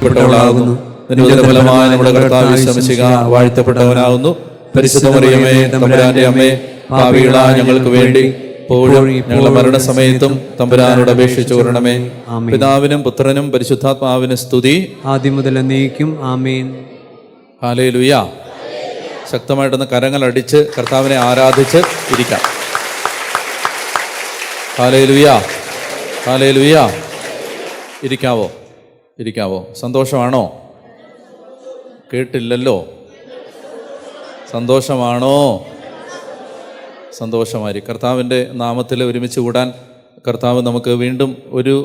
പ്പെട്ടവളാകുന്നു. നിന്റെ ഉദരഫലമായ നമ്മുടെ കർത്താവ് ഈശോമിശിഹ വാഴ്ത്തപ്പെട്ടവനാകുന്നു. പരിശുദ്ധ മറിയമേ, തമ്പുരാന്റെ അമ്മേ, പാപികളായ ഞങ്ങൾക്ക് വേണ്ടി ഇപ്പോഴും ഞങ്ങളുടെ മരണസമയത്തും തമ്പുരാനോട് അപേക്ഷിച്ചു കൊള്ളണമേ. പിതാവിനും പുത്രനും പരിശുദ്ധാത്മാവിനും സ്തുതി, ആദ്യം മുതൽ എന്നേക്കും. ആമേൻ. ഹല്ലേലൂയ. ശക്തമായിട്ടൊന്ന് കരങ്ങളടിച്ച് കർത്താവിനെ ആരാധിച്ച് ഇരിക്കാം. ഹല്ലേലൂയ, ഹല്ലേലൂയ. ഇരിക്കാവോ? സന്തോഷമാണോ? കേട്ടില്ലല്ലോ. സന്തോഷമാണോ? സന്തോഷമായി. കർത്താവിൻ്റെ നാമത്തിൽ ഒരുമിച്ച് കൂടാൻ കർത്താവ് നമുക്ക് വീണ്ടും ഒരു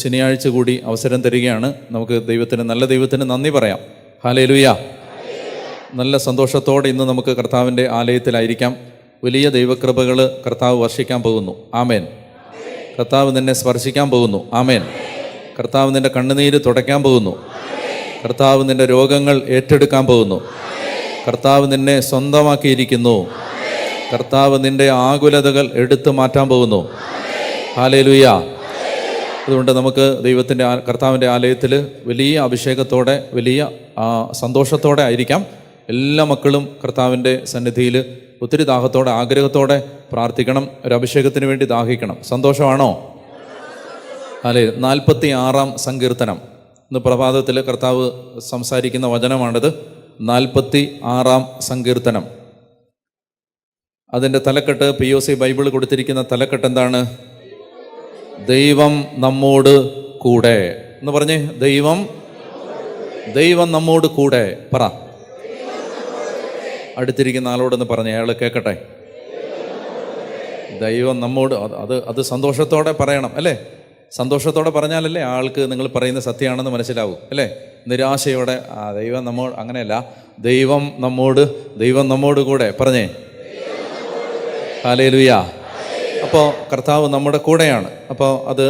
ശനിയാഴ്ച കൂടി അവസരം തരികയാണ്. നമുക്ക് നല്ല ദൈവത്തിന് നന്ദി പറയാം. ഹല്ലേലൂയ. നല്ല സന്തോഷത്തോടെ ഇന്ന് നമുക്ക് കർത്താവിൻ്റെ ആലയത്തിലായിരിക്കാം. വലിയ ദൈവകൃപകൾ കർത്താവ് വർഷിക്കാൻ പോകുന്നു. ആമേൻ. കർത്താവ് നിന്നെ സ്പർശിക്കാൻ പോകുന്നു. ആമേൻ. കർത്താവ് നിൻ്റെ കണ്ണുനീര് തുടയ്ക്കാൻ പോകുന്നു. കർത്താവ് നിൻ്റെ രോഗങ്ങൾ ഏറ്റെടുക്കാൻ പോകുന്നു. കർത്താവ് നിന്നെ സ്വന്തമാക്കിയിരിക്കുന്നു. കർത്താവ് നിൻ്റെ ആകുലതകൾ എടുത്തു മാറ്റാൻ പോകുന്നു. ഹല്ലേലൂയ. അതുകൊണ്ട് നമുക്ക് കർത്താവിൻ്റെ ആലയത്തിൽ വലിയ അഭിഷേകത്തോടെ വലിയ സന്തോഷത്തോടെ ആയിരിക്കാം. എല്ലാ മക്കളും കർത്താവിൻ്റെ സന്നിധിയിൽ ഒത്തിരി ദാഹത്തോടെ ആഗ്രഹത്തോടെ പ്രാർത്ഥിക്കണം. ഒരു അഭിഷേകത്തിന് വേണ്ടി ദാഹിക്കണം. സന്തോഷമാണോ? അല്ലേ? 46-ാം സങ്കീർത്തനം ഇന്ന് പ്രഭാതത്തിൽ കർത്താവ് സംസാരിക്കുന്ന വചനമാണിത്. 46-ാം സങ്കീർത്തനം. അതിൻ്റെ തലക്കെട്ട് POC ബൈബിൾ കൊടുത്തിരിക്കുന്ന തലക്കെട്ട് എന്താണ്? ദൈവം നമ്മോട് കൂടെ എന്ന് പറഞ്ഞേ. ദൈവം നമ്മോട് കൂടെ. പറ. അടുത്തിരിക്കുന്ന ആളോടൊന്ന് പറഞ്ഞേ, അയാൾ കേൾക്കട്ടെ. ദൈവം നമ്മോട്. അത് സന്തോഷത്തോടെ പറയണം അല്ലേ? സന്തോഷത്തോടെ പറഞ്ഞാലല്ലേ ആൾക്ക് നിങ്ങൾ പറയുന്ന സത്യമാണെന്ന് മനസ്സിലാവും അല്ലേ? നിരാശയോടെ ദൈവം നമ്മോട്, അങ്ങനെയല്ല. ദൈവം നമ്മോട് കൂടെ. പറഞ്ഞേ. ഹല്ലേലൂയ. അപ്പോൾ കർത്താവ് നമ്മുടെ കൂടെയാണ്. അപ്പോൾ അത്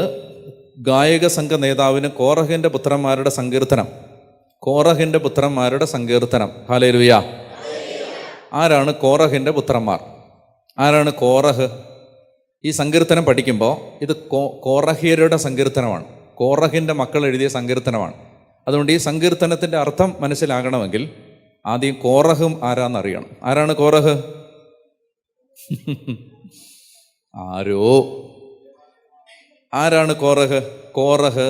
ഗായക സംഘ നേതാവിന് കോറഹിൻ്റെ പുത്രന്മാരുടെ സങ്കീർത്തനം. ഹല്ലേലൂയ. ആരാണ് കോറഹിൻ്റെ പുത്രന്മാർ? ആരാണ് കോറഹ്? ഈ സങ്കീർത്തനം പഠിക്കുമ്പോൾ ഇത് കോറഹിയരുടെ സങ്കീർത്തനമാണ്. കോറഹിൻ്റെ മക്കൾ എഴുതിയ സങ്കീർത്തനമാണ്. അതുകൊണ്ട് ഈ സങ്കീർത്തനത്തിൻ്റെ അർത്ഥം മനസ്സിലാകണമെങ്കിൽ ആദ്യം കോറഹും ആരാന്നറിയണം. ആരാണ് കോറഹ്? ആരാണ് കോറഹ്? കോറഹ്,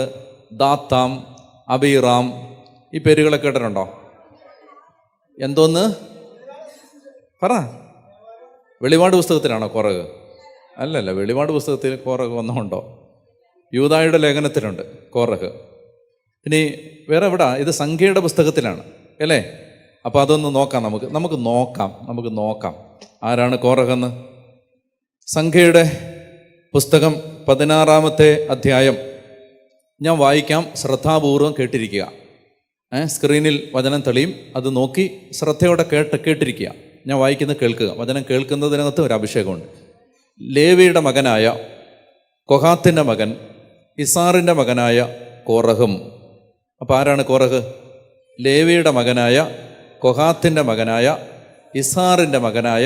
ദാത്താം, അബീറാം, ഈ പേരുകളൊക്കെ കേട്ടിട്ടുണ്ടോ? എന്തോന്ന് പറ. വെളിപാട് പുസ്തകത്തിലാണോ കോറഹ്? അല്ലല്ല, വെളിപാട് പുസ്തകത്തിൽ കോറഹ് ഒന്നുമുണ്ടോ? യൂദായുടെ ലേഖനത്തിലുണ്ട് കോറഹ്. ഇനി വേറെ എവിടാ? ഇത് സംഖ്യയുടെ പുസ്തകത്തിലാണ് അല്ലേ? അപ്പോൾ അതൊന്ന് നോക്കാം. നമുക്ക് നോക്കാം ആരാണ് കോറഹെന്ന്. സംഖ്യയുടെ പുസ്തകം 16-ാമത്തെ അധ്യായം ഞാൻ വായിക്കാം. ശ്രദ്ധാപൂർവം കേട്ടിരിക്കുക. സ്ക്രീനിൽ വചനം തെളിയും. അത് നോക്കി ശ്രദ്ധയോടെ കേട്ടിരിക്കുക. ഞാൻ വായിക്കുന്നത് കേൾക്കുക. വചനം കേൾക്കുന്നതിനകത്ത് ഒരു അഭിഷേകമുണ്ട്. ലേവിയുടെ മകനായ കൊഹാത്തിൻ്റെ മകൻ ഇസാറിൻ്റെ മകനായ കോറഹും. അപ്പോൾ ആരാണ് കോറഹ്? ലേവിയുടെ മകനായ കൊഹാത്തിൻ്റെ മകനായ ഇസാറിൻ്റെ മകനായ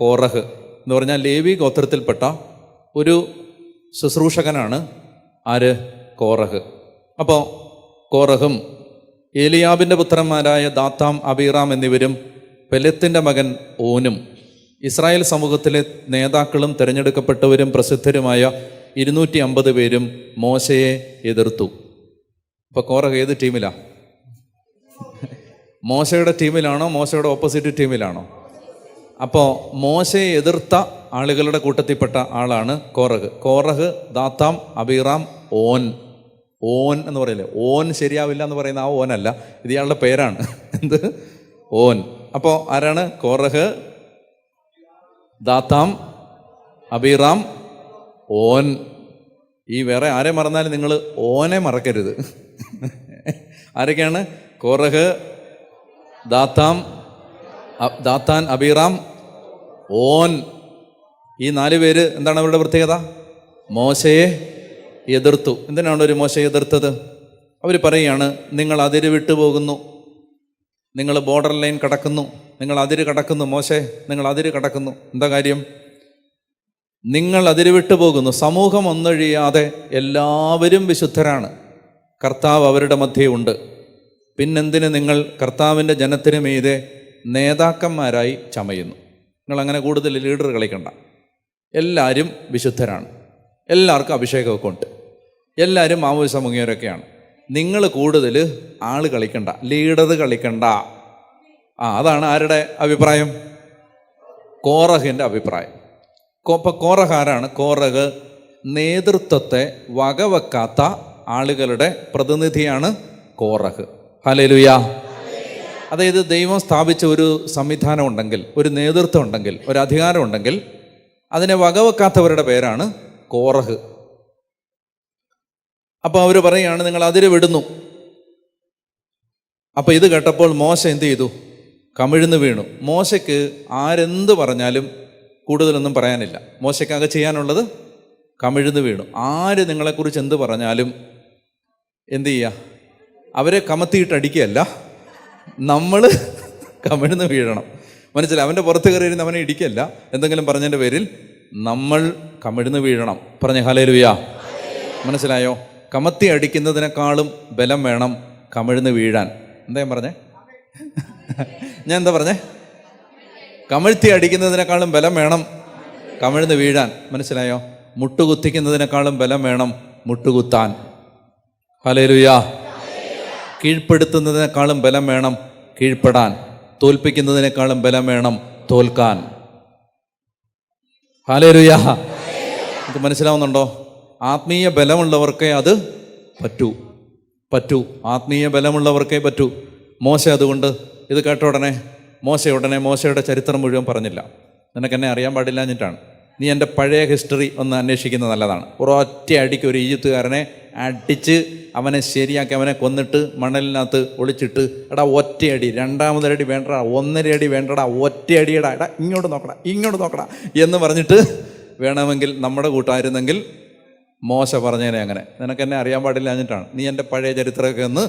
കോറഹ് എന്ന് പറഞ്ഞാൽ ലേവി ഗോത്രത്തിൽപ്പെട്ട ഒരു ശുശ്രൂഷകനാണ് ആര്? കോറഹ്. അപ്പോൾ കോറഹും ഏലിയാബിൻ്റെ പുത്രന്മാരായ ദാത്താം, അബീറാം എന്നിവരും പെലെത്തിൻ്റെ മകൻ ഓനും ഇസ്രായേൽ സമൂഹത്തിലെ നേതാക്കളും തിരഞ്ഞെടുക്കപ്പെട്ടവരും പ്രസിദ്ധരുമായ 250 പേരും മോശയെ എതിർത്തു. അപ്പോൾ കോറഹ് ഏത് ടീമിലാണ്? മോശയുടെ ടീമിലാണോ മോശയുടെ ഓപ്പോസിറ്റ് ടീമിലാണോ? അപ്പോൾ മോശയെ എതിർത്ത ആളുകളുടെ കൂട്ടത്തിൽപ്പെട്ട ആളാണ് കോറഹ്, ദാത്താം, അബീറാം, ഓൻ എന്ന് പറയില്ലേ? ഓൻ ശരിയാവില്ല എന്ന് പറയുന്ന ആ ഓനല്ല, ഇത് ഇയാളുടെ പേരാണ്. എന്ത്? ഓൻ. അപ്പോൾ ആരാണ്? കോറഹ്, ദാത്താം, അബീറാം, ഓൻ. ഈ വേറെ ആരെ മറന്നാലും നിങ്ങൾ ഓനെ മറക്കരുത്. ആരൊക്കെയാണ്? കോറഹ്, ദാത്താൻ, അബീറാം, ഓൻ. ഈ 4 പേര് എന്താണ് അവരുടെ പ്രത്യേകത? മോശയെ എതിർത്തു. എന്തിനാണ് ഒരു മോശയെ എതിർത്തത്? അവർ പറയുകയാണ്, നിങ്ങൾ അതിര് വിട്ടു പോകുന്നു, നിങ്ങൾ ബോർഡർ ലൈൻ കടക്കുന്നു, നിങ്ങൾ അതിര് കടക്കുന്നു. മോശെ, നിങ്ങൾ അതിര് കടക്കുന്നു. എന്താ കാര്യം? നിങ്ങൾ അതിര് വിട്ടു പോകുന്നു. സമൂഹം ഒന്നൊഴിയാതെ എല്ലാവരും വിശുദ്ധരാണ്. കർത്താവ് അവരുടെ മധ്യേ ഉണ്ട്. പിന്നെന്തിന് നിങ്ങൾ കർത്താവിൻ്റെ ജനത്തിന് മീതെ നേതാക്കന്മാരായി ചമയുന്നു? നിങ്ങളങ്ങനെ കൂടുതൽ ലീഡർ കളിക്കണ്ട. എല്ലാവരും വിശുദ്ധരാണ്, എല്ലാവർക്കും അഭിഷേകമൊക്കെ ഉണ്ട്, എല്ലാവരും മാമോദിസ മുങ്ങിയവരൊക്കെയാണ്. നിങ്ങൾ കൂടുതൽ ആൾ കളിക്കണ്ട, ലീഡർ കളിക്കണ്ട. അതാണ് ആരുടെ അഭിപ്രായം? കോറഹിൻ്റെ അഭിപ്രായം. ഇപ്പം കോറഹ് ആരാണ്? കോറഹ് നേതൃത്വത്തെ വകവെക്കാത്ത ആളുകളുടെ പ്രതിനിധിയാണ് കോറഹ്. ഹല്ലേലൂയ. അതായത് ദൈവം സ്ഥാപിച്ച ഒരു സംവിധാനം ഉണ്ടെങ്കിൽ, ഒരു നേതൃത്വം ഉണ്ടെങ്കിൽ, ഒരു അധികാരം ഉണ്ടെങ്കിൽ അതിനെ വകവെക്കാത്തവരുടെ പേരാണ് കോറഹ്. അപ്പോൾ അവർ പറയുകയാണ് നിങ്ങൾ അതിര് വിടുന്നു. അപ്പോൾ ഇത് കേട്ടപ്പോൾ മോശ എന്ത് ചെയ്തു? കമിഴ്ന്ന് വീണു. മോശയ്ക്ക് ആരെന്ത് പറഞ്ഞാലും കൂടുതലൊന്നും പറയാനില്ല. മോശയ്ക്കാകെ ചെയ്യാനുള്ളത് കമിഴ്ന്ന് വീണു. ആര് നിങ്ങളെക്കുറിച്ച് എന്ത് പറഞ്ഞാലും എന്ത് ചെയ്യുക? അവരെ കമത്തിയിട്ടടിക്കുകയല്ല, നമ്മൾ കമിഴ്ന്ന് വീഴണം. മനസ്സിലായി? അവൻ്റെ പുറത്ത് കയറിയിരുന്ന് അവനെ ഇടിക്കല്ല, എന്തെങ്കിലും പറഞ്ഞതിൻ്റെ പേരിൽ നമ്മൾ കമിഴ്ന്ന് വീഴണം. പറഞ്ഞേ ഹല്ലേലൂയ. മനസ്സിലായോ? കമത്തി അടിക്കുന്നതിനേക്കാളും ബലം വേണം കമിഴ്ന്ന് വീഴാൻ. എന്താ ഞാൻ പറഞ്ഞേ? ഞാൻ എന്താ പറഞ്ഞേ? കമിഴ്ത്തി അടിക്കുന്നതിനേക്കാളും ബലം വേണം കമിഴ്ന്ന് വീഴാൻ. മനസ്സിലായോ? മുട്ടുകുത്തിക്കുന്നതിനേക്കാളും ബലം വേണം മുട്ടുകുത്താൻ. ഹല്ലേലൂയ. കീഴ്പ്പെടുത്തുന്നതിനേക്കാളും ബലം വേണം കീഴ്പ്പെടാൻ. തോൽപ്പിക്കുന്നതിനേക്കാളും ബലം വേണം തോൽക്കാൻ. ഹല്ലേലൂയ. ഇത് മനസ്സിലാവുന്നുണ്ടോ? ആത്മീയ ബലമുള്ളവർക്കേ അത് പറ്റൂ. ആത്മീയ ബലമുള്ളവർക്കേ പറ്റൂ. മോശ അതുകൊണ്ട് ഇത് കേട്ട ഉടനെ മോശയുടെ ചരിത്രം മുഴുവൻ പറഞ്ഞില്ല. നിനക്കെന്നെ അറിയാൻ പാടില്ലാഞ്ഞിട്ടാണ്. നീ എൻ്റെ പഴയ ഹിസ്റ്ററി ഒന്ന് അന്വേഷിക്കുന്നത് നല്ലതാണ്. ഒരൊറ്റ അടിക്ക് ഒരു ഈജിപ്തുകാരനെ അടിച്ച് അവനെ ശരിയാക്കി അവനെ കൊന്നിട്ട് മണലിനകത്ത് ഒളിച്ചിട്ട്, എടാ ഒറ്റയടി, രണ്ടാമതൊരടി വേണ്ടടാ, 1.5 അടി വേണ്ടടാ, ഒറ്റയടിയടാ, എടാ ഇങ്ങോട്ട് നോക്കടാ എന്ന് പറഞ്ഞിട്ട് വേണമെങ്കിൽ നമ്മുടെ കൂട്ടായിരുന്നെങ്കിൽ മോശ പറഞ്ഞേനെ അങ്ങനെ. നിനക്കെന്നെ അറിയാൻ പാടില്ലാഞ്ഞിട്ടാണ്. നീ എൻ്റെ പഴയ ചരിത്രമൊക്കെ ഒന്ന്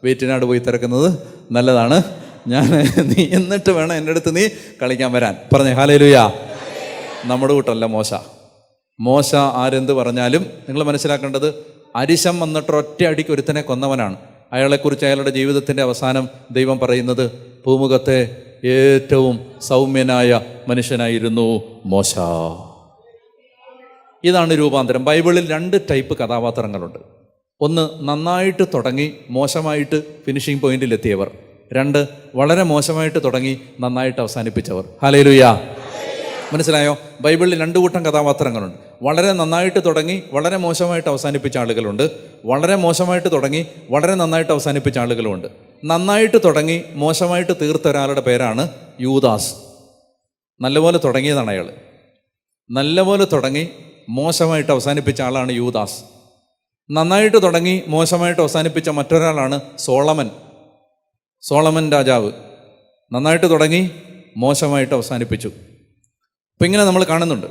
വീറ്റിനാട് പോയി തിരക്കുന്നത് നല്ലതാണ്. നീ എന്നിട്ട് വേണം എൻ്റെ അടുത്ത് നീ കളിക്കാൻ വരാൻ. പറഞ്ഞേ ഹല്ലേലൂയ. നമ്മുടെ കൂട്ടല്ല മോശ ആരെന്ത് പറഞ്ഞാലും നിങ്ങൾ മനസ്സിലാക്കേണ്ടത്, അരിശം വന്നിട്ട് ഒറ്റ അടിക്ക് ഒരുത്തനെ കൊന്നവനാണ്. അയാളെക്കുറിച്ച് അയാളുടെ ജീവിതത്തിൻ്റെ അവസാനം ദൈവം പറയുന്നത്, ഭൂമുഖത്തെ ഏറ്റവും സൗമ്യനായ മനുഷ്യനായിരുന്നു മോശ. ഇതാണ് രൂപാന്തരം. ബൈബിളിൽ 2 ടൈപ്പ് കഥാപാത്രങ്ങളുണ്ട്. ഒന്ന്, നന്നായിട്ട് തുടങ്ങി മോശമായിട്ട് ഫിനിഷിംഗ് പോയിന്റിലെത്തിയവർ. 2, വളരെ മോശമായിട്ട് തുടങ്ങി നന്നായിട്ട് അവസാനിപ്പിച്ചവർ. ഹല്ലേലൂയ. മനസ്സിലായോ? ബൈബിളിൽ 2 കൂട്ടം കഥാപാത്രങ്ങളുണ്ട്. വളരെ നന്നായിട്ട് തുടങ്ങി വളരെ മോശമായിട്ട് അവസാനിപ്പിച്ച ആളുകളുണ്ട്. വളരെ മോശമായിട്ട് തുടങ്ങി വളരെ നന്നായിട്ട് അവസാനിപ്പിച്ച ആളുകളുമുണ്ട്. നന്നായിട്ട് തുടങ്ങി മോശമായിട്ട് തീർത്ത ഒരാളുടെ പേരാണ് യൂദാസ്. നല്ലപോലെ തുടങ്ങിയതാണ് അയാൾ. നല്ലപോലെ തുടങ്ങി മോശമായിട്ട് അവസാനിപ്പിച്ച ആളാണ് യൂദാസ്. നന്നായിട്ട് തുടങ്ങി മോശമായിട്ട് അവസാനിപ്പിച്ച മറ്റൊരാളാണ് സോളമൻ രാജാവ്. നന്നായിട്ട് തുടങ്ങി മോശമായിട്ട് അവസാനിപ്പിച്ചു. അപ്പം ഇങ്ങനെ നമ്മൾ കാണുന്നുണ്ട്.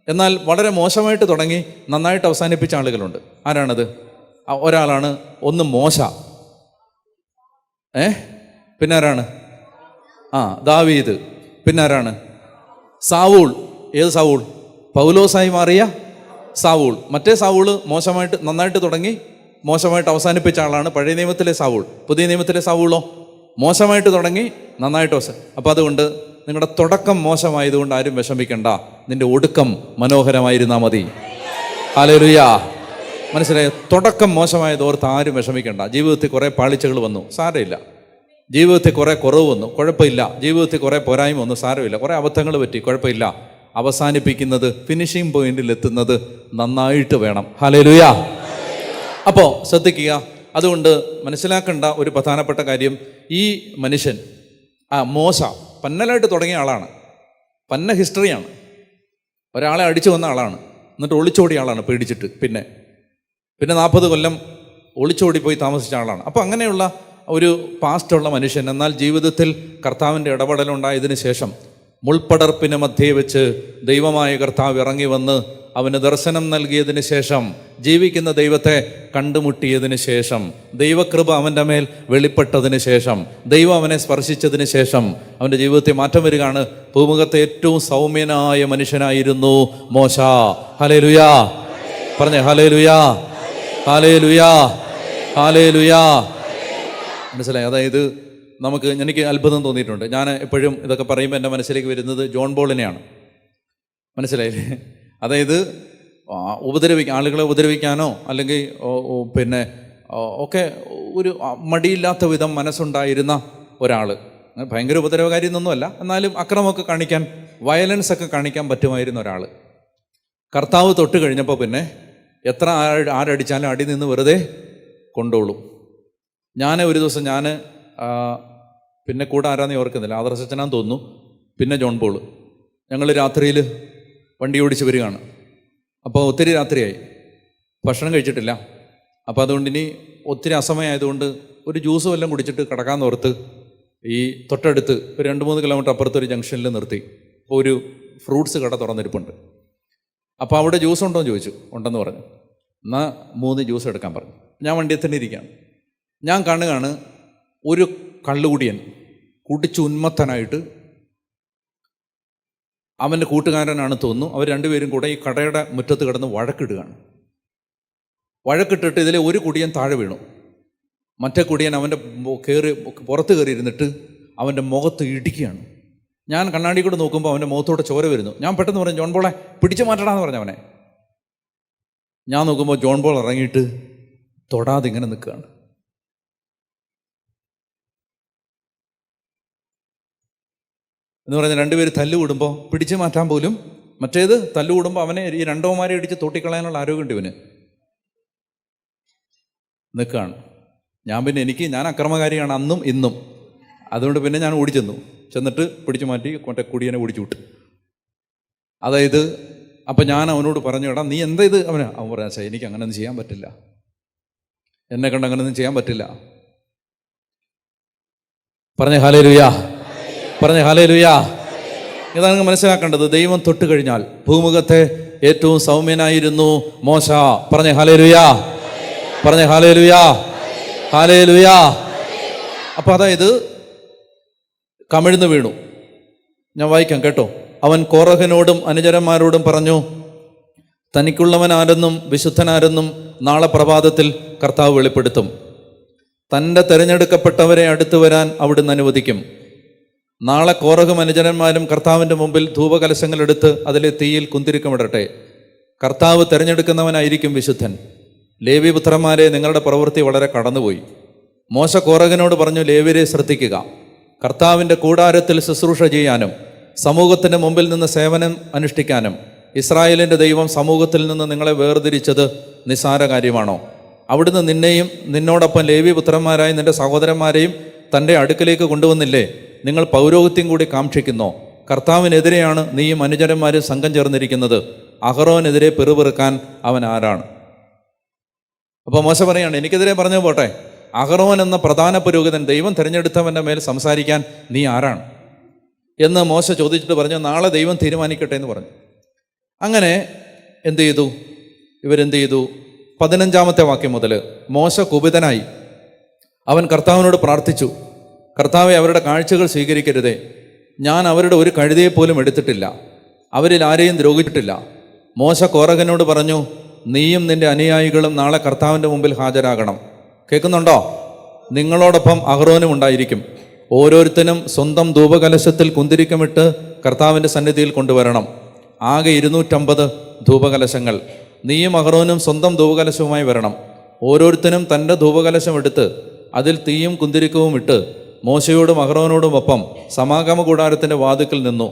എന്നാൽ വളരെ മോശമായിട്ട് തുടങ്ങി നന്നായിട്ട് അവസാനിപ്പിച്ച ആളുകളുണ്ട്. ആരാണത്? ഒരാളാണ് മോശ. പിന്നെ ആരാണ്? ദാവീദ്. പിന്നെ ആരാണ്? സാവൂൾ. ഏത് സാവൂൾ? പൗലോസായി മാറിയ സാവൂൾ. മറ്റേ സാവൂള് നന്നായിട്ട് തുടങ്ങി മോശമായിട്ട് അവസാനിപ്പിച്ച ആളാണ് പഴയ നിയമത്തിലെ സാവൂൾ. പുതിയ നിയമത്തിലെ സാവൂളോ മോശമായിട്ട് തുടങ്ങി നന്നായിട്ട് അപ്പം അതുകൊണ്ട് നിങ്ങളുടെ തുടക്കം മോശമായതുകൊണ്ട് ആരും വിഷമിക്കണ്ട, നിന്റെ ഒടുക്കം മനോഹരമായിരുന്നാൽ മതി. ഹല്ലേലൂയ. മനസ്സിലായോ? തുടക്കം മോശമായത് ഓർത്ത് ആരും വിഷമിക്കണ്ട. ജീവിതത്തിൽ കുറേ പാളിച്ചകൾ വന്നു, സാരമില്ല. ജീവിതത്തിൽ കുറേ കുറവ് വന്നു, കുഴപ്പമില്ല. ജീവിതത്തിൽ കുറേ പോരായ്മ വന്നു, സാരമില്ല. കുറേ അബദ്ധങ്ങൾ പറ്റി, കുഴപ്പമില്ല. അവസാനിപ്പിക്കുന്നത്, ഫിനിഷിംഗ് പോയിന്റിൽ എത്തുന്നത് നന്നായിട്ട് വേണം. ഹല്ലേലൂയ. അപ്പോൾ ശ്രദ്ധിക്കുക. അതുകൊണ്ട് മനസ്സിലാക്കേണ്ട ഒരു പ്രധാനപ്പെട്ട കാര്യം, ഈ മനുഷ്യൻ മോശ പന്നലായിട്ട് തുടങ്ങിയ ആളാണ്. പന്ന ഹിസ്റ്ററിയാണ്. ഒരാളെ അടിച്ചു വന്ന ആളാണ്, എന്നിട്ട് ഒളിച്ചോടിയ ആളാണ് പേടിച്ചിട്ട്. പിന്നെ 40 കൊല്ലം ഒളിച്ചോടിപ്പോയി താമസിച്ച ആളാണ്. അപ്പോൾ അങ്ങനെയുള്ള ഒരു പാസ്റ്റുള്ള മനുഷ്യൻ, എന്നാൽ ജീവിതത്തിൽ കർത്താവിൻ്റെ ഇടപെടലുണ്ടായതിനു ശേഷം മുൾപ്പടർപ്പിന് മധ്യേ വെച്ച് ദൈവമായ കർത്താവ് ഇറങ്ങി വന്ന് അവന് ദർശനം നൽകിയതിന് ശേഷം, ജീവിക്കുന്ന ദൈവത്തെ കണ്ടുമുട്ടിയതിന് ശേഷം, ദൈവകൃപ അവൻ്റെ മേൽ വെളിപ്പെട്ടതിന് ശേഷം, ദൈവം അവനെ സ്പർശിച്ചതിന് ശേഷം അവൻ്റെ ജീവിതത്തിൽ മാറ്റം വരികയാണ്. ഭൂമുഖത്തെ ഏറ്റവും സൗമ്യനായ മനുഷ്യനായിരുന്നു മോശ. ഹല്ലേലൂയാ. പറഞ്ഞേ ഹല്ലേലൂയാ, ഹല്ലേലൂയാ, ഹല്ലേലൂയാ. മനസ്സിലായി? അതായത് എനിക്ക് അത്ഭുതം തോന്നിയിട്ടുണ്ട്. ഞാൻ എപ്പോഴും ഇതൊക്കെ പറയുമ്പോൾ എൻ്റെ മനസ്സിലേക്ക് വരുന്നത് ജോൺ ബോളിനെയാണ്. മനസ്സിലായില്ലേ? അതായത് ആളുകളെ ഉപദ്രവിക്കാനോ അല്ലെങ്കിൽ പിന്നെ ഒക്കെ ഒരു മടിയില്ലാത്ത വിധം മനസ്സുണ്ടായിരുന്ന ഒരാൾ. ഭയങ്കര ഉപദ്രവകാരി എന്നൊന്നുമല്ല, എന്നാലും അക്രമമൊക്കെ കാണിക്കാൻ, വയലൻസ് ഒക്കെ കാണിക്കാൻ പറ്റുമായിരുന്ന ഒരാൾ. കർത്താവ് തൊട്ട് കഴിഞ്ഞപ്പോൾ പിന്നെ എത്ര ആരടിച്ചാലും അടി നിന്ന് വെറുതെ കൊണ്ടോളും. ഒരു ദിവസം പിന്നെ കൂടെ ആരാന്ന് ഓർക്കുന്നില്ല, ആദർശച്ചനാന്ന് തോന്നുന്നു, പിന്നെ ജോൺ പോൾ, ഞങ്ങൾ രാത്രിയിൽ വണ്ടി ഓടിച്ച് വരികയാണ്. അപ്പോൾ ഒത്തിരി രാത്രിയായി, ഭക്ഷണം കഴിച്ചിട്ടില്ല. അപ്പോൾ അതുകൊണ്ട് ഇനി ഒത്തിരി അസമയമായതുകൊണ്ട് ഒരു ജ്യൂസ് വല്ലതും കുടിച്ചിട്ട് കിടക്കാമെന്ന് ഓർത്ത് ഈ തൊട്ടടുത്ത് ഒരു 2-3 കിലോമീറ്റർ അപ്പുറത്തൊരു ജംഗ്ഷനിൽ നിർത്തി. അപ്പോൾ ഒരു ഫ്രൂട്ട്സ് കട തുറന്നിരിപ്പുണ്ട്. അപ്പോൾ അവിടെ ജ്യൂസ് ഉണ്ടോ എന്ന് ചോദിച്ചു. ഉണ്ടെന്ന് പറഞ്ഞു. എന്നാൽ 3 ജ്യൂസ് എടുക്കാൻ പറഞ്ഞു. ഞാൻ വണ്ടിയിൽ തന്നെ ഇരിക്കുകയാണ്. ഞാൻ കാണുകയാണ് ഒരു കള്ളുകുടിയൻ കുടിച്ച് ഉന്മത്തനായിട്ട്, അവൻ്റെ കൂട്ടുകാരനാണ് തോന്നുന്നു, അവർ രണ്ടുപേരും കൂടെ ഈ കടയുടെ മുറ്റത്ത് കിടന്ന് വഴക്കിടുകയാണ്. വഴക്കിട്ടിട്ട് ഇതിലെ ഒരു കുടിയൻ താഴെ വീണു. മറ്റേ കുടിയൻ അവൻ്റെ പുറത്ത് കയറി ഇരുന്നിട്ട് അവൻ്റെ മുഖത്ത് ഇടിക്കുകയാണ്. ഞാൻ കണ്ണാടി കൂടെ നോക്കുമ്പോൾ അവൻ്റെ മുഖത്തോടെ ചോര വരുന്നു. ഞാൻ പെട്ടെന്ന് പറഞ്ഞു, ജോൺ ബോളെ പിടിച്ചു മാറ്റടാന്ന് പറഞ്ഞവനെ. ഞാൻ നോക്കുമ്പോൾ ജോൺ ബോൾ ഇറങ്ങിയിട്ട് തൊടാതെ ഇങ്ങനെ നിൽക്കുകയാണ്. എന്ന് പറഞ്ഞാൽ രണ്ടുപേര് തല്ലുകൂടുമ്പോൾ പിടിച്ചു മാറ്റാൻ പോലും, മറ്റേത് തല്ലുകൂടുമ്പോൾ അവനെ ഈ രണ്ടോമാരെ ഇടിച്ച് തോട്ടിക്കളയാനുള്ള ആരോഗ്യമുണ്ട് ഇവന്. നിൽക്കുകയാണ്. ഞാൻ അക്രമകാരിയാണ് അന്നും ഇന്നും. അതുകൊണ്ട് പിന്നെ ഞാൻ ചെന്നിട്ട് പിടിച്ചു മാറ്റി മറ്റേ കുടിയനെ ഓടിച്ചു വിട്ടു. അതായത് അപ്പം ഞാൻ അവനോട് പറഞ്ഞു, എടാ നീ എന്താ ഇത്? അവൻ പറയാ, എനിക്ക് അങ്ങനെയൊന്നും ചെയ്യാൻ പറ്റില്ല, എന്നെ കണ്ട് അങ്ങനെയൊന്നും ചെയ്യാൻ പറ്റില്ല. പറഞ്ഞേ ഹല്ലേലൂയ, പറഞ്ഞേ ഹല്ലേലൂയ. ഇതാണ് മനസ്സിലാക്കേണ്ടത്. ദൈവം തൊട്ട് കഴിഞ്ഞാൽ ഭൂമുഖത്തെ ഏറ്റവും സൗമ്യനായിരുന്നു മോശ. പറഞ്ഞേ ഹല്ലേലൂയ, പറഞ്ഞേ ഹല്ലേലൂയ, ഹല്ലേലൂയ. അപ്പം അതായത് കമിഴ്ന്നു വീണു. ഞാൻ വായിക്കാം കേട്ടോ. അവൻ കോറഹിനോടും അനുചരന്മാരോടും പറഞ്ഞു, തനിക്കുള്ളവനാരെന്നും വിശുദ്ധനാരെന്നും നാളെ പ്രഭാതത്തിൽ കർത്താവ് വെളിപ്പെടുത്തും. തൻ്റെ തിരഞ്ഞെടുക്കപ്പെട്ടവരെ അടുത്തു വരാൻ അവിടുന്ന് അനുവദിക്കും. നാളെ കോറഹും അനുചരന്മാരും കർത്താവിൻ്റെ മുമ്പിൽ ധൂപകലശങ്ങളെടുത്ത് അതിലെ തീയിൽ കുന്തിരിക്കമിടട്ടെ. കർത്താവ് തിരഞ്ഞെടുക്കുന്നവനായിരിക്കും വിശുദ്ധൻ. ലേവി പുത്രന്മാരെ, നിങ്ങളുടെ പ്രവൃത്തി വളരെ കടന്നുപോയി. മോശ കോറഹിനോട് പറഞ്ഞു, ലേവ്യരെ ശ്രദ്ധിക്കുക. കർത്താവിൻ്റെ കൂടാരത്തിൽ ശുശ്രൂഷ ചെയ്യാനും സമൂഹത്തിൻ്റെ മുമ്പിൽ നിന്ന് സേവനം അനുഷ്ഠിക്കാനും ഇസ്രായേലിൻ്റെ ദൈവം സമൂഹത്തിൽ നിന്ന് നിങ്ങളെ വേർതിരിച്ചത് നിസ്സാര കാര്യമാണോ? അവിടുന്ന് നിന്നെയും നിന്നോടൊപ്പം ലേവി പുത്രന്മാരായ നിന്റെ സഹോദരന്മാരെയും തൻ്റെ അടുക്കലേക്ക് കൊണ്ടുവന്നില്ലേ? നിങ്ങൾ പൗരോഹിത്യം കൂടി കാക്ഷിക്കുന്നോ? കർത്താവിനെതിരെയാണ് നീയും അനുചരന്മാരും സംഘം ചേർന്നിരിക്കുന്നത്. അഹറോനെതിരെ പെറുപെറുക്കാൻ അവൻ ആരാണ്? അപ്പോൾ മോശ പറയാണ്, എനിക്കെതിരെ പറഞ്ഞു പോട്ടെ, അഹറോൻ എന്ന പ്രധാന പുരോഹിതൻ, ദൈവം തിരഞ്ഞെടുത്തവൻ്റെ മേൽ സംസാരിക്കാൻ നീ ആരാണ് എന്ന് മോശ ചോദിച്ചിട്ട് പറഞ്ഞു, നാളെ ദൈവം തീരുമാനിക്കട്ടെ എന്ന് പറഞ്ഞു. അങ്ങനെ ഇവരെന്ത് ചെയ്തു? 15-ാമത്തെ വാക്യം മുതൽ മോശ കുപിതനായി. അവൻ കർത്താവിനോട് പ്രാർത്ഥിച്ചു, കർത്താവെ, അവരുടെ കാഴ്ചകൾ സ്വീകരിക്കരുതേ. ഞാൻ അവരുടെ ഒരു കഴുതയെപ്പോലും എടുത്തിട്ടില്ല, അവരിൽ ആരെയും ദ്രോഹിച്ചിട്ടില്ല. മോശ കോറഹനോട് പറഞ്ഞു, നീയും നിന്റെ അനുയായികളും നാളെ കർത്താവിൻ്റെ മുമ്പിൽ ഹാജരാകണം. കേൾക്കുന്നുണ്ടോ? നിങ്ങളോടൊപ്പം അഹ്റോനും ഉണ്ടായിരിക്കും. ഓരോരുത്തരും സ്വന്തം ധൂപകലശത്തിൽ കുന്തിരിക്കമിട്ട് കർത്താവിൻ്റെ സന്നിധിയിൽ കൊണ്ടുവരണം. ആകെ 250 ധൂപകലശങ്ങൾ. നീയും അഹ്റോനും സ്വന്തം ധൂപകലശവുമായി വരണം. ഓരോരുത്തരും തൻ്റെ ധൂപകലശം എടുത്ത് അതിൽ തീയും കുന്തിരിക്കവും ഇട്ട് മോശയോടും അഹ്റോനോടും ഒപ്പം സമാഗമ കൂടാരത്തിൻ്റെ വാതിൽക്കൽ നിന്നു.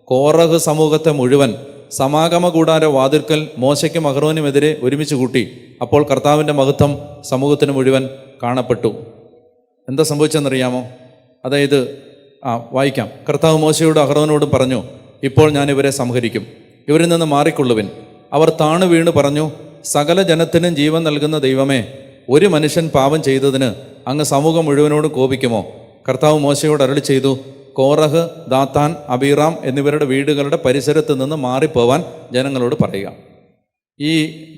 കോറഹ് സമൂഹത്തെ മുഴുവൻ സമാഗമ കൂടാര വാതിൽക്കൽ മോശയ്ക്കും അഹ്റോനുമെതിരെ ഒരുമിച്ച് കൂട്ടി. അപ്പോൾ കർത്താവിൻ്റെ മഹത്വം സമൂഹത്തിന് മുഴുവൻ കാണപ്പെട്ടു. എന്താ സംഭവിച്ചെന്നറിയാമോ? അതായത് വായിക്കാം. കർത്താവ് മോശയോടും അഹ്റോനോടും പറഞ്ഞു, ഇപ്പോൾ ഞാൻ ഇവരെ സംഹരിക്കും, ഇവരിൽ നിന്ന് മാറിക്കൊള്ളുവിൻ. അവർ താണു വീണ് പറഞ്ഞു, സകല ജനത്തിനും ജീവൻ നൽകുന്ന ദൈവമേ, ഒരു മനുഷ്യൻ പാപം ചെയ്തതിന് അങ്ങ് സമൂഹം മുഴുവനോടും കോപിക്കുമോ? കർത്താവ് മോശയോട് അരുളി ചെയ്തു, കോറഹ്, ദാത്താൻ, അബീറാം എന്നിവരുടെ വീടുകളുടെ പരിസരത്ത് നിന്ന് മാറിപ്പോവാൻ ജനങ്ങളോട് പറയുക. ഈ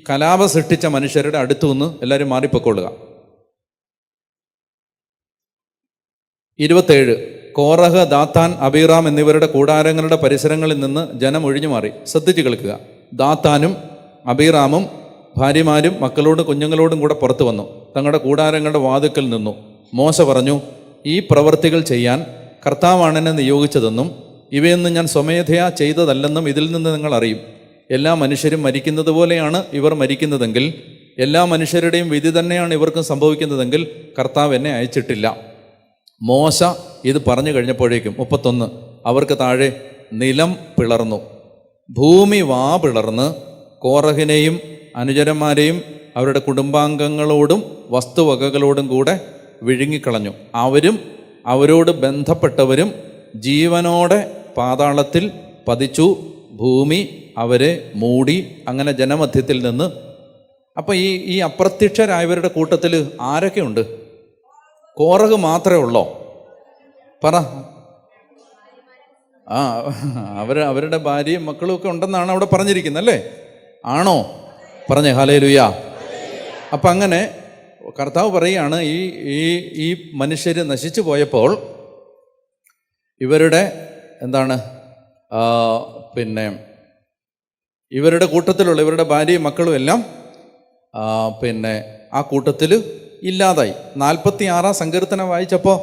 കലാപം സൃഷ്ടിച്ച മനുഷ്യരുടെ അടുത്തു നിന്ന് എല്ലാവരും മാറിപ്പോയിക്കൊള്ളുക. 27 കോറഹ്, ദാത്താൻ, അബീറാം എന്നിവരുടെ കൂടാരങ്ങളുടെ പരിസരങ്ങളിൽ നിന്ന് ജനം ഒഴിഞ്ഞു മാറി. ശ്രദ്ധിച്ച് കേൾക്കുക. ദാത്താനും അബീറാമും ഭാര്യമാരും മക്കളോടും കുഞ്ഞുങ്ങളോടും കൂടെ പുറത്തു വന്നു, തങ്ങളുടെ കൂടാരങ്ങളുടെ വാതിൽക്കൽ നിന്നു. മോശ പറഞ്ഞു, ഈ പ്രവൃത്തികൾ ചെയ്യാൻ കർത്താവാണ് എന്നെ നിയോഗിച്ചതെന്നും ഇവയൊന്നും ഞാൻ സ്വമേധയാ ചെയ്തതല്ലെന്നും ഇതിൽ നിന്ന് നിങ്ങൾ അറിയും. എല്ലാ മനുഷ്യരും മരിക്കുന്നത് പോലെയാണ് ഇവർ മരിക്കുന്നതെങ്കിൽ, എല്ലാ മനുഷ്യരുടെയും വിധി തന്നെയാണ് ഇവർക്കും സംഭവിക്കുന്നതെങ്കിൽ കർത്താവ് എന്നെ അയച്ചിട്ടില്ല. മോശ ഇത് പറഞ്ഞു കഴിഞ്ഞപ്പോഴേക്കും 31, അവർക്ക് താഴെ നിലം പിളർന്നു, ഭൂമി വാ പിളർന്ന് കോറഹിനെയും അനുചരന്മാരെയും അവരുടെ കുടുംബാംഗങ്ങളോടും വസ്തുവകകളോടും കൂടെ വിഴുങ്ങിക്കളഞ്ഞു. അവരും അവരോട് ബന്ധപ്പെട്ടവരും ജീവനോടെ പാതാളത്തിൽ പതിച്ചു. ഭൂമി അവരെ മൂടി. അങ്ങനെ ജനമധ്യത്തിൽ നിന്ന്. അപ്പം ഈ അപ്രത്യക്ഷരായവരുടെ കൂട്ടത്തിൽ ആരൊക്കെയുണ്ട്? കോറഹ് മാത്രമേ ഉള്ളോ? പറ. അവരുടെ ഭാര്യയും മക്കളും ഒക്കെ ഉണ്ടെന്നാണ് അവിടെ പറഞ്ഞിരിക്കുന്നത്, അല്ലേ? ആണോ? പറഞ്ഞേ ഹല്ലേലൂയ. അപ്പം അങ്ങനെ കർത്താവ് പറയുകയാണ്, ഈ മനുഷ്യർ നശിച്ചു പോയപ്പോൾ ഇവരുടെ ഇവരുടെ കൂട്ടത്തിലുള്ള ഇവരുടെ ഭാര്യയും മക്കളും എല്ലാം ആ കൂട്ടത്തിൽ ഇല്ലാതായി. 46 സങ്കീർത്തനം വായിച്ചപ്പോൾ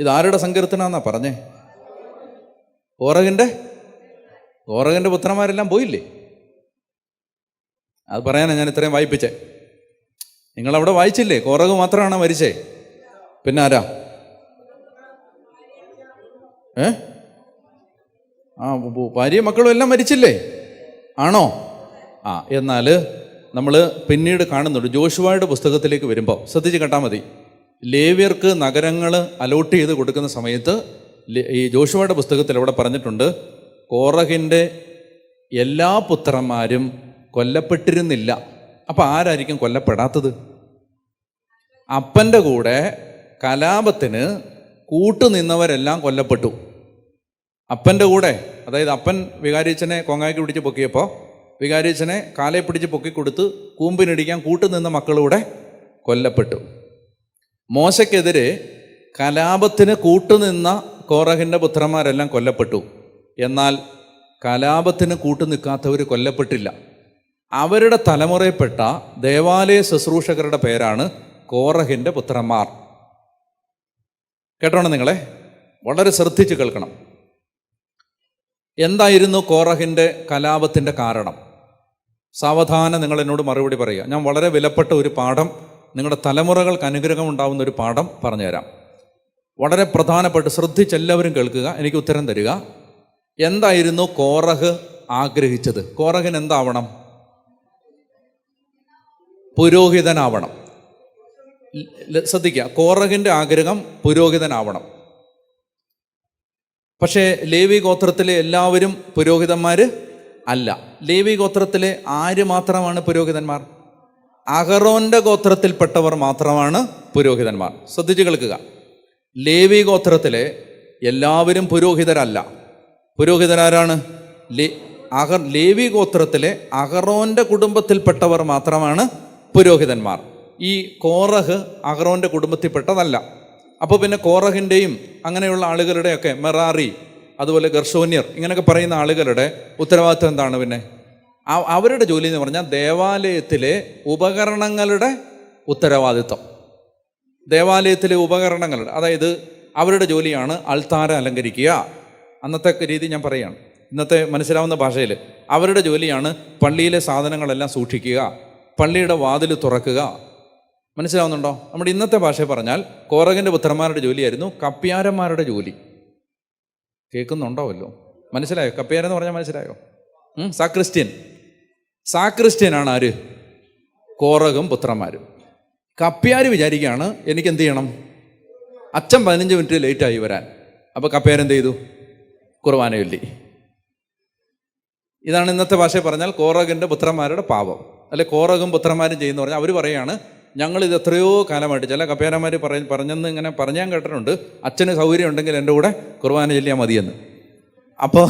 ഇതാരുടെ സങ്കീർത്തനാന്നാ പറഞ്ഞേ? കോറഹിൻ്റെ പുത്രന്മാരെല്ലാം പോയില്ലേ? അത് പറയാനാണ് ഞാൻ ഇത്രയും വായിപ്പിച്ചേ. നിങ്ങളവിടെ വായിച്ചില്ലേ? കോറഹ് മാത്രമാണ് മരിച്ചേ. പിന്നെ ആരാ? ഭാര്യയും മക്കളും എല്ലാം മരിച്ചില്ലേ? ആണോ? എന്നാൽ നമ്മൾ പിന്നീട് കാണുന്നുണ്ട്. ജോഷുവയുടെ പുസ്തകത്തിലേക്ക് വരുമ്പോൾ ശ്രദ്ധിച്ച് കേട്ടാൽ മതി. ലേവ്യർക്ക് നഗരങ്ങൾ അലോട്ട് ചെയ്ത് കൊടുക്കുന്ന സമയത്ത് ഈ ജോഷുവയുടെ പുസ്തകത്തിൽ അവിടെ പറഞ്ഞിട്ടുണ്ട്, കോറഹിൻ്റെ എല്ലാ പുത്രന്മാരും കൊല്ലപ്പെട്ടിരുന്നില്ല. അപ്പം ആരായിരിക്കും കൊല്ലപ്പെടാത്തത്? അപ്പൻ്റെ കൂടെ കലാപത്തിന് കൂട്ടുനിന്നവരെല്ലാം കൊല്ലപ്പെട്ടു. അപ്പൻ്റെ കൂടെ, അതായത് അപ്പൻ വികാരിച്ചനെ കൊങ്ങായ്ക്ക് പിടിച്ച് പൊക്കിയപ്പോൾ വികാരിച്ചനെ കാലെ പിടിച്ച് പൊക്കിക്കൊടുത്ത് കൂമ്പിനിടിക്കാൻ കൂട്ടുനിന്ന മക്കളൂടെ കൊല്ലപ്പെട്ടു. മോശയ്ക്കെതിരെ കലാപത്തിന് കൂട്ടുനിന്ന കോറഹിൻ്റെ പുത്രന്മാരെല്ലാം കൊല്ലപ്പെട്ടു. എന്നാൽ കലാപത്തിന് കൂട്ടുനിൽക്കാത്തവർ കൊല്ലപ്പെട്ടില്ല. അവരുടെ തലമുറയിൽപ്പെട്ട ദേവാലയ ശുശ്രൂഷകരുടെ പേരാണ് കോറഹിൻ്റെ പുത്രന്മാർ. കേട്ടോണം നിങ്ങളെ, വളരെ ശ്രദ്ധിച്ച് കേൾക്കണം. എന്തായിരുന്നു കോറഹിൻ്റെ കലാപത്തിൻ്റെ കാരണം? സാവധാനം നിങ്ങൾ എന്നോട് മറുപടി പറയുക. ഞാൻ വളരെ വിലപ്പെട്ട ഒരു പാഠം, നിങ്ങളുടെ തലമുറകൾക്ക് അനുഗ്രഹം ഉണ്ടാവുന്ന ഒരു പാഠം പറഞ്ഞുതരാം. വളരെ പ്രധാനപ്പെട്ട് ശ്രദ്ധിച്ചെല്ലാവരും കേൾക്കുക, എനിക്ക് ഉത്തരം തരിക. എന്തായിരുന്നു കോറഹ് ആഗ്രഹിച്ചത്? കോറഹിന് എന്താവണം? പുരോഹിതനാവണം. ശ്രദ്ധിക്കുക, കോറഹിൻ്റെ ആഗ്രഹം പുരോഹിതനാവണം. പക്ഷേ ലേവി ഗോത്രത്തിലെ എല്ലാവരും പുരോഹിതന്മാർ അല്ല. ലേവി ഗോത്രത്തിലെ ആര് മാത്രമാണ് പുരോഹിതന്മാർ? അഹറോൻ്റെ ഗോത്രത്തിൽപ്പെട്ടവർ മാത്രമാണ് പുരോഹിതന്മാർ. ശ്രദ്ധിച്ച് കേൾക്കുക, ലേവി ഗോത്രത്തിലെ എല്ലാവരും പുരോഹിതരല്ല. പുരോഹിതരാരാണ്? ലേവി ഗോത്രത്തിലെ അഹറോൻ്റെ കുടുംബത്തിൽപ്പെട്ടവർ മാത്രമാണ് പുരോഹിതന്മാർ. ഈ കോറഹ് അഹറോൻ്റെ കുടുംബത്തിൽപ്പെട്ടതല്ല. അപ്പോൾ പിന്നെ കോറഹിൻ്റെയും അങ്ങനെയുള്ള ആളുകളുടെയൊക്കെ മെറാറി, അതുപോലെ ഗർഷോന്യർ, ഇങ്ങനെയൊക്കെ പറയുന്ന ആളുകളുടെ ഉത്തരവാദിത്വം എന്താണ്? പിന്നെ അവരുടെ ജോലി എന്ന് പറഞ്ഞാൽ ദേവാലയത്തിലെ ഉപകരണങ്ങളുടെ ഉത്തരവാദിത്വം. ദേവാലയത്തിലെ ഉപകരണങ്ങളുടെ, അതായത് അവരുടെ ജോലിയാണ് അൾത്താര അലങ്കരിക്കുക. അന്നത്തെ രീതി ഞാൻ പറയുകയാണ്, ഇന്നത്തെ മനസ്സിലാവുന്ന ഭാഷയിൽ അവരുടെ ജോലിയാണ് പള്ളിയിലെ സാധനങ്ങളെല്ലാം സൂക്ഷിക്കുക, പള്ളിയുടെ വാതിൽ തുറക്കുക. മനസ്സിലാവുന്നുണ്ടോ? നമ്മുടെ ഇന്നത്തെ ഭാഷയിൽ പറഞ്ഞാൽ കോറഹിൻ്റെ പുത്രന്മാരുടെ ജോലിയായിരുന്നു കപ്പ്യാരന്മാരുടെ ജോലി. കേൾക്കുന്നുണ്ടാവല്ലോ? മനസ്സിലായോ? കപ്പ്യാരെന്ന് പറഞ്ഞാൽ മനസ്സിലായോ? സാക്രിസ്ത്യനാണ് ആര്? കോറഹും പുത്രന്മാരും. കപ്പ്യാർ വിചാരിക്കുകയാണ് എനിക്ക് എന്ത് ചെയ്യണം, അച്ഛൻ 15 മിനിറ്റ് ലേറ്റായി വരാൻ. അപ്പോൾ കപ്പ്യാരെന്ത് ചെയ്തു? കുർബാന ചൊല്ലി. ഇതാണ് ഇന്നത്തെ ഭാഷയിൽ പറഞ്ഞാൽ കോറഹിൻ്റെ പുത്രന്മാരുടെ പാപം. അല്ലെ കോറഹും പുത്രന്മാരും ചെയ്യുന്ന പറഞ്ഞാൽ അവർ പറയുകയാണ്, ഞങ്ങളിത് എത്രയോ കാലമായിട്ട്, ചില കപ്പ്യാരന്മാർ പറഞ്ഞെന്ന് ഇങ്ങനെ ഞാൻ കേട്ടിട്ടുണ്ട്, അച്ഛന് സൗകര്യം ഉണ്ടെങ്കിൽ എൻ്റെ കൂടെ കുർബാന ചൊല്ലിയാൽ മതിയെന്ന്. അപ്പോൾ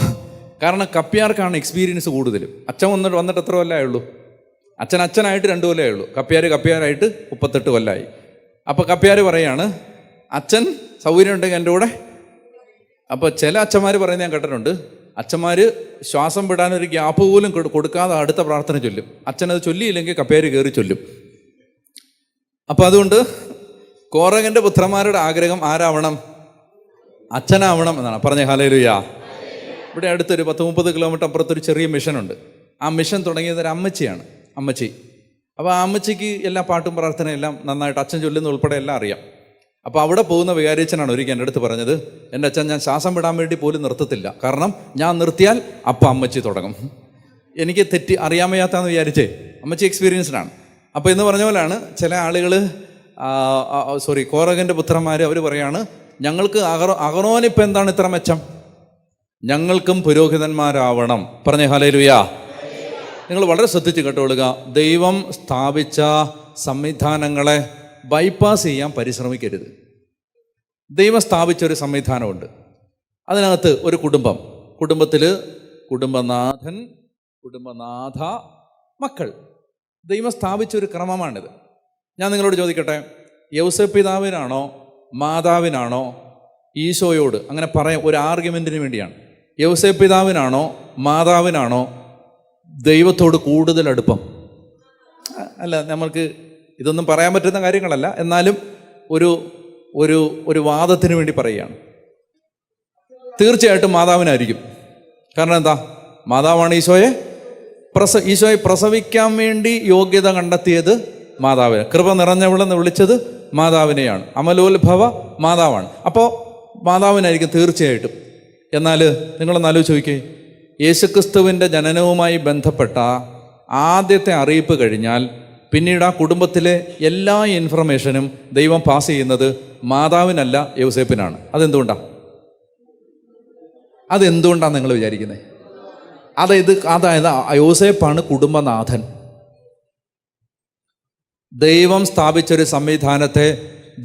കാരണം കപ്പ്യാർക്കാണ് എക്സ്പീരിയൻസ് കൂടുതലും. അച്ഛൻ വന്നിട്ട് എത്ര കൊല്ലമേ ഉള്ളൂ? അച്ഛനായിട്ട് 2 കൊല്ലമേ ഉള്ളൂ. കപ്പ്യാരായിട്ട് 38 കൊല്ലമായി. അപ്പോൾ കപ്പ്യാർ പറയാണ്, അച്ഛൻ സൗകര്യം ഉണ്ടെങ്കിൽ എൻ്റെ കൂടെ. അപ്പോൾ ചില അച്ഛന്മാർ പറയുന്നത് ഞാൻ കേട്ടിട്ടുണ്ട്, അച്ഛന്മാർ ശ്വാസം വിടാനൊരു ഗ്യാപ്പ് പോലും കൊടുക്കാതെ അടുത്ത പ്രാർത്ഥന ചൊല്ലും. അച്ഛനത് ചൊല്ലിയില്ലെങ്കിൽ കപ്പ്യാർ കയറി ചൊല്ലും. അപ്പോൾ അതുകൊണ്ട് കോറഹന്റെ പുത്രന്മാരുടെ ആഗ്രഹം ആരാവണം? അച്ഛനാവണം എന്നാണ്. പറഞ്ഞേ ഹല്ലേലൂയ. ഇവിടെ അടുത്തൊരു 10-30 കിലോമീറ്റർ അപ്പുറത്തൊരു ചെറിയ മിഷനുണ്ട്. ആ മിഷൻ തുടങ്ങിയത് ഒരു അമ്മച്ചിയാണ്, അമ്മച്ചി. അപ്പോൾ ആ അമ്മച്ചിക്ക് എല്ലാ പാട്ടും പ്രാർത്ഥനയും എല്ലാം നന്നായിട്ട് അച്ഛൻ ചൊല്ലുന്ന ഉൾപ്പെടെ എല്ലാം അറിയാം. അപ്പോൾ അവിടെ പോകുന്ന വികാരിച്ചനാണ് ഒരിക്കൽ എൻ്റെ അടുത്ത് പറഞ്ഞത്, എൻ്റെ അച്ഛൻ ഞാൻ ശ്വാസം വിടാൻ വേണ്ടി പോലും നിർത്തത്തില്ല, കാരണം ഞാൻ നിർത്തിയാൽ അപ്പം അമ്മച്ചി തുടങ്ങും. എനിക്ക് തെറ്റി അറിയാൻ വയ്യാത്താന്ന് വിചാരിച്ചേ, അമ്മച്ചി എക്സ്പീരിയൻസ്ഡാണ്. അപ്പോൾ എന്ന് പറഞ്ഞ പോലെയാണ് ചില ആളുകൾ, കോറഹന്റെ പുത്രന്മാർ, അവർ പറയാണ് ഞങ്ങൾക്ക് അഹറോനിപ്പോൾ എന്താണ് ഇത്ര മെച്ചം, ഞങ്ങൾക്കും പുരോഹിതന്മാരാവണം. പറഞ്ഞേ ഹല്ലേലൂയ. നിങ്ങൾ വളരെ ശ്രദ്ധിച്ച് കേട്ടോളുക. ദൈവം സ്ഥാപിച്ച സംവിധാനങ്ങളെ ബൈപ്പാസ് ചെയ്യാൻ പരിശ്രമിക്കരുത്. ദൈവം സ്ഥാപിച്ചൊരു സംവിധാനമുണ്ട്. അതിനകത്ത് ഒരു കുടുംബത്തിൽ കുടുംബനാഥൻ, കുടുംബനാഥ, മക്കൾ. ദൈവം സ്ഥാപിച്ചൊരു ക്രമമാണിത്. ഞാൻ നിങ്ങളോട് ചോദിക്കട്ടെ, യൗസേപ്പ് പിതാവിനാണോ മാതാവിനാണോ ഈശോയോട് അങ്ങനെ പറയാം ഒരു ആർഗ്യുമെൻറ്റിന് വേണ്ടിയാണ്, യൗസേപ്പ് പിതാവിനാണോ മാതാവിനാണോ ദൈവത്തോട് കൂടുതൽ അടുപ്പം? അല്ല, നമ്മൾക്ക് ഇതൊന്നും പറയാൻ പറ്റുന്ന കാര്യങ്ങളല്ല, എന്നാലും ഒരു ഒരു ഒരു വാദത്തിന് വേണ്ടി പറയുകയാണ്. തീർച്ചയായിട്ടും മാതാവിനായിരിക്കും. കാരണം എന്താ? മാതാവാണ് ഈശോയെ പ്രസവിക്കാൻ വേണ്ടി യോഗ്യത കണ്ടെത്തിയത് മാതാവിനെ, കൃപ നിറഞ്ഞവളെന്ന് വിളിച്ചത് മാതാവിനെയാണ്, അമലോത്ഭവ മാതാവാണ്. അപ്പോൾ മാതാവിനായിരിക്കും തീർച്ചയായിട്ടും. എന്നാൽ നിങ്ങളൊന്ന് ആലോചിച്ച് നോക്കിയേ, യേശുക്രിസ്തുവിൻ്റെ ജനനവുമായി ബന്ധപ്പെട്ട ആദ്യത്തെ അറിയിപ്പ് കഴിഞ്ഞാൽ പിന്നീട് ആ കുടുംബത്തിലെ എല്ലാ ഇൻഫർമേഷനും ദൈവം പാസ് ചെയ്യുന്നത് മാതാവിനല്ല, യൗസേപ്പിനാണ്. അതെന്തുകൊണ്ടാണ് നിങ്ങൾ വിചാരിക്കുന്നത്? അതായത് യൗസേപ്പാണ് കുടുംബനാഥൻ. ദൈവം സ്ഥാപിച്ചൊരു സംവിധാനത്തെ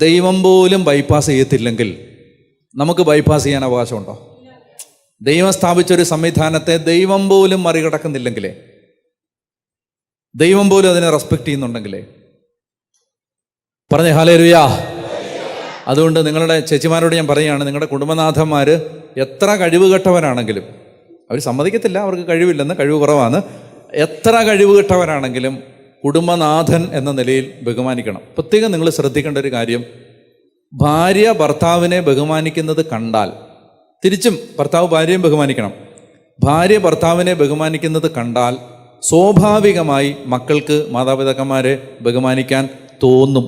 ദൈവം പോലും ബൈപ്പാസ് ചെയ്യത്തില്ലെങ്കിൽ നമുക്ക് ബൈപ്പാസ് ചെയ്യാൻ അവകാശമുണ്ടോ? ദൈവം സ്ഥാപിച്ചൊരു സംവിധാനത്തെ ദൈവം പോലും മറികടക്കുന്നില്ലെങ്കിലേ, ദൈവം പോലും അതിനെ റെസ്പെക്റ്റ് ചെയ്യുന്നുണ്ടെങ്കിലേ. പറഞ്ഞേ ഹല്ലേലൂയ. അതുകൊണ്ട് നിങ്ങളുടെ ചേച്ചിമാരോട് ഞാൻ പറയുകയാണ്, നിങ്ങളുടെ കുടുംബനാഥന്മാർ എത്ര കഴിവുകെട്ടവരാണെങ്കിലും, അവർ സമ്മതിക്കത്തില്ല അവർക്ക് കഴിവില്ലെന്ന്, കഴിവ് കുറവാണ്, എത്ര കഴിവുകെട്ടവരാണെങ്കിലും കുടുംബനാഥൻ എന്ന നിലയിൽ ബഹുമാനിക്കണം. പ്രത്യേകം നിങ്ങൾ ശ്രദ്ധിക്കേണ്ട ഒരു കാര്യം, ഭാര്യ ഭർത്താവിനെ ബഹുമാനിക്കുന്നത് കണ്ടാൽ, തിരിച്ചും ഭർത്താവ് ഭാര്യയും ബഹുമാനിക്കണം. ഭാര്യ ഭർത്താവിനെ ബഹുമാനിക്കുന്നത് കണ്ടാൽ സ്വാഭാവികമായി മക്കൾക്ക് മാതാപിതാക്കന്മാരെ ബഹുമാനിക്കാൻ തോന്നും.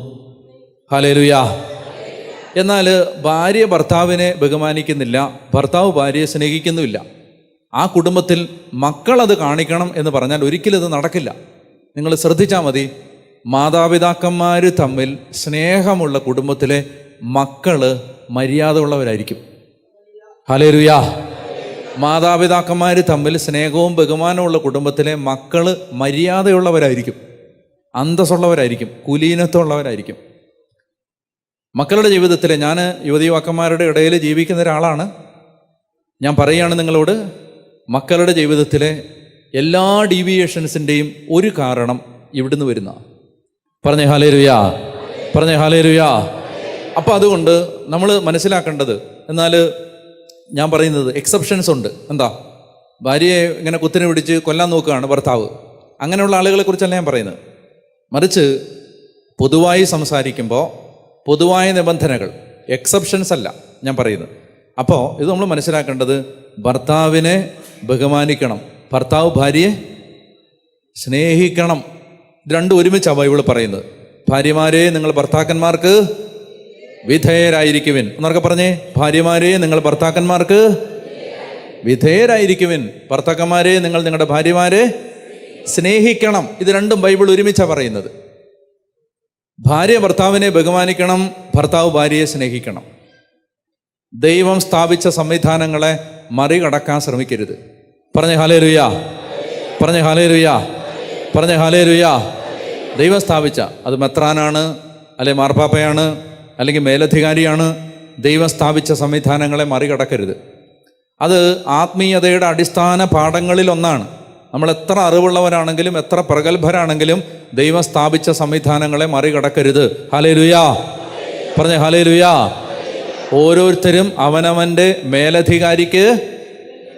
ഹല്ലേലൂയ. എന്നാൽ ഭാര്യ ഭർത്താവിനെ ബഹുമാനിക്കുന്നില്ല, ഭർത്താവ് ഭാര്യയെ സ്നേഹിക്കുന്നുമില്ല, ആ കുടുംബത്തിൽ മക്കളത് കാണിക്കണം എന്ന് പറഞ്ഞാൽ ഒരിക്കലും ഇത് നടക്കില്ല. നിങ്ങൾ ശ്രദ്ധിച്ചാൽ മതി, മാതാപിതാക്കന്മാർ തമ്മിൽ സ്നേഹമുള്ള കുടുംബത്തിലെ മക്കള് മര്യാദ ഉള്ളവരായിരിക്കും. ഹല്ലേലൂയ. മാതാപിതാക്കന്മാർ തമ്മിൽ സ്നേഹവും ബഹുമാനമുള്ള കുടുംബത്തിലെ മക്കള് മര്യാദയുള്ളവരായിരിക്കും, അന്തസ്സുള്ളവരായിരിക്കും, കുലീനത്വമുള്ളവരായിരിക്കും. മക്കളുടെ ജീവിതത്തിൽ, ഞാൻ യുവതിയുവാക്കന്മാരുടെ ഇടയിൽ ജീവിക്കുന്ന ഒരാളാണ്, ഞാൻ പറയുകയാണ് നിങ്ങളോട്, മക്കളുടെ ജീവിതത്തിലെ എല്ലാ ഡീവിയേഷൻസിൻ്റെയും ഒരു കാരണം ഇവിടുന്ന് വരുന്ന. പറഞ്ഞേ ഹല്ലേലൂയ. പറഞ്ഞേ ഹല്ലേലൂയ. അപ്പോൾ അതുകൊണ്ട് നമ്മൾ മനസ്സിലാക്കേണ്ടത്, എന്നാൽ ഞാൻ പറയുന്നത് എക്സെപ്ഷൻസ് ഉണ്ട്. എന്താ? ഭാര്യയെ ഇങ്ങനെ കുത്തിനെ പിടിച്ച് കൊല്ലാൻ നോക്കുകയാണ് ഭർത്താവ്, അങ്ങനെയുള്ള ആളുകളെ കുറിച്ചല്ല ഞാൻ പറയുന്നത്. മറിച്ച് പൊതുവായി സംസാരിക്കുമ്പോൾ പൊതുവായ നിബന്ധനകൾ, എക്സെപ്ഷൻസ് അല്ല ഞാൻ പറയുന്നത്. അപ്പോൾ ഇത് നമ്മൾ മനസ്സിലാക്കേണ്ടത്, ഭർത്താവിനെ ബഹുമാനിക്കണം, ഭർത്താവ് ഭാര്യയെ സ്നേഹിക്കണം. ഇത് രണ്ടും ഒരുമിച്ചാണ് ബൈബിൾ പറയുന്നത്. ഭാര്യമാരെ നിങ്ങൾ ഭർത്താക്കന്മാർക്ക് വിധേയരായിരിക്കുവിൻ എന്നൊക്കെ പറഞ്ഞേ. ഭാര്യമാരെ നിങ്ങൾ ഭർത്താക്കന്മാർക്ക് വിധേയരായിരിക്കുവിൻ, ഭർത്താക്കന്മാരെ നിങ്ങൾ നിങ്ങളുടെ ഭാര്യമാരെ സ്നേഹിക്കണം. ഇത് രണ്ടും ബൈബിൾ ഒരുമിച്ചാണ് പറയുന്നത്. ഭാര്യ ഭർത്താവിനെ ബഹുമാനിക്കണം, ഭർത്താവ് ഭാര്യയെ സ്നേഹിക്കണം. ദൈവം സ്ഥാപിച്ച സംവിധാനങ്ങളെ മറികടക്കാൻ ശ്രമിക്കരുത്. പറഞ്ഞേ ഹല്ലേലൂയ. പറഞ്ഞേ ഹല്ലേലൂയ. പറഞ്ഞേ ഹല്ലേലൂയ. ദൈവം സ്ഥാപിച്ച, അത് മെത്രാനാണ്, അല്ലെങ്കിൽ മാർപ്പാപ്പയാണ്, അല്ലെങ്കിൽ മേലധികാരിയാണ്, ദൈവം സ്ഥാപിച്ച സംവിധാനങ്ങളെ മറികടക്കരുത്. അത് ആത്മീയതയുടെ അടിസ്ഥാന പാഠങ്ങളിലൊന്നാണ്. നമ്മൾ എത്ര അറിവുള്ളവരാണെങ്കിലും എത്ര പ്രഗത്ഭരാണെങ്കിലും ദൈവം സ്ഥാപിച്ച സംവിധാനങ്ങളെ മറികടക്കരുത്. ഹല്ലേലൂയ. പറഞ്ഞേ ഹല്ലേലൂയ. ഓരോരുത്തരും അവനവൻ്റെ മേലധികാരിക്ക്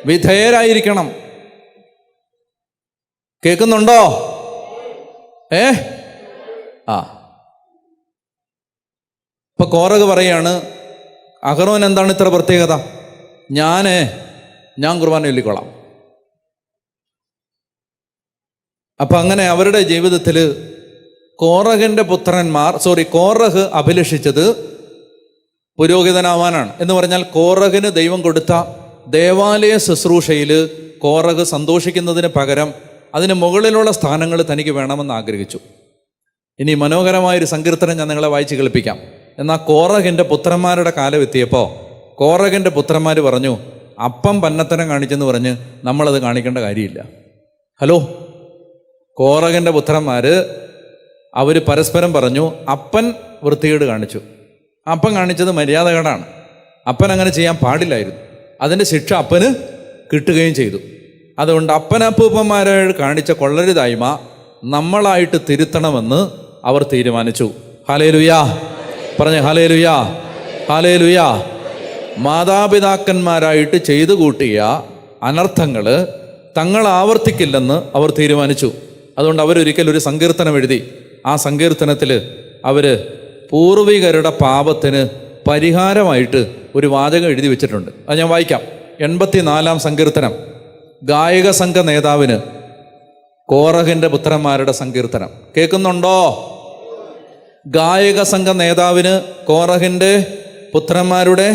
വിധേയരായിരിക്കണം. കേൾക്കുന്നുണ്ടോ? ആ ഇപ്പൊ കോറഹ് പറയാണ്, അഹറോൻ എന്താണ് ഇത്ര പ്രത്യേകത? ഞാൻ കുർബാന ചൊല്ലിക്കൊള്ളാം. അപ്പൊ അങ്ങനെ അവരുടെ ജീവിതത്തിൽ കോറഹ് അഭിലഷിച്ചത് പുരോഹിതനാവാനാണ്. എന്ന് പറഞ്ഞാൽ കോറഹിന് ദൈവം കൊടുത്ത ദേവാലയ ശുശ്രൂഷയിൽ കോറഹ് സന്തോഷിക്കുന്നതിന് പകരം അതിന് മുകളിലുള്ള സ്ഥാനങ്ങൾ തനിക്ക് വേണമെന്ന് ആഗ്രഹിച്ചു. ഇനി മനോഹരമായൊരു സങ്കീർത്തനം ഞാൻ നിങ്ങളെ വായിച്ച് കേൾപ്പിക്കാം. എന്നാൽ കോറഹിൻ്റെ പുത്രന്മാരുടെ കാലം എത്തിയപ്പോൾ കോറഹിൻ്റെ പുത്രന്മാർ പറഞ്ഞു, അപ്പം പന്നത്തനം കാണിച്ചെന്ന് പറഞ്ഞ് നമ്മളത് കാണിക്കേണ്ട കാര്യമില്ല. ഹലോ, കോറഹിൻ്റെ പുത്രന്മാർ അവർ പരസ്പരം പറഞ്ഞു, അപ്പൻ വൃത്തികേട് കാണിച്ചു. അപ്പൻ കാണിച്ചത് മര്യാദകേടാണ്, അപ്പൻ അങ്ങനെ ചെയ്യാൻ പാടില്ലായിരുന്നു. അതിൻ്റെ ശിക്ഷ അപ്പന് കിട്ടുകയും ചെയ്തു. അതുകൊണ്ട് അപ്പനപ്പൂപ്പന്മാരായി കാണിച്ച കൊള്ളരുതായ്മ നമ്മളായിട്ട് തിരുത്തണമെന്ന് അവർ തീരുമാനിച്ചു. ഹല്ലേലൂയാ, പറഞ്ഞേ ഹല്ലേലൂയാ, ഹല്ലേലൂയാ. മാതാപിതാക്കന്മാരായിട്ട് ചെയ്തു കൂട്ടിയ അനർത്ഥങ്ങൾ തങ്ങൾ ആവർത്തിക്കില്ലെന്ന് അവർ തീരുമാനിച്ചു. അതുകൊണ്ട് അവരൊരിക്കൽ ഒരു സങ്കീർത്തനം എഴുതി. ആ സങ്കീർത്തനത്തിൽ അവർ പൂർവികരുടെ പാപത്തിന് പരിഹാരമായിട്ട് ഒരു വാചകം എഴുതി വെച്ചിട്ടുണ്ട്. അത് ഞാൻ വായിക്കാം. 84 സങ്കീർത്തനം, ഗായക സംഘ നേതാവിന് കോറഹിൻ്റെ പുത്രന്മാരുടെ സങ്കീർത്തനം. കേൾക്കുന്നുണ്ടോ? ഗായക സംഘ നേതാവിന് കോറഹിൻ്റെ പുത്രന്മാരുടെ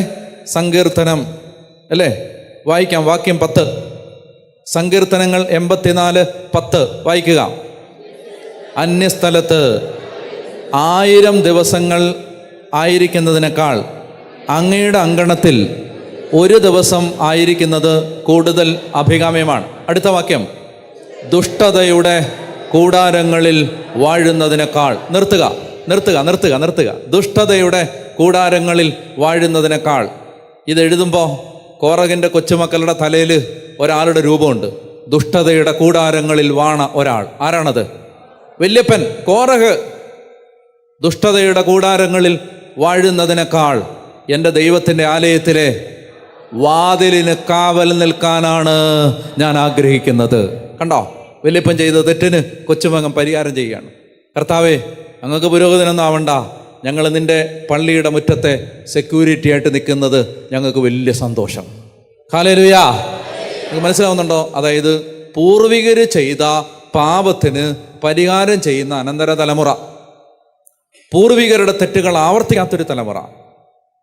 സങ്കീർത്തനം അല്ലേ? വായിക്കാം. വാക്യം 10, സങ്കീർത്തനങ്ങൾ 84:10 വായിക്കുക. അന്യസ്ഥലത്ത് 1000 ദിവസങ്ങൾ ആയിരിക്കുന്നതിനേക്കാൾ അങ്ങയുടെ അങ്കണത്തിൽ ഒരു ദിവസം ആയിരിക്കുന്നത് കൂടുതൽ അഭികാമ്യമാണ്. അടുത്ത വാക്യം, ദുഷ്ടതയുടെ കൂടാരങ്ങളിൽ വാഴുന്നതിനേക്കാൾ. നിർത്തുക. ദുഷ്ടതയുടെ കൂടാരങ്ങളിൽ വാഴുന്നതിനേക്കാൾ. ഇതെഴുതുമ്പോൾ കോറഹിൻ്റെ കൊച്ചുമക്കളുടെ തലയിൽ ഒരാളുടെ രൂപമുണ്ട്. ദുഷ്ടതയുടെ കൂടാരങ്ങളിൽ വാണ ഒരാൾ. ആരാണത്? വല്യപ്പൻ കോറഹ്. ദുഷ്ടതയുടെ കൂടാരങ്ങളിൽ വാഴുന്നതിനേക്കാൾ എൻ്റെ ദൈവത്തിൻ്റെ ആലയത്തിലെ വാതിലിന് കാവൽ നിൽക്കാനാണ് ഞാൻ ആഗ്രഹിക്കുന്നത്. കണ്ടോ, വല്യപ്പൻ ചെയ്ത തെറ്റിന് കൊച്ചുമകൻ പരിഹാരം ചെയ്യുകയാണ്. കർത്താവേ, അങ്ങക്ക് പുരോഹിതനൊന്നും ആവണ്ട, ഞങ്ങൾ നിൻ്റെ പള്ളിയുടെ മുറ്റത്തെ സെക്യൂരിറ്റി ആയിട്ട് നിൽക്കുന്നത് ഞങ്ങൾക്ക് വലിയ സന്തോഷം. ഹല്ലേലൂയാ. നിങ്ങൾക്ക് മനസ്സിലാവുന്നുണ്ടോ? അതായത് പൂർവികർ ചെയ്ത പാപത്തിന് പരിഹാരം ചെയ്യുന്ന അനന്തര തലമുറ, പൂർവികരുടെ തെറ്റുകൾ ആവർത്തിക്കാത്തൊരു തലമുറ,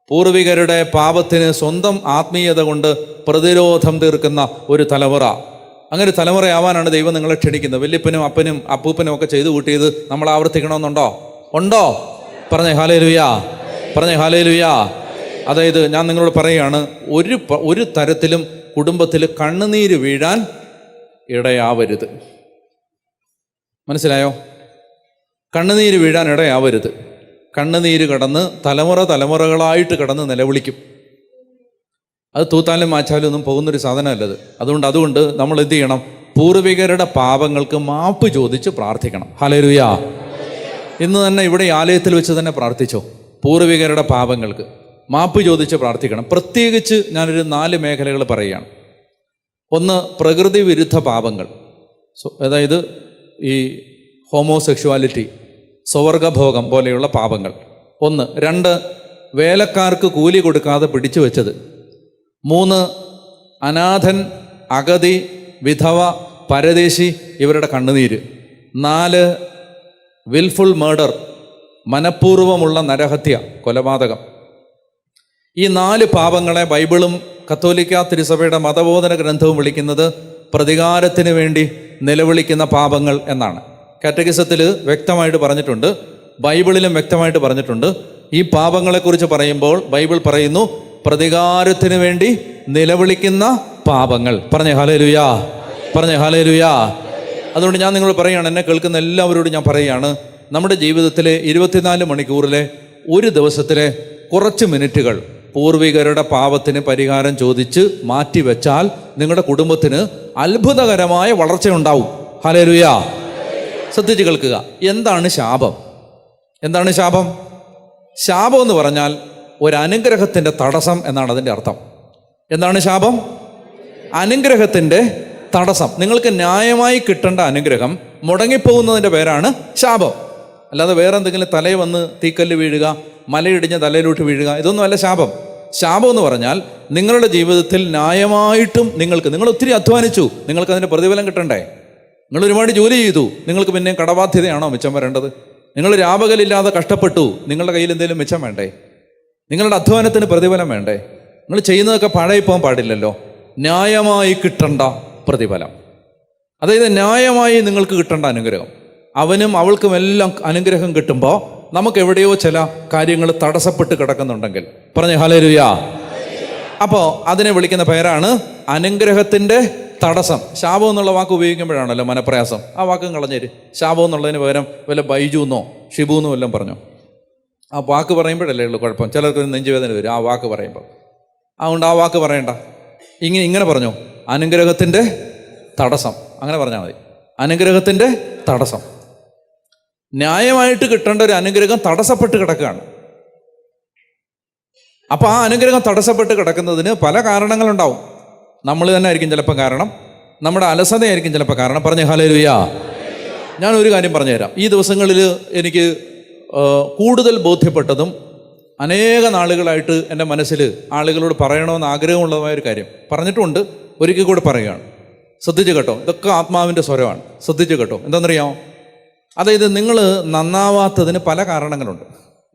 പൂർവികരുടെ പാപത്തിന് സ്വന്തം ആത്മീയത കൊണ്ട് പ്രതിരോധം തീർക്കുന്ന ഒരു തലമുറ. അങ്ങനെ തലമുറയാവാനാണ് ദൈവം നിങ്ങളെ ക്ഷണിക്കുന്നത്. വല്യപ്പനും അപ്പനും അപ്പൂപ്പനും ഒക്കെ ചെയ്തു കൂട്ടിയത് നമ്മൾ ആവർത്തിക്കണമെന്നുണ്ടോ? ഉണ്ടോ? പറഞ്ഞേ ഹല്ലേലൂയാ, പറഞ്ഞേ ഹല്ലേലൂയാ. അതായത് ഞാൻ നിങ്ങളോട് പറയുകയാണ്, ഒരു തരത്തിലും കുടുംബത്തിൽ കണ്ണുനീര് വീഴാൻ ഇടയാവരുത്. മനസ്സിലായോ? കണ്ണുനീര് വീഴാൻ ഇടയാവരുത്. കണ്ണുനീര് കടന്ന് തലമുറകളായിട്ട് കടന്ന് നിലവിളിക്കും. അത് തൂത്താലും മാച്ചാലും ഒന്നും പോകുന്നൊരു സാധനമല്ലത്. അതുകൊണ്ട് നമ്മൾ എന്ത് ചെയ്യണം? പൂർവികരുടെ പാപങ്ങൾക്ക് മാപ്പ് ചോദിച്ച് പ്രാർത്ഥിക്കണം. ഹല്ലേലൂയാ. ഇന്ന് തന്നെ ഇവിടെ ആലയത്തിൽ വെച്ച് തന്നെ പ്രാർത്ഥിച്ചോ. പൂർവികരുടെ പാപങ്ങൾക്ക് മാപ്പ് ചോദിച്ച് പ്രാർത്ഥിക്കണം. പ്രത്യേകിച്ച് ഞാനൊരു 4 മേഖലകൾ പറയുകയാണ്. ഒന്ന്, പ്രകൃതി വിരുദ്ധ പാപങ്ങൾ. അതായത് ഈ ഹോമോസെക്ഷുവാലിറ്റി, സ്വവർഗഭോഗം പോലെയുള്ള പാപങ്ങൾ. 1. 2, വേലക്കാർക്ക് കൂലി കൊടുക്കാതെ പിടിച്ചു വെച്ചത്. 3, അനാഥൻ, അഗതി, വിധവ, പരദേശി ഇവരുടെ കണ്ണുനീര്. 4, വിൽഫുൾ മർഡർ, മനഃപൂർവമുള്ള നരഹത്യ, കൊലപാതകം. ഈ 4 പാപങ്ങളെ ബൈബിളും കത്തോലിക്ക തിരുസഭയുടെ മതബോധന ഗ്രന്ഥവും വിളിക്കുന്നത് പ്രതികാരത്തിന് വേണ്ടി നിലവിളിക്കുന്ന പാപങ്ങൾ എന്നാണ്. കാറ്റഗിസത്തിൽ വ്യക്തമായിട്ട് പറഞ്ഞിട്ടുണ്ട്, ബൈബിളിലും വ്യക്തമായിട്ട് പറഞ്ഞിട്ടുണ്ട്. ഈ പാപങ്ങളെക്കുറിച്ച് പറയുമ്പോൾ ബൈബിൾ പറയുന്നു പ്രതികാരത്തിന് വേണ്ടി നിലവിളിക്കുന്ന പാപങ്ങൾ. പറഞ്ഞേ ഹല്ലേലൂയാ, പറഞ്ഞേ ഹല്ലേലൂയാ. അതുകൊണ്ട് ഞാൻ നിങ്ങളോട് പറയുകയാണ്, എന്നെ കേൾക്കുന്ന എല്ലാവരോടും ഞാൻ പറയുകയാണ്, നമ്മുടെ ജീവിതത്തിലെ 24 മണിക്കൂറിലെ ഒരു ദിവസത്തിലെ കുറച്ച് മിനിറ്റുകൾ പൂർവികരുടെ പാപത്തിന് പരിഹാരം ചോദിച്ച് മാറ്റിവെച്ചാൽ നിങ്ങളുടെ കുടുംബത്തിന് അത്ഭുതകരമായ വളർച്ചയുണ്ടാവും. ഹല്ലേലൂയാ. ശ്രദ്ധിച്ച് കേൾക്കുക. എന്താണ് ശാപം? എന്താണ് ശാപം? ശാപം എന്ന് പറഞ്ഞാൽ ഒരു അനുഗ്രഹത്തിൻ്റെ തടസ്സം എന്നാണ് അതിൻ്റെ അർത്ഥം. എന്താണ് ശാപം? അനുഗ്രഹത്തിൻ്റെ തടസ്സം. നിങ്ങൾക്ക് ന്യായമായി കിട്ടേണ്ട അനുഗ്രഹം മുടങ്ങിപ്പോകുന്നതിൻ്റെ പേരാണ് ശാപം. അല്ലാതെ വേറെ എന്തെങ്കിലും തലയിൽ വന്ന് തീക്കല്ല് വീഴുക, മലയിടിഞ്ഞ് തലയിലോട്ട് വീഴുക, ഇതൊന്നുമല്ല ശാപം. ശാപം എന്ന് പറഞ്ഞാൽ നിങ്ങളുടെ ജീവിതത്തിൽ ന്യായമായിട്ടും നിങ്ങൾ ഒത്തിരി അധ്വാനിച്ചു, നിങ്ങൾക്ക് അതിൻ്റെ പ്രതിഫലം കിട്ടണ്ടേ? നിങ്ങൾ ഒരുപാട് ജോലി ചെയ്തു, നിങ്ങൾക്ക് പിന്നെ കടബാധ്യതയാണോ മിച്ചം വരേണ്ടത്? നിങ്ങൾ രാപകലില്ലാതെ കഷ്ടപ്പെട്ടു, നിങ്ങളുടെ കയ്യിൽ എന്തെങ്കിലും മിച്ചം വേണ്ടേ? നിങ്ങളുടെ അധ്വാനത്തിന് പ്രതിഫലം വേണ്ടേ? നിങ്ങൾ ചെയ്യുന്നതൊക്കെ പഴയ പോകാൻ പാടില്ലല്ലോ. ന്യായമായി കിട്ടേണ്ട പ്രതിഫലം, അതായത് ന്യായമായി നിങ്ങൾക്ക് കിട്ടേണ്ട അനുഗ്രഹം. അവനും അവൾക്കും എല്ലാം അനുഗ്രഹം കിട്ടുമ്പോൾ നമുക്ക് എവിടെയോ ചില കാര്യങ്ങൾ തടസ്സപ്പെട്ട് കിടക്കുന്നുണ്ടെങ്കിൽ പറഞ്ഞേ ഹല്ലേലൂയ. അപ്പോൾ അതിനെ വിളിക്കുന്ന പേരാണ് അനുഗ്രഹത്തിൻ്റെ തടസ്സം. ശാപം എന്നുള്ള വാക്ക് ഉപയോഗിക്കുമ്പോഴാണല്ലോ മനപ്രയാസം. ആ വാക്കും കളഞ്ഞേര്. ശാപം എന്നുള്ളതിന് പകരം വല്ല ബൈജു എന്നോ ഷിബു എന്നോ എല്ലാം പറഞ്ഞോ. ആ വാക്ക് പറയുമ്പോഴല്ലേ ഉള്ളൂ കുഴപ്പം. ചിലർക്ക് നെഞ്ചുവേദന വരും ആ വാക്ക് പറയുമ്പോൾ. അതുകൊണ്ട് ആ വാക്ക് പറയണ്ട, ഇങ്ങനെ പറഞ്ഞോ, അനുഗ്രഹത്തിൻ്റെ തടസ്സം, അങ്ങനെ പറഞ്ഞാൽ മതി. അനുഗ്രഹത്തിൻ്റെ തടസ്സം. ന്യായമായിട്ട് കിട്ടേണ്ട ഒരു അനുഗ്രഹം തടസ്സപ്പെട്ട് കിടക്കുകയാണ്. അപ്പോൾ ആ അനുഗ്രഹം തടസ്സപ്പെട്ട് കിടക്കുന്നതിന് പല കാരണങ്ങളുണ്ടാവും. നമ്മൾ തന്നെ ആയിരിക്കും ചിലപ്പോൾ കാരണം, നമ്മുടെ അലസതയായിരിക്കും ചിലപ്പോൾ കാരണം. പറഞ്ഞേ ഹല്ലേലൂയ. ഞാനൊരു കാര്യം പറഞ്ഞുതരാം. ഈ ദിവസങ്ങളിൽ എനിക്ക് കൂടുതൽ ബോധ്യപ്പെട്ടതും അനേക നാളുകളായിട്ട് എൻ്റെ മനസ്സിൽ ആളുകളോട് പറയണമെന്ന് ആഗ്രഹമുള്ളതായൊരു കാര്യം പറഞ്ഞിട്ടുമുണ്ട്, ഒരിക്കൽ കൂടെ പറയുകയാണ്. ശ്രദ്ധിച്ചു കേട്ടോ, ഇതൊക്കെ ആത്മാവിൻ്റെ സ്വരമാണ്. ശ്രദ്ധിച്ചു കേട്ടോ. എന്താണെന്നറിയാമോ? അതായത് നിങ്ങൾ നന്നാവാത്തതിന് പല കാരണങ്ങളുണ്ട്.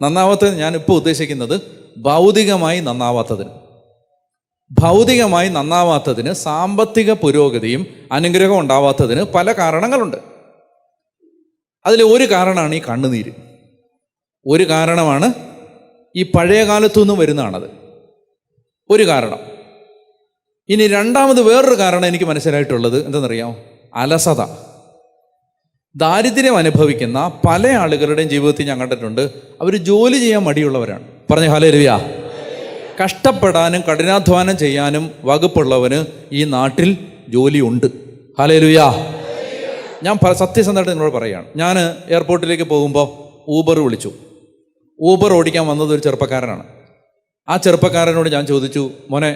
നന്നാവാത്തതിന് ഞാനിപ്പോൾ ഉദ്ദേശിക്കുന്നത് ഭൗതികമായി നന്നാവാത്തതിന് സാമ്പത്തിക പുരോഗതിയും അനുഗ്രഹം ഉണ്ടാവാത്തതിന് പല കാരണങ്ങളുണ്ട്. അതിൽ ഒരു കാരണമാണ് ഈ കണ്ണുനീര്. ഒരു കാരണമാണ് ഈ പഴയ കാലത്തുനിന്നും വരുന്നതാണത്, ഒരു കാരണം. ഇനി രണ്ടാമത് വേറൊരു കാരണം എനിക്ക് മനസ്സിലായിട്ടുള്ളത് എന്തെന്നറിയാമോ? അലസത. ദാരിദ്ര്യം അനുഭവിക്കുന്ന പല ആളുകളുടെയും ജീവിതത്തിൽ ഞാൻ കണ്ടിട്ടുണ്ട്, അവർ ജോലി ചെയ്യാൻ മടിയുള്ളവരാണ്. പറഞ്ഞ ഹല്ലേലൂയ. കഷ്ടപ്പെടാനും കഠിനാധ്വാനം ചെയ്യാനും വകുപ്പുള്ളവന് ഈ നാട്ടിൽ ജോലിയുണ്ട്. ഹല്ലേലൂയ. ഞാൻ സത്യസന്ധമായിട്ട് നിങ്ങളോട് പറയുകയാണ്. ഞാൻ എയർപോർട്ടിലേക്ക് പോകുമ്പോൾ ഊബർ വിളിച്ചു. ഊബർ ഓടിക്കാൻ വന്നത് ഒരു ചെറുപ്പക്കാരനാണ്. ആ ചെറുപ്പക്കാരനോട് ഞാൻ ചോദിച്ചു, മോനെ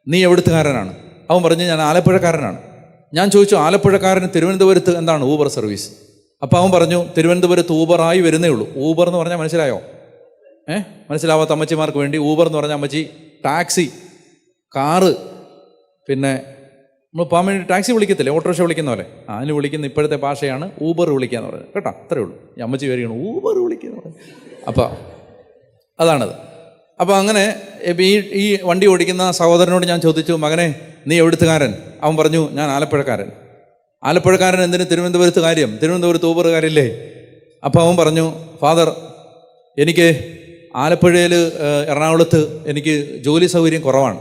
നീ എവിടുത്തുകാരനാണ്? അവൻ പറഞ്ഞു ഞാൻ ആലപ്പുഴക്കാരനാണ്. ഞാൻ ചോദിച്ചു, ആലപ്പുഴക്കാരന് തിരുവനന്തപുരത്ത് എന്താണ് ഊബർ സർവീസ്? അപ്പോൾ അവൻ പറഞ്ഞു തിരുവനന്തപുരത്ത് ഊബറായി വരുന്നേ ഉള്ളൂ. ഊബർ എന്ന് പറഞ്ഞാൽ മനസ്സിലായോ? മനസ്സിലാവാത്ത അമ്മച്ചിമാർക്ക് വേണ്ടി ഊബർ എന്ന് പറഞ്ഞാൽ അമ്മച്ചി ടാക്സി, കാറ്, പിന്നെ നമ്മൾ പോകാൻ വേണ്ടി ടാക്സി വിളിക്കത്തില്ലേ, ഓട്ടോറിക്ഷ വിളിക്കുന്ന പോലെ അതിന് വിളിക്കുന്ന ഇപ്പോഴത്തെ ഭാഷയാണ് ഊബർ വിളിക്കുക എന്ന് പറയുന്നത് കേട്ടോ. അത്രേ ഉള്ളൂ. ഈ അമ്മച്ചി വരികയാണ് ഊബർ വിളിക്കുക എന്ന് പറയുന്നത്. അപ്പോൾ അതാണത്. അപ്പോൾ അങ്ങനെ ഈ വണ്ടി ഓടിക്കുന്ന സഹോദരനോട് ഞാൻ ചോദിച്ചു, മകനെ നീ എവിടുത്തുകാരൻ? അവൻ പറഞ്ഞു ഞാൻ ആലപ്പുഴക്കാരൻ. ആലപ്പുഴക്കാരൻ എന്തിന് തിരുവനന്തപുരത്ത് കാര്യം? തിരുവനന്തപുരത്ത് ഊബർ കാര്യമില്ലേ? അപ്പോൾ അവൻ പറഞ്ഞു, ഫാദർ എനിക്ക് ആലപ്പുഴയിൽ എറണാകുളത്ത് എനിക്ക് ജോലി സൗകര്യം കുറവാണ്,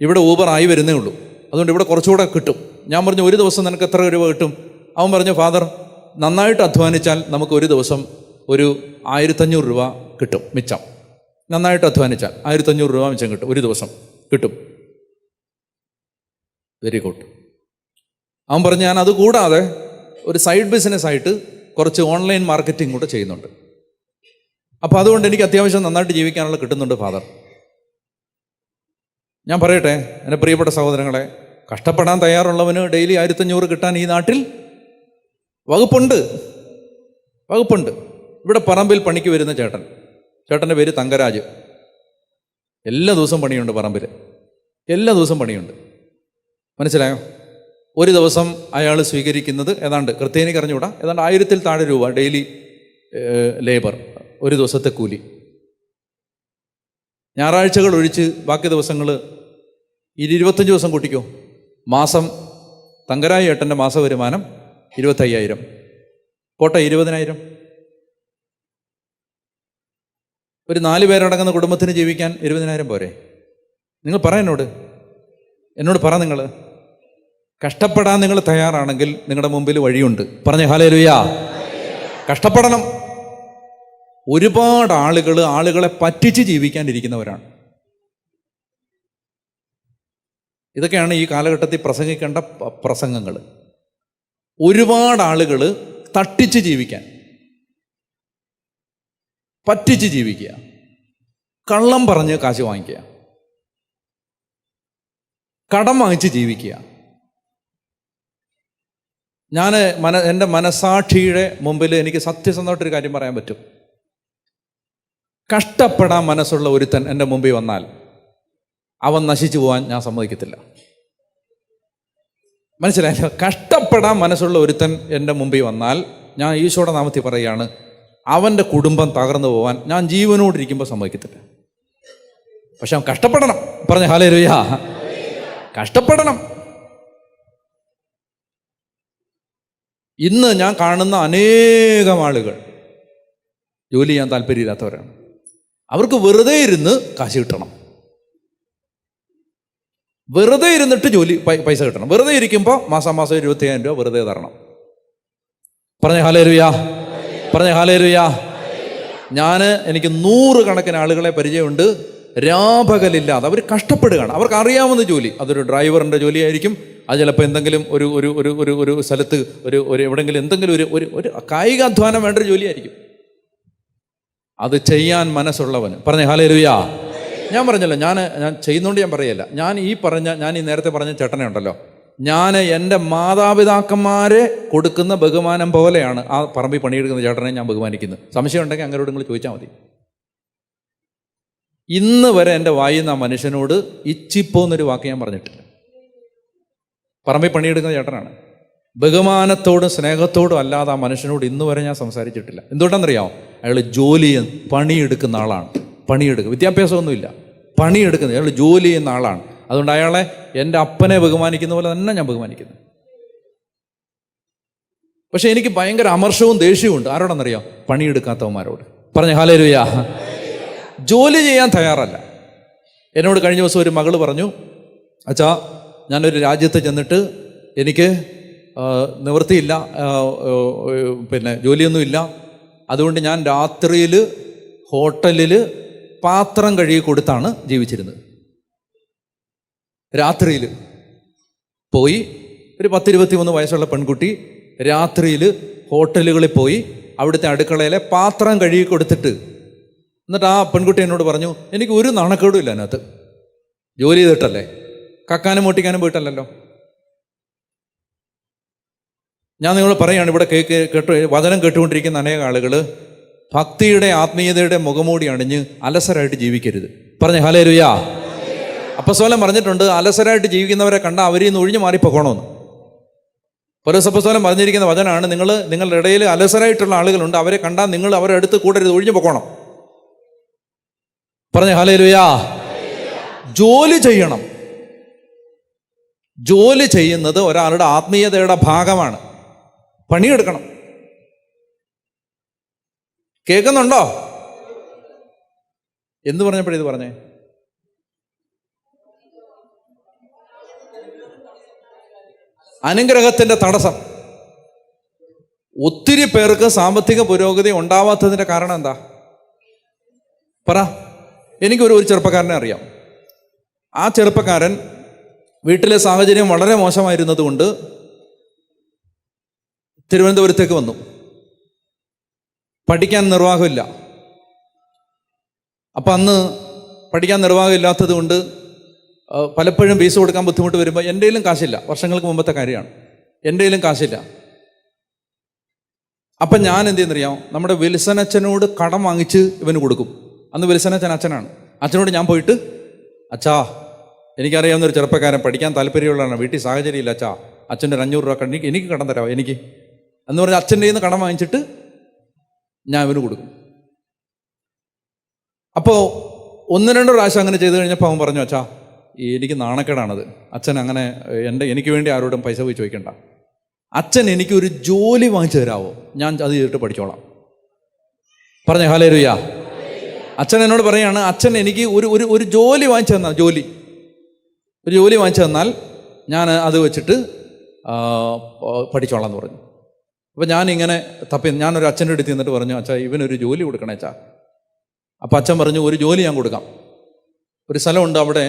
ഇവിടെ ഊബർ ആയി വരുന്നേ ഉള്ളൂ, അതുകൊണ്ട് ഇവിടെ കുറച്ചുകൂടെ കിട്ടും. ഞാൻ പറഞ്ഞു ഒരു ദിവസം നിനക്ക് എത്ര രൂപ കിട്ടും? അവൻ പറഞ്ഞു ഫാദർ നന്നായിട്ട് അധ്വാനിച്ചാൽ നമുക്ക് ഒരു ദിവസം ഒരു 1500 രൂപ കിട്ടും മിച്ചം. നന്നായിട്ട് അധ്വാനിച്ചാൽ 1500 രൂപ മിച്ചം കിട്ടും, ഒരു ദിവസം കിട്ടും. Very good. അവൻ പറഞ്ഞു ഞാൻ അത് കൂടാതെ ഒരു സൈഡ് ബിസിനസ്സായിട്ട് കുറച്ച് ഓൺലൈൻ മാർക്കറ്റിംഗ് കൂടെ ചെയ്യുന്നുണ്ട്. അപ്പോൾ അതുകൊണ്ട് എനിക്ക് അത്യാവശ്യം നന്നായിട്ട് ജീവിക്കാനുള്ള കിട്ടുന്നുണ്ട് ഫാദർ. ഞാൻ പറയട്ടെ എൻ്റെ പ്രിയപ്പെട്ട സഹോദരങ്ങളെ, കഷ്ടപ്പെടാൻ തയ്യാറുള്ളവന് ഡെയിലി 1500 കിട്ടാൻ ഈ നാട്ടിൽ വകുപ്പുണ്ട്. ഇവിടെ പറമ്പിൽ പണിക്ക് വരുന്ന ചേട്ടൻ്റെ പേര് തങ്കരാജ്. എല്ലാ ദിവസവും പണിയുണ്ട് പറമ്പിൽ, എല്ലാ ദിവസവും പണിയുണ്ട്. മനസ്സിലായോ? ഒരു ദിവസം അയാൾ സ്വീകരിക്കുന്നത് ഏതാണ്ട് കൃത്യനിക്ക് അറിഞ്ഞുകൂടാ, ഏതാണ്ട് 1000-ൽ താഴെ രൂപ ഡെയിലി ലേബർ, ഒരു ദിവസത്തെ കൂലി. ഞായറാഴ്ചകൾ ഒഴിച്ച് ബാക്കി ദിവസങ്ങൾ 25 ദിവസം കൂട്ടിക്കോ. മാസം തങ്കരായ ഏട്ടൻ്റെ മാസ വരുമാനം 25,000, പോട്ടെ 20,000. ഒരു 4 പേരടങ്ങുന്ന കുടുംബത്തിന് ജീവിക്കാൻ 20,000 പോരെ? നിങ്ങൾ പറ എന്നോട് പറ. നിങ്ങൾ കഷ്ടപ്പെടാൻ നിങ്ങൾ തയ്യാറാണെങ്കിൽ നിങ്ങളുടെ മുമ്പിൽ വഴിയുണ്ട്. പറഞ്ഞേ ഹല്ലേലൂയ. കഷ്ടപ്പെടണം. ഒരുപാട് ആളുകളെ പറ്റിച്ച് ജീവിക്കാനിരിക്കുന്നവരാണ്. ഇതൊക്കെയാണ് ഈ കാലഘട്ടത്തിൽ പ്രസംഗിക്കേണ്ട പ്രസംഗങ്ങൾ. ഒരുപാട് ആളുകൾ തട്ടിച്ച് ജീവിക്കാൻ, പറ്റിച്ച് ജീവിക്കുക, കള്ളം പറഞ്ഞ് കാശ് വാങ്ങിക്കുക, കടം വാങ്ങിച്ച് ജീവിക്കുക. എൻ്റെ മനസാക്ഷിയുടെ മുമ്പിൽ എനിക്ക് സത്യസന്ധമായിട്ടൊരു കാര്യം പറയാൻ പറ്റും. കഷ്ടപ്പെടാൻ മനസ്സുള്ള ഒരുത്തൻ എൻ്റെ മുമ്പിൽ വന്നാൽ അവൻ നശിച്ചു പോകാൻ ഞാൻ സമ്മതിക്കത്തില്ല. മനസ്സിലായല്ലോ? കഷ്ടപ്പെടാൻ മനസ്സുള്ള ഒരുത്തൻ എൻ്റെ മുമ്പിൽ വന്നാൽ ഞാൻ ഈശോയുടെ നാമത്തിൽ പറയുകയാണ്, അവൻ്റെ കുടുംബം തകർന്നു പോകാൻ ഞാൻ ജീവനോടിരിക്കുമ്പോൾ സമ്മതിക്കത്തില്ല. പക്ഷെ അവൻ കഷ്ടപ്പെടണം. പറഞ്ഞ ഹല്ലേലൂയ. കഷ്ടപ്പെടണം. ഇന്ന് ഞാൻ കാണുന്ന അനേകം ആളുകൾ ജോലി ചെയ്യാൻ താല്പര്യമില്ലാത്തവരാണ്. അവർക്ക് വെറുതെ ഇരുന്ന് കാശ് കിട്ടണം, വെറുതെ ഇരുന്നിട്ട് പൈസ കിട്ടണം. വെറുതെ ഇരിക്കുമ്പോൾ മാസം 25,000 രൂപ വെറുതെ തരണം. പറഞ്ഞ ഹല്ലേലൂയ. പറഞ്ഞ ഹല്ലേലൂയ. എനിക്ക് 100 കണക്കിന് ആളുകളെ പരിചയമുണ്ട്, രാപകലില്ലാതെ അവർ കഷ്ടപ്പെടുകയാണ്. അവർക്ക് അറിയാവുന്ന ജോലി, അതൊരു ഡ്രൈവറിൻ്റെ ജോലിയായിരിക്കും. അത് ചിലപ്പോൾ എന്തെങ്കിലും ഒരു സ്ഥലത്ത് എവിടെയെങ്കിലും എന്തെങ്കിലും ഒരു കായികാധ്വാനം വേണ്ട ഒരു ജോലിയായിരിക്കും. അത് ചെയ്യാൻ മനസ്സുള്ളവന്. പറഞ്ഞ ഹല്ലേലൂയ. ഞാൻ പറഞ്ഞല്ലോ, ഞാൻ ചെയ്യുന്നതുകൊണ്ട് ഞാൻ പറയല്ല. ഞാൻ ഈ നേരത്തെ പറഞ്ഞ ചേട്ടനെ ഉണ്ടല്ലോ, ഞാൻ എൻ്റെ മാതാപിതാക്കന്മാരെ കൊടുക്കുന്ന ബഹുമാനം പോലെയാണ് ആ പറമ്പിൽ പണിയെടുക്കുന്ന ചേട്ടനെ ഞാൻ ബഹുമാനിക്കുന്നത്. സംശയം ഉണ്ടെങ്കിൽ അങ്ങനോട് നിങ്ങൾ ചോദിച്ചാൽ മതി. ഇന്ന് വരെ എൻ്റെ വായിന്ന് ആ മനുഷ്യനോട് ഇച്ചിപ്പോന്നൊരു വാക്ക് ഞാൻ പറഞ്ഞിട്ടില്ല. പറമ്പിൽ പണിയെടുക്കുന്ന ചേട്ടനാണ്. ബഹുമാനത്തോടും സ്നേഹത്തോടും അല്ലാതെ ആ മനുഷ്യനോട് ഇന്ന് വരെ ഞാൻ സംസാരിച്ചിട്ടില്ല. എന്തുകൊണ്ടാണെന്നറിയാമോ? അയാൾ പണിയെടുക്കുന്ന ആളാണ്. വിദ്യാഭ്യാസമൊന്നുമില്ല, പണിയെടുക്കുന്നത്. അയാൾ ജോലി ചെയ്യുന്ന ആളാണ്. അതുകൊണ്ട് അയാളെ എൻ്റെ അപ്പനെ ബഹുമാനിക്കുന്ന പോലെ തന്നെ ഞാൻ ബഹുമാനിക്കുന്നു. പക്ഷെ എനിക്ക് ഭയങ്കര അമർഷവും ദേഷ്യവും ഉണ്ട്. ആരോടെന്നറിയാം? പണിയെടുക്കാത്തവന്മാരോട്. പറഞ്ഞ ഹല്ലേലൂയ. ജോലി ചെയ്യാൻ തയ്യാറല്ല. എന്നോട് കഴിഞ്ഞ ദിവസം ഒരു മകള് പറഞ്ഞു, അച്ഛാ, ഞാനൊരു രാജ്യത്ത് ചെന്നിട്ട് എനിക്ക് നിവൃത്തിയില്ല, ജോലിയൊന്നുമില്ല. അതുകൊണ്ട് ഞാൻ രാത്രിയിൽ ഹോട്ടലിൽ പാത്രം കഴുകി കൊടുത്താണ് ജീവിച്ചിരുന്നത്. രാത്രിയിൽ പോയി ഒരു 10-23 വയസ്സുള്ള പെൺകുട്ടി രാത്രിയിൽ ഹോട്ടലുകളിൽ പോയി അവിടുത്തെ അടുക്കളയിലെ പാത്രം കഴുകി കൊടുത്തിട്ട്, എന്നിട്ട് ആ പെൺകുട്ടി എന്നോട് പറഞ്ഞു, എനിക്ക് ഒരു നാണക്കേടും ഇല്ല അതിനകത്ത്. ജോലി ചെയ്തിട്ടല്ലേ, കക്കാനും മോട്ടിക്കാനും പോയിട്ടല്ലല്ലോ. ഞാൻ നിങ്ങൾ പറയുകയാണ്, ഇവിടെ വചനം കേട്ടുകൊണ്ടിരിക്കുന്ന അനേക ആളുകൾ ഭക്തിയുടെ ആത്മീയതയുടെ മുഖമൂടി അണിഞ്ഞ് അലസരായിട്ട് ജീവിക്കരുത്. പറഞ്ഞ ഹല്ലേലൂയ. അപ്പസ്തലൻ പറഞ്ഞിട്ടുണ്ട്, അലസരായിട്ട് ജീവിക്കുന്നവരെ കണ്ടാൽ അവരിൽ നിന്ന് ഒഴിഞ്ഞു മാറിപ്പോകണമെന്ന്. പൗലോസ് അപ്പസ്തലൻ പറഞ്ഞിരിക്കുന്ന വചനമാണ്, നിങ്ങളുടെ ഇടയിൽ അലസരായിട്ടുള്ള ആളുകളുണ്ട്, അവരെ കണ്ടാൽ നിങ്ങൾ അവരുടെ അടുത്ത് കൂടരുത്, ഒഴിഞ്ഞു പോകണം. പറഞ്ഞ ഹല്ലേലൂയ. ജോലി ചെയ്യണം. ജോലി ചെയ്യുന്നത് ഒരാളുടെ ആത്മീയതയുടെ ഭാഗമാണ്. പണിയെടുക്കണം. കേൾക്കുന്നുണ്ടോ? എന്ത് പറഞ്ഞപ്പോഴിത് പറഞ്ഞേ? അനുഗ്രഹത്തിന്റെ തടസ്സം. ഒത്തിരി പേർക്ക് സാമ്പത്തിക പുരോഗതി ഉണ്ടാവാത്തതിന്റെ കാരണം എന്താ? പറ. എനിക്കൊരു ചെറുപ്പക്കാരനെ അറിയാം. ആ ചെറുപ്പക്കാരൻ വീട്ടിലെ സാഹചര്യം വളരെ മോശമായിരുന്നത് കൊണ്ട് തിരുവനന്തപുരത്തേക്ക് വന്നു. പഠിക്കാൻ നിർവാഹമില്ല. അപ്പം അന്ന് പഠിക്കാൻ നിർവാഹമില്ലാത്തത് കൊണ്ട് പലപ്പോഴും ഫീസ് കൊടുക്കാൻ ബുദ്ധിമുട്ട് വരുമ്പോൾ എൻ്റെ കയ്യിലും കാശില്ല. വർഷങ്ങൾക്ക് മുമ്പത്തെ കാര്യമാണ്. എൻ്റെ കയ്യിലും കാശില്ല. അപ്പം ഞാൻ എന്ത് ചെയ്യുന്നറിയാം, നമ്മുടെ വിൽസനച്ഛനോട് കടം വാങ്ങിച്ച് ഇവന് കൊടുക്കും. അന്ന് വിൽസനച്ഛൻ അച്ഛനാണ്. അച്ഛനോട് ഞാൻ പോയിട്ട്, അച്ഛാ, എനിക്കറിയാവുന്നൊരു ചെറുപ്പക്കാരൻ പഠിക്കാൻ താല്പര്യമുള്ളതാണ്, വീട്ടിൽ സാഹചര്യം ഇല്ല, അച്ഛാ, അച്ഛൻ്റെ 500 രൂപ എനിക്ക് കടം തരാമോ എനിക്ക് എന്ന് പറഞ്ഞാൽ അച്ഛൻ്റെ കയ്യിൽ നിന്ന് കടം വാങ്ങിച്ചിട്ട് ഞാൻ ഇവന് കൊടുക്കും. അപ്പോൾ 1-2 പ്രാവശ്യം അങ്ങനെ ചെയ്ത് കഴിഞ്ഞപ്പോൾ അവൻ പറഞ്ഞു, അച്ഛാ, എനിക്ക് നാണക്കേടാണത്, അച്ഛൻ അങ്ങനെ എനിക്ക് വേണ്ടി ആരോടും പൈസ പോയി ചോദിക്കണ്ട, അച്ഛൻ എനിക്കൊരു ജോലി വാങ്ങിച്ചു തരാമോ, ഞാൻ അത് ചെയ്തിട്ട് പഠിച്ചോളാം. പറഞ്ഞ ഹല്ലേലൂയ. അച്ഛൻ എന്നോട് പറയാണ്, അച്ഛൻ എനിക്ക് ഒരു ജോലി വാങ്ങിച്ചു തന്നാൽ, ഒരു ജോലി വാങ്ങിച്ചു തന്നാൽ ഞാൻ അത് വെച്ചിട്ട് പഠിച്ചോളാം എന്ന് പറഞ്ഞു. അപ്പോൾ ഞാനിങ്ങനെ ഞാനൊരു അച്ഛൻ്റെ അടുത്ത് നിന്നിട്ട് പറഞ്ഞു, അച്ഛാ, ഇവനൊരു ജോലി കൊടുക്കണേ അച്ഛാ. അപ്പം അച്ഛൻ പറഞ്ഞു, ഒരു ജോലി ഞാൻ കൊടുക്കാം. ഒരു സ്ഥലമുണ്ട്, അവിടെ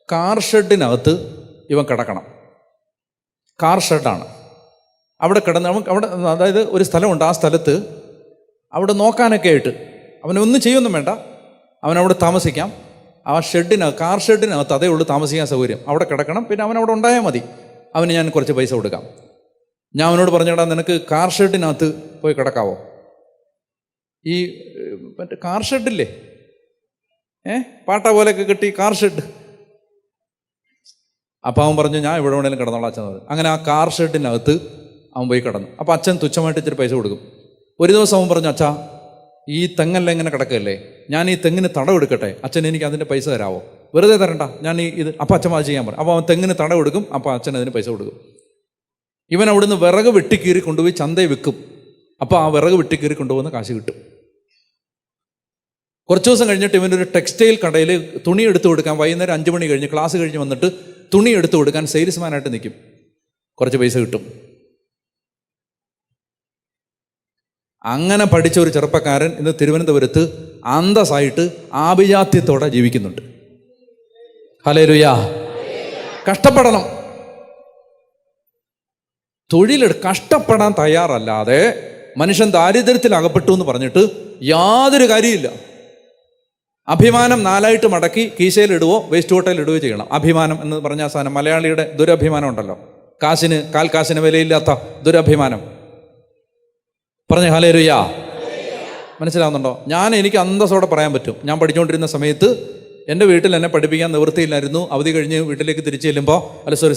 കാർ ഷെഡിനകത്ത് ഇവൻ കിടക്കണം. കാർ ഷെഡാണ്. അവിടെ കിടന്ന് അവിടെ, അതായത് ഒരു സ്ഥലമുണ്ട്, ആ സ്ഥലത്ത് അവിടെ നോക്കാനൊക്കെ ആയിട്ട് അവനൊന്നും ചെയ്യൊന്നും വേണ്ട, അവനവിടെ താമസിക്കാം. ആ കാർ ഷെഡിനകത്ത് അതേ ഉള്ളൂ താമസിക്കാൻ സൗകര്യം. അവിടെ കിടക്കണം, പിന്നെ അവനവിടെ ഉണ്ടായാൽ മതി, അവന് ഞാൻ കുറച്ച് പൈസ കൊടുക്കാം. ഞാൻ അവനോട് പറഞ്ഞേടാ, നിനക്ക് കാർ ഷെഡിനകത്ത് പോയി കിടക്കാവോ? ഈ മറ്റേ കാർ ഷെഡില്ലേ, പാട്ട പോലെയൊക്കെ കിട്ടി കാർ ഷെഡ്. അപ്പം അവൻ പറഞ്ഞു ഞാൻ ഇവിടെ വേണേലും കിടന്നോളാം അച്ഛൻ പറഞ്ഞു. അങ്ങനെ ആ കാർ ഷെഡിനകത്ത് അവൻ പോയി കിടന്നു. അപ്പം അച്ഛൻ തുച്ഛമായിട്ട് ഇച്ചിരി പൈസ കൊടുക്കും. ഒരു ദിവസം അവൻ പറഞ്ഞു, അച്ഛാ ഈ തെങ്ങെല്ലാം ഇങ്ങനെ കിടക്കല്ലേ, ഞാൻ ഈ തെങ്ങിന് തടവെടുക്കട്ടെ, അച്ഛൻ എനിക്ക് അതിൻ്റെ പൈസ തരാമോ? വെറുതെ തരണ്ട, ഞാൻ ഇത് അപ്പം അച്ഛൻ അത് ചെയ്യാൻ പറഞ്ഞു. അപ്പോൾ അവൻ തെങ്ങിന് തടവെടുക്കും, അപ്പോൾ അച്ഛൻ അതിന് പൈസ കൊടുക്കും. ഇവൻ അവിടുന്ന് വിറക് വെട്ടിക്കീറി കൊണ്ടുപോയി ചന്തയിൽ വിൽക്കും. അപ്പോൾ ആ വിറക് വെട്ടിക്കീറി കൊണ്ടുപോകുന്ന കാശ് കിട്ടും. കുറച്ച് ദിവസം കഴിഞ്ഞിട്ട് ഇവനൊരു ടെക്സ്റ്റൈൽ കടയിൽ തുണി എടുത്തു കൊടുക്കാൻ, വൈകുന്നേരം 5 മണി കഴിഞ്ഞ് ക്ലാസ് കഴിഞ്ഞ് വന്നിട്ട് തുണി എടുത്തു കൊടുക്കാൻ സെയിൽസ്മാനായിട്ട് നിൽക്കും. കുറച്ച് പൈസ കിട്ടും. അങ്ങനെ പഠിച്ച ഒരു ചെറുപ്പക്കാരൻ ഇന്ന് തിരുവനന്തപുരത്ത് അന്തസ്സായിട്ട് ആഭിജാത്യത്തോടെ ജീവിക്കുന്നുണ്ട്. ഹല്ലേലൂയാ. കഷ്ടപ്പെടണം, കഷ്ടപ്പെടാൻ തയ്യാറല്ലാതെ മനുഷ്യൻ ദാരിദ്ര്യത്തിൽ അകപ്പെട്ടു എന്ന് പറഞ്ഞിട്ട് യാതൊരു കാര്യമില്ല. അഭിമാനം 4 മടക്കി കീശയിലിടുവോ വേസ്റ്റ് കോട്ടയിൽ ഇടുകയോ ചെയ്യണം. അഭിമാനം എന്ന് പറഞ്ഞ സാധനം മലയാളിയുടെ ദുരഭിമാനം ഉണ്ടല്ലോ, കാശിന് കാൽക്കാശിന് വിലയില്ലാത്ത ദുരഭിമാനം. പറഞ്ഞേ ഹല്ലേലൂയാ. മനസ്സിലാവുന്നുണ്ടോ? എനിക്ക് അന്തസ്സോടെ പറയാൻ പറ്റും, ഞാൻ പഠിച്ചുകൊണ്ടിരുന്ന സമയത്ത് എൻ്റെ വീട്ടിൽ എന്നെ പഠിപ്പിക്കാൻ നിവൃത്തിയില്ലായിരുന്നു. അവധി കഴിഞ്ഞ് വീട്ടിലേക്ക് തിരിച്ചു ചെല്ലുമ്പോൾ,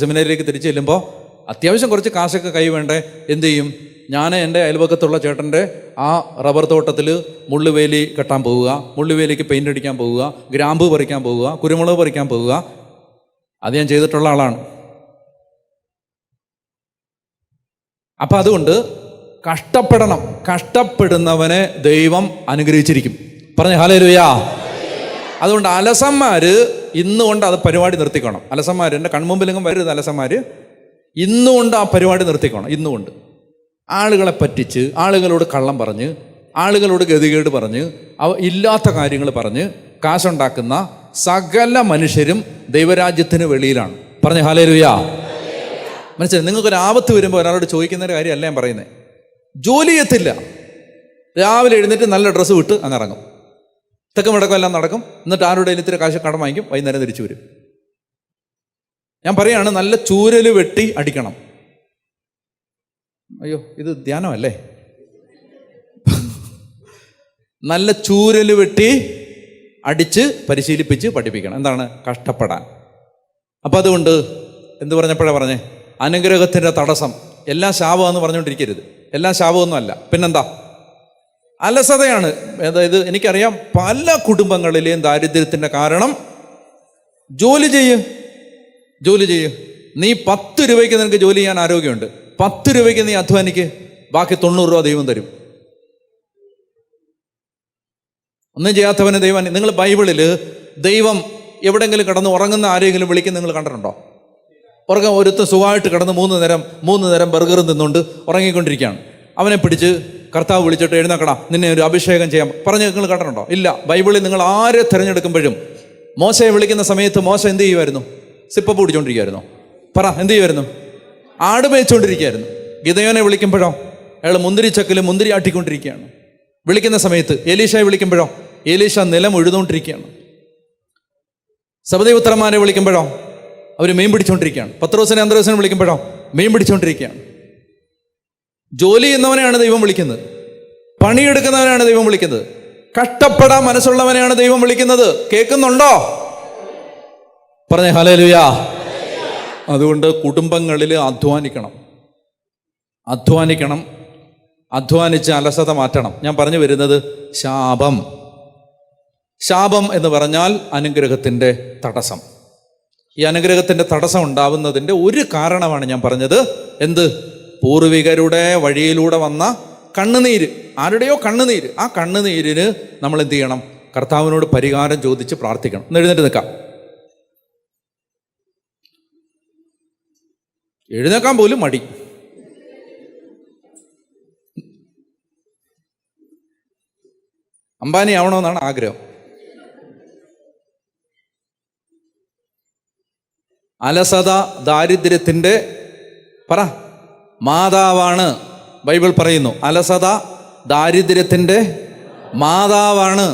സെമിനാരിലേക്ക് തിരിച്ചു ചെല്ലുമ്പോൾ അത്യാവശ്യം കുറച്ച് കാശൊക്കെ കൈ വേണ്ടേ. എന്ത് ചെയ്യും? ഞാൻ എൻ്റെ അയൽപക്കത്തുള്ള ചേട്ടൻ്റെ ആ റബ്ബർ തോട്ടത്തിൽ മുള്ളുവേലി കെട്ടാൻ പോവുക, മുള്ളുവേലിക്ക് പെയിൻ്റ് അടിക്കാൻ പോവുക, ഗ്രാമ്പു പറിക്കാൻ പോവുക, കുരുമുളക് പറിക്കാൻ പോവുക. അത് ഞാൻ ചെയ്തിട്ടുള്ള ആളാണ്. അപ്പം അതുകൊണ്ട് കഷ്ടപ്പെടണം. കഷ്ടപ്പെടുന്നവനെ ദൈവം അനുഗ്രഹിച്ചിരിക്കും. പറഞ്ഞേ ഹല്ലേലൂയാ. അതുകൊണ്ട് അലസന്മാർ ഇന്നുകൊണ്ട് അത് പരിപാടി നിർത്തിക്കണം. അലസന്മാർ എൻ്റെ കൺമുമ്പിലെങ്കിലും വരരുത്. അലസന്മാർ ഇന്നുകൊണ്ട് ആ പരിപാടി നിർത്തിക്കണം. ഇന്നുകൊണ്ട് ആളുകളെ പറ്റിച്ച്, ആളുകളോട് കള്ളം പറഞ്ഞ്, ആളുകളോട് ഗതികേട് പറഞ്ഞ്, ഇല്ലാത്ത കാര്യങ്ങൾ പറഞ്ഞ് കാശുണ്ടാക്കുന്ന സകല മനുഷ്യരും ദൈവരാജ്യത്തിന് വെളിയിലാണ്. പറഞ്ഞേ ഹല്ലേലൂയാ. മനസ്സിലായി? നിങ്ങൾക്കൊരു ആപത്ത് വരുമ്പോൾ ഒരാളോട് ചോദിക്കുന്ന ഒരു കാര്യമല്ല ഞാൻ പറയുന്നത്. ജോലി ചെയ്യത്തില്ല, രാവിലെ എഴുന്നേറ്റ് നല്ല ഡ്രസ്സ് വിട്ട് അങ്ങ് ഇറങ്ങും, തെക്കും വടക്കും എല്ലാം നടക്കും, എന്നിട്ട് ആരുടെ ഇത്തിരി കാശ് കടം വാങ്ങിക്കും, വൈകുന്നേരം തിരിച്ചു വരും. ഞാൻ പറയാണ്, നല്ല ചൂരൽ വെട്ടി അടിക്കണം. അയ്യോ, ഇത് ധ്യാനമല്ലേ? നല്ല ചൂരൽ വെട്ടി അടിച്ച് പരിശീലിപ്പിച്ച് പഠിപ്പിക്കണം. എന്താണ്? കഷ്ടപ്പെടാൻ. അപ്പം അതുകൊണ്ട് എന്ത് പറഞ്ഞപ്പോഴാണ് പറഞ്ഞേ? അനുഗ്രഹത്തിൻ്റെ തടസ്സം. എല്ലാം ശാപമെന്ന് പറഞ്ഞുകൊണ്ടിരിക്കരുത്. എല്ലാം ശാപമൊന്നും അല്ല. പിന്നെന്താ? അലസതയാണ്. അതായത് എനിക്കറിയാം പല കുടുംബങ്ങളിലെയും ദാരിദ്ര്യത്തിൻ്റെ കാരണം ജോലി ചെയ്യ്. നീ 10 രൂപയ്ക്ക് നിനക്ക് ജോലി ചെയ്യാൻ ആരോഗ്യമുണ്ട്, 10 രൂപയ്ക്ക് നീ അധ്വാനിക്ക്, ബാക്കി 90 രൂപ ദൈവം തരും. ഒന്നും ചെയ്യാത്തവന് ദൈവം. നിങ്ങൾ ബൈബിളിൽ ദൈവം എവിടെയെങ്കിലും കിടന്ന് ഉറങ്ങുന്ന ആരെങ്കിലും വിളിക്കുന്ന നിങ്ങൾ കണ്ടിട്ടുണ്ടോ? ഒരുത്തൻ സുഖമായിട്ട് കിടന്ന് 3 നേരം ബർഗർ തിന്നുകൊണ്ട് ഉറങ്ങിക്കൊണ്ടിരിക്കുകയാണ്. അവനെ പിടിച്ച് കർത്താവ് വിളിച്ചിട്ട് എഴുന്നേക്കടാ, നിന്നെ ഒരു അഭിഷേകം ചെയ്യാം പറഞ്ഞ് നിങ്ങൾ കണ്ടിട്ടുണ്ടോ? ഇല്ല. ബൈബിളിൽ നിങ്ങൾ ആരെ തിരഞ്ഞെടുക്കുമ്പോഴും മോശയെ വിളിക്കുന്ന സമയത്ത് മോശ എന്ത് ചെയ്യുമായിരുന്നു? സിപ്പപ്പ് പിടിച്ചോണ്ടിരിക്കുമായിരുന്നു. പറ, എന്ത് ചെയ്യുമായിരുന്നു? ആട് മേയിച്ചുകൊണ്ടിരിക്കുകയായിരുന്നു. ഗിദെയോനെ വിളിക്കുമ്പോഴോ അയാൾ മുന്തിരിച്ചക്കിൽ മുന്തിരി ആട്ടിക്കൊണ്ടിരിക്കുകയാണ്. വിളിക്കുന്ന സമയത്ത് എലീശയെ വിളിക്കുമ്പോഴോ എലീശ നിലം ഉഴുതുകൊണ്ടിരിക്കുകയാണ്. സബദേപുത്രന്മാരെ വിളിക്കുമ്പോഴോ അവർ മീൻ പിടിച്ചുകൊണ്ടിരിക്കുകയാണ്. പത്രോസിനെ അന്ത്രോസിനെ വിളിക്കുമ്പോഴോ മീൻ പിടിച്ചുകൊണ്ടിരിക്കുകയാണ്. ജോലി ചെയ്യുന്നവനെയാണ് ദൈവം വിളിക്കുന്നത്, പണിയെടുക്കുന്നവനാണ് ദൈവം വിളിക്കുന്നത്, കഷ്ടപ്പെടാൻ മനസ്സുള്ളവനെയാണ് ദൈവം വിളിക്കുന്നത്. കേൾക്കുന്നുണ്ടോ? പറഞ്ഞേ ഹല്ലേലൂയാ. അതുകൊണ്ട് കുടുംബങ്ങളിൽ അധ്വാനിക്കണം, അധ്വാനിച്ച് അലസത മാറ്റണം. ഞാൻ പറഞ്ഞു വരുന്നത് ശാപം എന്ന് പറഞ്ഞാൽ അനുഗ്രഹത്തിൻ്റെ തടസ്സം. ഈ അനുഗ്രഹത്തിൻ്റെ തടസ്സം ഉണ്ടാവുന്നതിൻ്റെ ഒരു കാരണമാണ് ഞാൻ പറഞ്ഞത്. എന്ത്? പൂർവികരുടെ വഴിയിലൂടെ വന്ന കണ്ണുനീര്, ആരുടെയോ കണ്ണുനീര്. ആ കണ്ണുനീരിന് നമ്മൾ എന്ത് ചെയ്യണം? കർത്താവിനോട് പരിഹാരം ചോദിച്ച് പ്രാർത്ഥിക്കണം. ഒന്ന് എഴുന്നേറ്റ് നിൽക്കാം. എഴുന്നേക്കാൻ പോലും മടി. അംബാനി ആവണമെന്നാണ് ആഗ്രഹം. അലസത ദാരിദ്ര്യത്തിൻ്റെ മാതാവാണ്. ബൈബിൾ പറയുന്നു അലസത ദാരിദ്ര്യത്തിൻ്റെ മാതാവാണ്.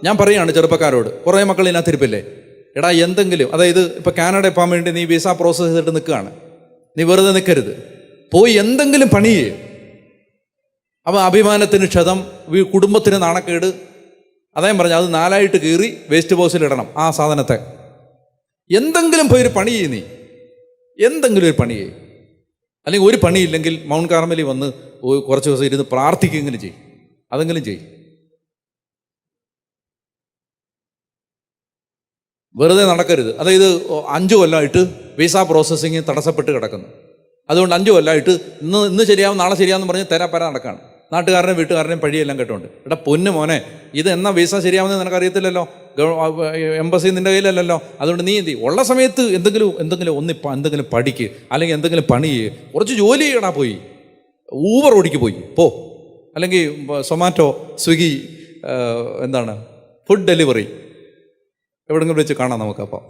ഞാൻ പറയുകയാണ് ചെറുപ്പക്കാരോട്, കുറേ മക്കൾ ഇതിനകത്ത് ഇരിപ്പില്ലേ, എടാ എന്തെങ്കിലും, അതായത് ഇപ്പോൾ കാനഡ പോകാൻ വേണ്ടി നീ വിസ പ്രോസസ്സ് ചെയ്തിട്ട് നിൽക്കുകയാണ്, നീ വെറുതെ നിൽക്കരുത്. പോയി എന്തെങ്കിലും പണി ചെയ്യും. അപ്പം അഭിമാനത്തിന് ക്ഷതം, കുടുംബത്തിന് നാണക്കേട്. അദ്ദേഹം പറഞ്ഞു അത് 4 കീറി വേസ്റ്റ് ബോക്സിലിടണം ആ സാധനത്തെ. എന്തെങ്കിലും പോയി ഒരു പണി ചെയ്യും, നീ എന്തെങ്കിലും ഒരു പണി ചെയ്യും. അല്ലെങ്കിൽ ഒരു പണിയില്ലെങ്കിൽ മൗണ്ട് കാർമലിൽ വന്ന് കുറച്ച് ദിവസം ഇരുന്ന് പ്രാർത്ഥിക്കുമെങ്കിലും ചെയ്യും, അതെങ്കിലും ചെയ്യും. വെറുതെ നടക്കരുത്. അതായത് 5 കൊല്ലമായിട്ട് വിസ പ്രോസസ്സിങ് തടസ്സപ്പെട്ട് കിടക്കുന്നു. അതുകൊണ്ട് 5 കൊല്ലമായിട്ട് ഇന്ന് ശരിയാവും നാളെ ശരിയാവെന്ന് പറഞ്ഞ് തരാപ്പര നടക്കുകയാണ്. നാട്ടുകാരനെയും വീട്ടുകാരനെയും പഴിയെല്ലാം കേട്ടോണ്ട്. എടാ പൊന്നു മോനെ, ഇത് എന്നാ വിസ ശരിയാവുന്നത് നിനക്കറിയത്തില്ലല്ലോ, എംബസി നിൻ്റെ കയ്യിലല്ലല്ലോ. അതുകൊണ്ട് നീ എന്ത് ഉള്ള സമയത്ത് എന്തെങ്കിലും പഠിക്ക്, അല്ലെങ്കിൽ എന്തെങ്കിലും പണി ചെയ്യ്, കുറച്ച് ജോലി ചെയ്യണ, പോയി ഊബർ ഓടിക്ക് പോയി പോ, അല്ലെങ്കിൽ സൊമാറ്റോ, സ്വിഗ്ഗി, ഫുഡ് ഡെലിവറി എവിടെങ്കിലും വെച്ച് കാണാം നമുക്കപ്പോൾ.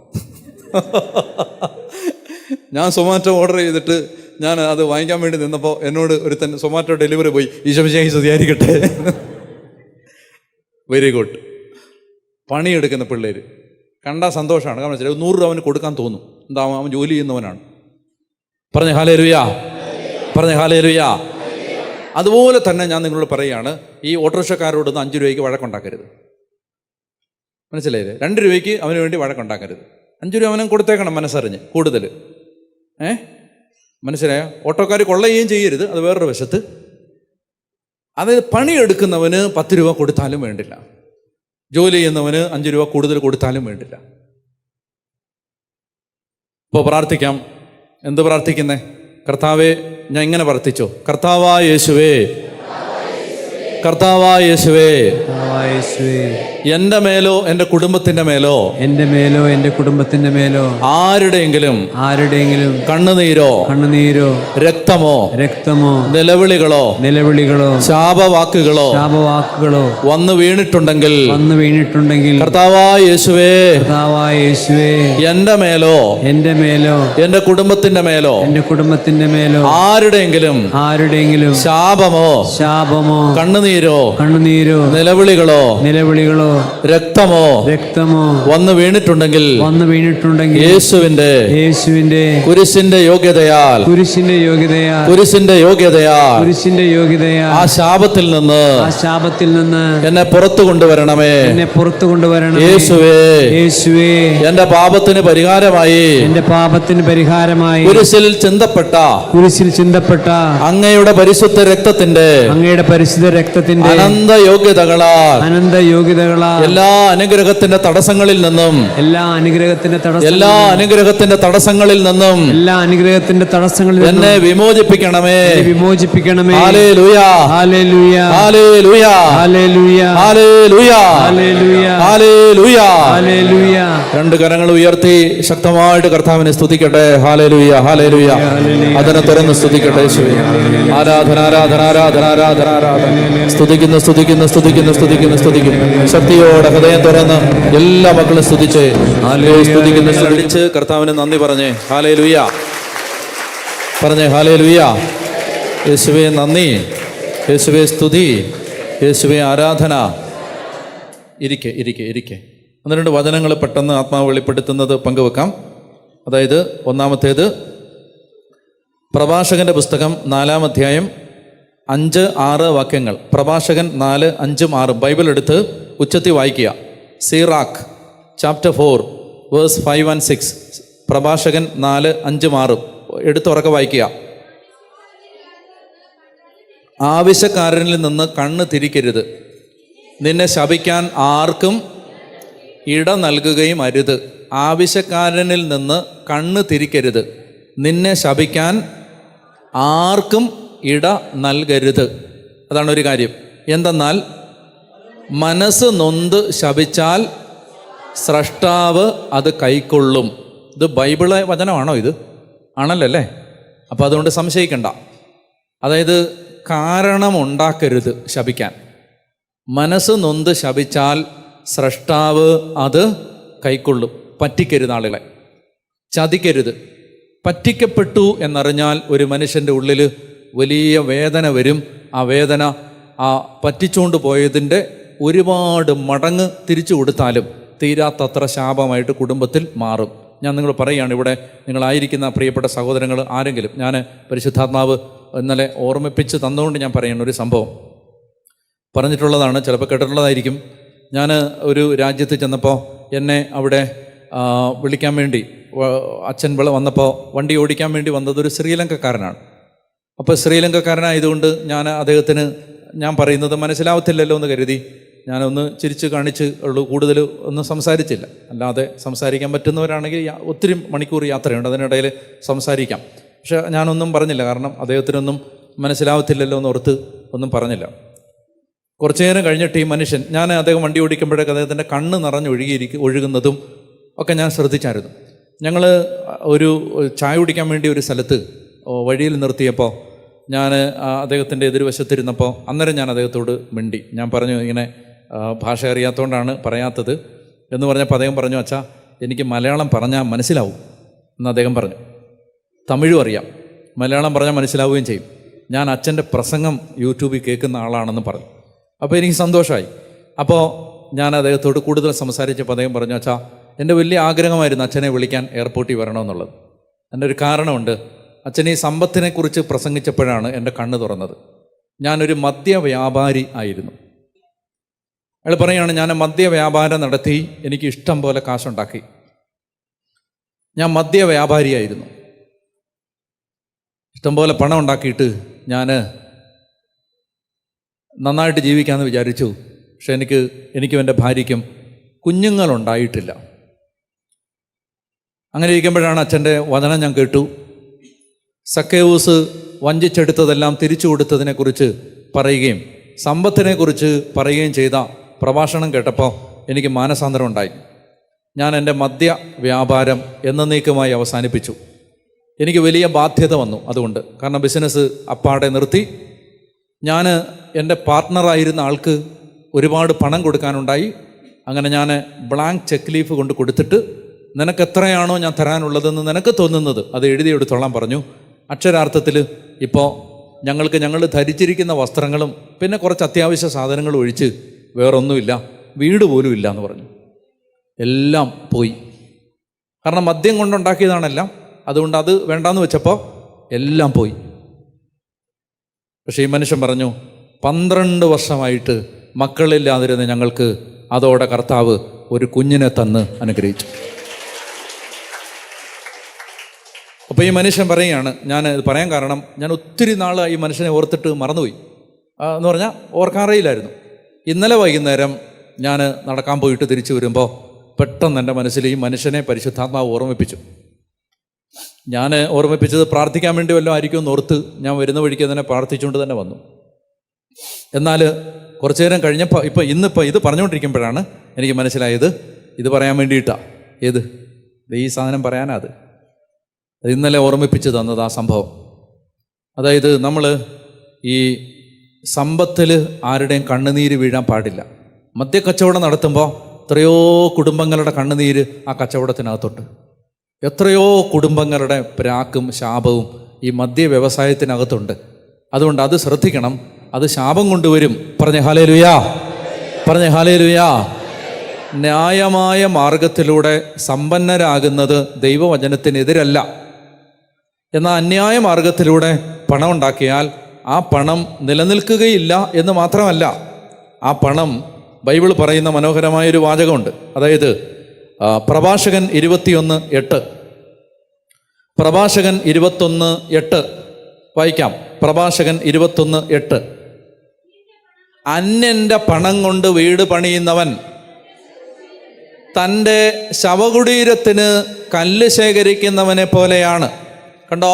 ഞാൻ സൊമാറ്റോ ഓർഡർ ചെയ്തിട്ട് ഞാൻ അത് വാങ്ങിക്കാൻ വേണ്ടി നിന്നപ്പോൾ എന്നോട് ഒരുത്തൻ സൊമാറ്റോ ഡെലിവറി പോയി, ഈശോമിശിഹായി സ്തുതിയായിരിക്കട്ടെ. Very good. പണിയെടുക്കുന്ന പിള്ളേർ കണ്ടാൽ സന്തോഷമാണ്. കാരണം 100 രൂപ അവന് കൊടുക്കാൻ തോന്നും. എന്താ, അവൻ ജോലി ചെയ്യുന്നവനാണ്. പറഞ്ഞ ഹല്ലേലൂയ, പറഞ്ഞ ഹല്ലേലൂയ. അതുപോലെ തന്നെ ഞാൻ നിങ്ങളോട് പറയുകയാണ്, ഈ ഓട്ടോറിക്ഷക്കാരോടൊന്നും 5 രൂപയ്ക്ക് വഴക്കുണ്ടാക്കരുത്. മനസ്സിലായില്ലേ? 2 രൂപയ്ക്ക് അവന് വേണ്ടി വഴക്കുണ്ടാക്കരുത്. 5 രൂപ അവനും കൊടുത്തേക്കണം മനസ്സറിഞ്ഞ് കൂടുതൽ. മനസ്സിലായോ? ഓട്ടോക്കാർ കൊള്ളയുകയും ചെയ്യരുത്, അത് വേറൊരു വശത്ത്. അതായത് പണിയെടുക്കുന്നവന് 10 രൂപ കൊടുത്താലും വേണ്ടില്ല, ജോലി ചെയ്യുന്നവന് 5 രൂപ കൂടുതൽ കൊടുത്താലും വേണ്ടില്ല. ഇപ്പോൾ പ്രാർത്ഥിക്കാം. എന്ത് പ്രാർത്ഥിക്കുന്നേ? കർത്താവേ, ഞാൻ ഇങ്ങനെ പ്രാർത്ഥിച്ചോ, കർത്താവായ യേശുവേ, കർത്താവായ യേശുവേ, എൻ്റെ മേലോ എൻ്റെ കുടുംബത്തിൻ്റെ മേലോ, എൻ്റെ മേലോ എൻ്റെ കുടുംബത്തിൻ്റെ മേലോ ആരുടെയെങ്കിലും കണ്ണുനീരോ രക്തമോ നിലവിളികളോ ശാപവാക്കുകളോ വന്നു വീണിട്ടുണ്ടെങ്കിൽ കർത്താവായ യേശുവേ, എൻ്റെ മേലോ എൻ്റെ കുടുംബത്തിൻ്റെ മേലോ ആരുടെയെങ്കിലും ശാപമോ കണ്ണുനീരോ നിലവിളികളോ രക്തമോ വന്നു വീണിട്ടുണ്ടെങ്കിൽ യേശുവിന്റെ കുരിശിന്റെ യോഗ്യതയാൽ ആ ശാപത്തിൽ നിന്ന് എന്നെ പുറത്തു കൊണ്ടുവരണമേ. യേശുവേ, എന്റെ പാപത്തിന് പരിഹാരമായി കുരിശിൽ ചിന്തപ്പെട്ട അങ്ങയുടെ പരിശുദ്ധ രക്തത്തിന്റെ അനന്ത യോഗ്യതകളാൽ എല്ലാ അനുഗ്രഹത്തിന്റെ തടസ്സങ്ങളിൽ നിന്നും എന്നെ വിമോചിപ്പിക്കണമേ. ഹല്ലേലൂയ, ഹല്ലേലൂയ, ഹല്ലേലൂയ, ഹല്ലേലൂയ, ഹല്ലേലൂയ, ഹല്ലേലൂയ. 2 കരങ്ങൾ ഉയർത്തി ശക്തമായിട്ട് കർത്താവിനെ സ്തുതിക്കട്ടെ. ഹല്ലേലൂയ, ഹല്ലേലൂയ. അതിനെ തുറന്ന് സ്തുതിക്കട്ടെ. ആരാധന, ആരാധന, ആരാധന, ആരാധന, ആരാധന. സ്തുതിക്കുന്നു, സ്തുതിക്കുന്നു, സ്തുതിക്കുന്നു, സ്തുതിക്കുന്നു, സ്തുതിക്കുന്നു. ശക്തിയോടെ ഹൃദയം തുറന്ന് എല്ലാ മക്കളും സ്തുതിച്ച് സ്തുതിക്കുന്നു. സ്തുതിച്ച് കർത്താവിന് നന്ദി പറഞ്ഞേ. ഹല്ലേലൂയ പറഞ്ഞേ. ഹല്ലേലൂയ. യേശുവേ നന്ദി, യേശുവേ സ്തുതി, യേശുവേ ആരാധന. ഇരിക്കെ 1-2 വചനങ്ങൾ പെട്ടെന്ന് ആത്മാവ് വെളിപ്പെടുത്തുന്നത് പങ്കുവെക്കാം. അതായത് ഒന്നാമത്തേത് പ്രഭാഷകന്റെ പുസ്തകം 4-ാം അധ്യായം 5-6 വാക്യങ്ങൾ. പ്രഭാഷകൻ 4, 5, 6 ബൈബിൾ എടുത്ത് ഉച്ചത്തി വായിക്കുക. സീറാഖ് ചാപ്റ്റർ 4 വേഴ്സ് 5 and 6. പ്രഭാഷകൻ 4, 5, 6 എടുത്തുറക്കെ വായിക്കുക. ആവശ്യക്കാരനിൽ നിന്ന് കണ്ണ് തിരിക്കരുത്, നിന്നെ ശപിക്കാൻ ആർക്കും ഇട നൽകുകയും അരുത്. ആവശ്യക്കാരനിൽ നിന്ന് കണ്ണ് തിരിക്കരുത്, നിന്നെ ശപിക്കാൻ ആർക്കും ഇട നൽകരുത്. അതാണ് ഒരു കാര്യം. എന്തെന്നാൽ മനസ്സ് നൊന്ത് ശപിച്ചാൽ സ്രഷ്ടാവ് അത് കൈക്കൊള്ളും. ഇത് ബൈബിള് വചനമാണോ? ഇത് ആണല്ലോ അല്ലേ? അപ്പോൾ അതുകൊണ്ട് സംശയിക്കണ്ട. അതായത് കാരണമുണ്ടാക്കരുത് ശപിക്കാൻ. മനസ്സ് നൊന്ത് ശപിച്ചാൽ സ്രഷ്ടാവ് അത് കൈക്കൊള്ളും. പറ്റിക്കരുത്, ആളുകളെ ചതിക്കരുത്. പറ്റിക്കപ്പെട്ടു എന്നറിഞ്ഞാൽ ഒരു മനുഷ്യൻ്റെ ഉള്ളിൽ വലിയ വേദന വരും. ആ വേദന ആ പറ്റിച്ചുകൊണ്ട് പോയതിൻ്റെ ഒരുപാട് മടങ്ങ് തിരിച്ചു കൊടുത്താലും തീരാത്തത്ര ശാപമായിട്ട് കുടുംബത്തിൽ മാറും. ഞാൻ നിങ്ങൾ പറയുകയാണ്, ഇവിടെ നിങ്ങളായിരിക്കുന്ന പ്രിയപ്പെട്ട സഹോദരങ്ങൾ ആരെങ്കിലും, ഞാൻ പരിശുദ്ധാത്മാവ് ഇന്നലെ ഓർമ്മിപ്പിച്ച് തന്നുകൊണ്ട് ഞാൻ പറയുന്ന ഒരു സംഭവം പറഞ്ഞിട്ടുള്ളതാണ്, ചിലപ്പോൾ കേട്ടിട്ടുള്ളതായിരിക്കും. ഞാൻ ഒരു രാജ്യത്ത് ചെന്നപ്പോൾ എന്നെ അവിടെ വിളിക്കാൻ വേണ്ടി അച്ഛൻ വന്നപ്പോൾ വണ്ടി ഓടിക്കാൻ വേണ്ടി വന്നത് ഒരു ശ്രീലങ്കക്കാരനാണ്. അപ്പോൾ ശ്രീലങ്കക്കാരനായതുകൊണ്ട് അദ്ദേഹത്തിന് ഞാൻ പറയുന്നത് മനസ്സിലാവത്തില്ലല്ലോ എന്ന് കരുതി ഞാനൊന്ന് ചിരിച്ച് കാണിച്ച് ഉള്ളൂ, കൂടുതൽ ഒന്നും സംസാരിച്ചില്ല. അല്ലാതെ സംസാരിക്കാൻ പറ്റുന്നവരാണെങ്കിൽ ഒത്തിരി മണിക്കൂർ യാത്രയുണ്ട്, അതിനിടയിൽ സംസാരിക്കാം. പക്ഷെ ഞാനൊന്നും പറഞ്ഞില്ല, കാരണം അദ്ദേഹത്തിനൊന്നും മനസ്സിലാവത്തില്ലല്ലോ എന്നോർത്ത് ഒന്നും പറഞ്ഞില്ല. കുറച്ചു നേരം കഴിഞ്ഞിട്ട് ഈ മനുഷ്യൻ, അദ്ദേഹം വണ്ടി ഓടിക്കുമ്പോഴേക്ക് അദ്ദേഹത്തിൻ്റെ കണ്ണ് ഒഴുകുന്നതും ഒക്കെ ഞാൻ ശ്രദ്ധിച്ചായിരുന്നു. ഞങ്ങൾ ഒരു ചായ കുടിക്കാൻ വേണ്ടി ഒരു സ്ഥലത്ത് വഴിയിൽ നിർത്തിയപ്പോൾ ഞാൻ അദ്ദേഹത്തിൻ്റെ എതിർവശത്തിരുന്നപ്പോൾ അന്നേരം ഞാൻ അദ്ദേഹത്തോട് മിണ്ടി. ഞാൻ പറഞ്ഞു, ഇങ്ങനെ ഭാഷ അറിയാത്തതുകൊണ്ടാണ് പറയാത്തത് എന്ന് പറഞ്ഞപ്പോൾ അദ്ദേഹം പറഞ്ഞു, അച്ഛാ എനിക്ക് മലയാളം പറഞ്ഞാൽ മനസ്സിലാവും എന്ന് അദ്ദേഹം പറഞ്ഞു. തമിഴും അറിയാം, മലയാളം പറഞ്ഞാൽ മനസ്സിലാവുകയും ചെയ്യും. ഞാൻ അച്ഛൻ്റെ പ്രസംഗം യൂട്യൂബിൽ കേൾക്കുന്ന ആളാണെന്ന് പറഞ്ഞു. അപ്പോൾ എനിക്ക് സന്തോഷമായി. അപ്പോൾ ഞാൻ അദ്ദേഹത്തോട് കൂടുതൽ സംസാരിച്ചപ്പോൾ അദ്ദേഹം പറഞ്ഞു, അച്ഛാ എൻ്റെ വലിയ ആഗ്രഹമായിരുന്നു അച്ഛനെ വിളിക്കാൻ എയർപോർട്ടിൽ വരണമെന്നുള്ളത്. എൻ്റെ ഒരു കാരണമുണ്ട്. അച്ഛൻ ഈ സമ്പത്തിനെക്കുറിച്ച് പ്രസംഗിച്ചപ്പോഴാണ് എൻ്റെ കണ്ണ് തുറന്നത്. ഞാനൊരു മദ്യവ്യാപാരി ആയിരുന്നു. അയാൾ പറയുകയാണ്, ഞാൻ മദ്യവ്യാപാരം നടത്തി എനിക്ക് ഇഷ്ടം പോലെ കാശുണ്ടാക്കി. ഞാൻ മദ്യവ്യാപാരിയായിരുന്നു, ഇഷ്ടംപോലെ പണം ഉണ്ടാക്കിയിട്ട് ഞാൻ നന്നായിട്ട് ജീവിക്കാമെന്ന് വിചാരിച്ചു. പക്ഷെ എനിക്കും എൻ്റെ ഭാര്യയ്ക്കും കുഞ്ഞുങ്ങളുണ്ടായിട്ടില്ല. അങ്ങനെ ഇരിക്കുമ്പോഴാണ് അച്ഛൻ്റെ വചനം ഞാൻ കേട്ടു. സക്കേവൂസ് വഞ്ചിച്ചെടുത്തതെല്ലാം തിരിച്ചു കൊടുത്തതിനെക്കുറിച്ച് പറയുകയും സമ്പത്തിനെക്കുറിച്ച് പറയുകയും ചെയ്ത പ്രഭാഷണം കേട്ടപ്പോൾ എനിക്ക് മാനസാന്തരം ഉണ്ടായി. ഞാൻ എൻ്റെ മദ്യ വ്യാപാരം എന്നേക്കുമായി അവസാനിപ്പിച്ചു. എനിക്ക് വലിയ ബാധ്യത വന്നു അതുകൊണ്ട്, കാരണം ബിസിനസ് അപ്പാടെ നിർത്തി. ഞാൻ എൻ്റെ പാർട്ട്ണറായിരുന്ന ആൾക്ക് ഒരുപാട് പണം കൊടുക്കാനുണ്ടായി. അങ്ങനെ ഞാൻ ബ്ലാങ്ക് ചെക്ക് ലീഫ് കൊണ്ട് കൊടുത്തിട്ട്, നിനക്ക് എത്രയാണോ ഞാൻ തരാനുള്ളതെന്ന് നിനക്ക് തോന്നുന്നത് അത് എഴുതിയെടുത്തോളാൻ പറഞ്ഞു. അക്ഷരാർത്ഥത്തിൽ ഇപ്പോൾ ഞങ്ങൾ ധരിച്ചിരിക്കുന്ന വസ്ത്രങ്ങളും പിന്നെ കുറച്ച് അത്യാവശ്യ സാധനങ്ങളും ഒഴിച്ച് വേറൊന്നുമില്ല, വീട് പോലും ഇല്ല എന്ന് പറഞ്ഞു. എല്ലാം പോയി. കാരണം മദ്യം കൊണ്ടുണ്ടാക്കിയതാണെല്ലാം, അതുകൊണ്ട് അത് വേണ്ടാന്ന് വെച്ചപ്പോൾ എല്ലാം പോയി. പക്ഷേ ഈ മനുഷ്യൻ പറഞ്ഞു, 12 വർഷമായിട്ട് മക്കളില്ലാതിരുന്ന ഞങ്ങൾക്ക് അതോടെ കർത്താവ് ഒരു കുഞ്ഞിനെ തന്ന് അനുഗ്രഹിച്ചു. അപ്പോൾ ഈ മനുഷ്യൻ പറയുകയാണ്, ഞാൻ ഇത് പറയാൻ കാരണം, ഞാൻ ഒത്തിരി നാൾ ഈ മനുഷ്യനെ ഓർത്തിട്ട് മറന്നുപോയി എന്ന് പറഞ്ഞാൽ ഓർക്കാറിയില്ലായിരുന്നു. ഇന്നലെ വൈകുന്നേരം ഞാൻ നടക്കാൻ പോയിട്ട് തിരിച്ചു വരുമ്പോൾ പെട്ടെന്ന് എൻ്റെ മനസ്സിൽ ഈ മനുഷ്യനെ പരിശുദ്ധാത്മാവ് ഓർമ്മിപ്പിച്ചു. ഞാൻ ഓർമ്മിപ്പിച്ചത് പ്രാർത്ഥിക്കാൻ വേണ്ടി വല്ലതും ആയിരിക്കും എന്ന് ഓർത്ത് ഞാൻ വരുന്ന വഴിക്ക് തന്നെ പ്രാർത്ഥിച്ചുകൊണ്ട് തന്നെ വന്നു. എന്നാൽ കുറച്ചു നേരം കഴിഞ്ഞപ്പോൾ ഇന്നിപ്പോൾ ഇത് പറഞ്ഞുകൊണ്ടിരിക്കുമ്പോഴാണ് എനിക്ക് മനസ്സിലായത് ഇത് പറയാൻ വേണ്ടിയിട്ടാണ്. ഏത് ഈ സാധനം പറയാനാ അത് ഇന്നലെ ഓർമ്മിപ്പിച്ച് തന്നത് ആ സംഭവം. അതായത് നമ്മൾ ഈ സമ്പത്തിൽ ആരുടെയും കണ്ണുനീര് വീഴാൻ പാടില്ല. മദ്യക്കച്ചവടം നടത്തുമ്പോൾ എത്രയോ കുടുംബങ്ങളുടെ കണ്ണുനീര് ആ കച്ചവടത്തിനകത്തുണ്ട്. എത്രയോ കുടുംബങ്ങളുടെ പ്രാക്കും ശാപവും ഈ മദ്യ വ്യവസായത്തിനകത്തുണ്ട്. അതുകൊണ്ട് അത് ശ്രദ്ധിക്കണം, അത് ശാപം കൊണ്ടുവരും. പറഞ്ഞ ഹല്ലേലൂയാ, പറഞ്ഞ ഹല്ലേലൂയാ. ന്യായമായ മാർഗത്തിലൂടെ സമ്പന്നരാകുന്നത് ദൈവവചനത്തിനെതിരല്ല. എന്നാൽ അന്യായ മാർഗത്തിലൂടെ പണം ഉണ്ടാക്കിയാൽ ആ പണം നിലനിൽക്കുകയില്ല എന്ന് മാത്രമല്ല, ആ പണം, ബൈബിൾ പറയുന്ന മനോഹരമായൊരു വാചകമുണ്ട്. അതായത് പ്രഭാഷകൻ 21:8, പ്രഭാഷകൻ 21:8 വായിക്കാം. പ്രഭാഷകൻ 21:8, അന്യൻ്റെ പണം കൊണ്ട് വീട് പണിയുന്നവൻ തൻ്റെ ശവകുടീരത്തിന് കല്ല് ശേഖരിക്കുന്നവനെ പോലെയാണ്. കണ്ടോ,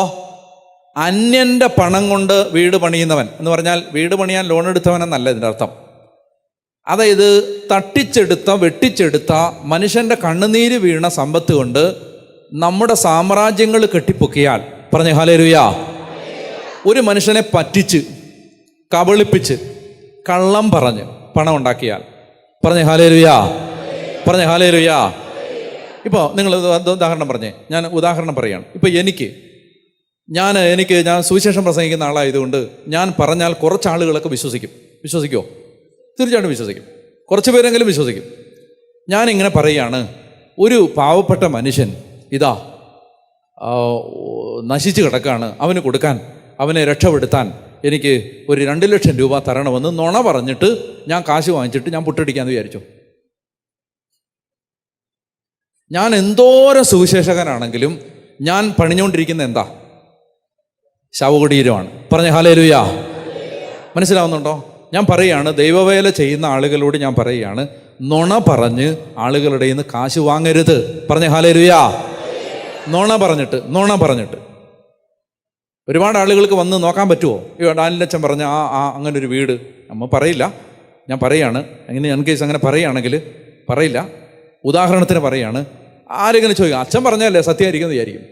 അന്യൻ്റെ പണം കൊണ്ട് വീട് പണിയുന്നവൻ എന്ന് പറഞ്ഞാൽ വീട് പണിയാൻ ലോൺ എടുത്തവനെന്നല്ല ഇതിൻ്റെ അർത്ഥം. അതായത് വെട്ടിച്ചെടുത്ത മനുഷ്യൻ്റെ കണ്ണുനീര് വീണ സമ്പത്ത് കൊണ്ട് നമ്മുടെ സാമ്രാജ്യങ്ങൾ കെട്ടിപ്പൊക്കിയാൽ, പറഞ്ഞ ഹല്ലേലൂയാ, ഒരു മനുഷ്യനെ പറ്റിച്ച് കബളിപ്പിച്ച് കള്ളം പറഞ്ഞ് പണം ഉണ്ടാക്കിയാൽ, പറഞ്ഞ ഹല്ലേലൂയാ, പറഞ്ഞ ഹല്ലേലൂയാ. ഇപ്പോൾ നിങ്ങൾ ഉദാഹരണം പറഞ്ഞേ, ഞാൻ ഉദാഹരണം പറയുകയാണ്. ഇപ്പോൾ ഞാൻ സുവിശേഷം പ്രസംഗിക്കുന്ന ആളായതുകൊണ്ട് ഞാൻ പറഞ്ഞാൽ കുറച്ച് ആളുകളൊക്കെ വിശ്വസിക്കുമോ? തീർച്ചയായിട്ടും വിശ്വസിക്കും. കുറച്ച് പേരെങ്കിലും വിശ്വസിക്കും. ഞാനിങ്ങനെ പറയുകയാണ്, ഒരു പാവപ്പെട്ട മനുഷ്യൻ ഇതാ നശിച്ച് കിടക്കാണ്, അവന് കൊടുക്കാൻ, അവനെ രക്ഷപ്പെടുത്താൻ എനിക്ക് ഒരു 2 ലക്ഷം രൂപ തരണമെന്ന് നുണ പറഞ്ഞിട്ട് ഞാൻ കാശ് വാങ്ങിച്ചിട്ട് ഞാൻ പുട്ടടിക്കാമെന്ന് വിചാരിച്ചു. ഞാൻ എന്തോരം സുവിശേഷകനാണെങ്കിലും ഞാൻ പണിഞ്ഞുകൊണ്ടിരിക്കുന്ന എന്താ? ശവകുടീരമാണ്. പറഞ്ഞ ഹല്ലേലൂയ. മനസ്സിലാവുന്നുണ്ടോ? ഞാൻ പറയുകയാണ്, ദൈവവേല ചെയ്യുന്ന ആളുകളോട് ഞാൻ പറയുകയാണ്, നുണ പറഞ്ഞ് ആളുകളുടെ നിന്ന് കാശ് വാങ്ങരുത്. പറഞ്ഞ ഹല്ലേലൂയ. നുണ പറഞ്ഞിട്ട് ഒരുപാട് ആളുകൾക്ക് വന്ന് നോക്കാൻ പറ്റുമോ? ഈ ഡാനിലച്ചൻ പറഞ്ഞ അങ്ങനൊരു വീട് നമ്മൾ പറയില്ല, ഞാൻ പറയുകയാണ്. അങ്ങനെ ഞാൻ കേസ് അങ്ങനെ പറയുകയാണെങ്കിൽ പറയില്ല, ഉദാഹരണത്തിന് പറയുകയാണ്. ആരെങ്കിലും ചോദിക്കും, അച്ഛൻ പറഞ്ഞല്ലേ സത്യമായിരിക്കും വിചാരിക്കും.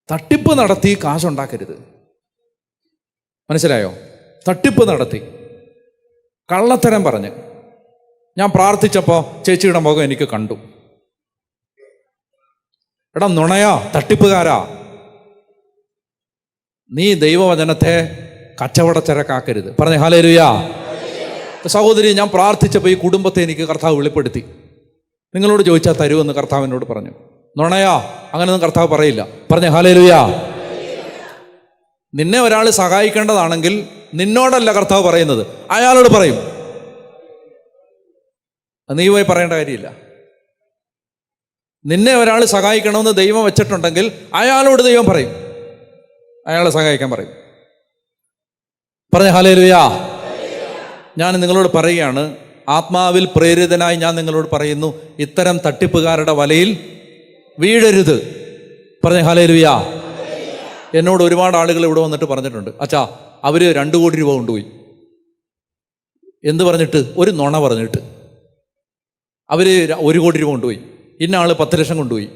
തട്ടിപ്പ് നടത്തി കാശുണ്ടാക്കരുത്. മനസ്സിലായോ? തട്ടിപ്പ് നടത്തി കള്ളത്തരം പറഞ്ഞ് ഞാൻ പ്രാർത്ഥിച്ചപ്പോൾ ചേച്ചിയുടെ മുഖം എനിക്ക് കണ്ടു. എടാ നുണയാ, തട്ടിപ്പുകാരാ, നീ ദൈവവചനത്തെ കച്ചവടച്ചരക്കാക്കരുത്. പറഞ്ഞേ ഹല്ലേലൂയ. സഹോദരി, ഞാൻ പ്രാർത്ഥിച്ചപ്പോൾ ഈ കുടുംബത്തെ എനിക്ക് കർത്താവ് വെളിപ്പെടുത്തി. നിങ്ങളോട് ചോദിച്ചാൽ തരുമെന്ന് കർത്താവിനോട് പറഞ്ഞു. നുണയാ, അങ്ങനെയൊന്നും കർത്താവ് പറയില്ല. പറഞ്ഞേ ഹല്ലേലൂയ. നിന്നെ ഒരാൾ സഹായിക്കേണ്ടതാണെങ്കിൽ നിന്നോടല്ല കർത്താവ് പറയുന്നത്, അയാളോട് പറയും. നീ പോയി പറയേണ്ട കാര്യമില്ല. നിന്നെ ഒരാൾ സഹായിക്കണമെന്ന് ദൈവം വെച്ചിട്ടുണ്ടെങ്കിൽ അയാളോട് ദൈവം പറയും, അയാളെ സഹായിക്കാൻ പറയും. പറഞ്ഞ ഹല്ലേലൂയ. ഞാൻ നിങ്ങളോട് പറയുകയാണ്, ആത്മാവിൽ പ്രേരിതനായി ഞാൻ നിങ്ങളോട് പറയുന്നു, ഇത്തരം തട്ടിപ്പുകാരുടെ വലയിൽ വീഴരുത്. പറഞ്ഞ ഹല്ലേലൂയ. എന്നോട് ഒരുപാട് ആളുകൾ ഇവിടെ വന്നിട്ട് പറഞ്ഞിട്ടുണ്ട്, അച്ഛാ അവർ 2 കോടി രൂപ കൊണ്ടുപോയി. എന്ത് പറഞ്ഞിട്ട്? ഒരു നുണ പറഞ്ഞിട്ട് അവർ 1 കോടി രൂപ കൊണ്ടുപോയി. ഇന്ന ആൾ 10 ലക്ഷം കൊണ്ടുപോയി.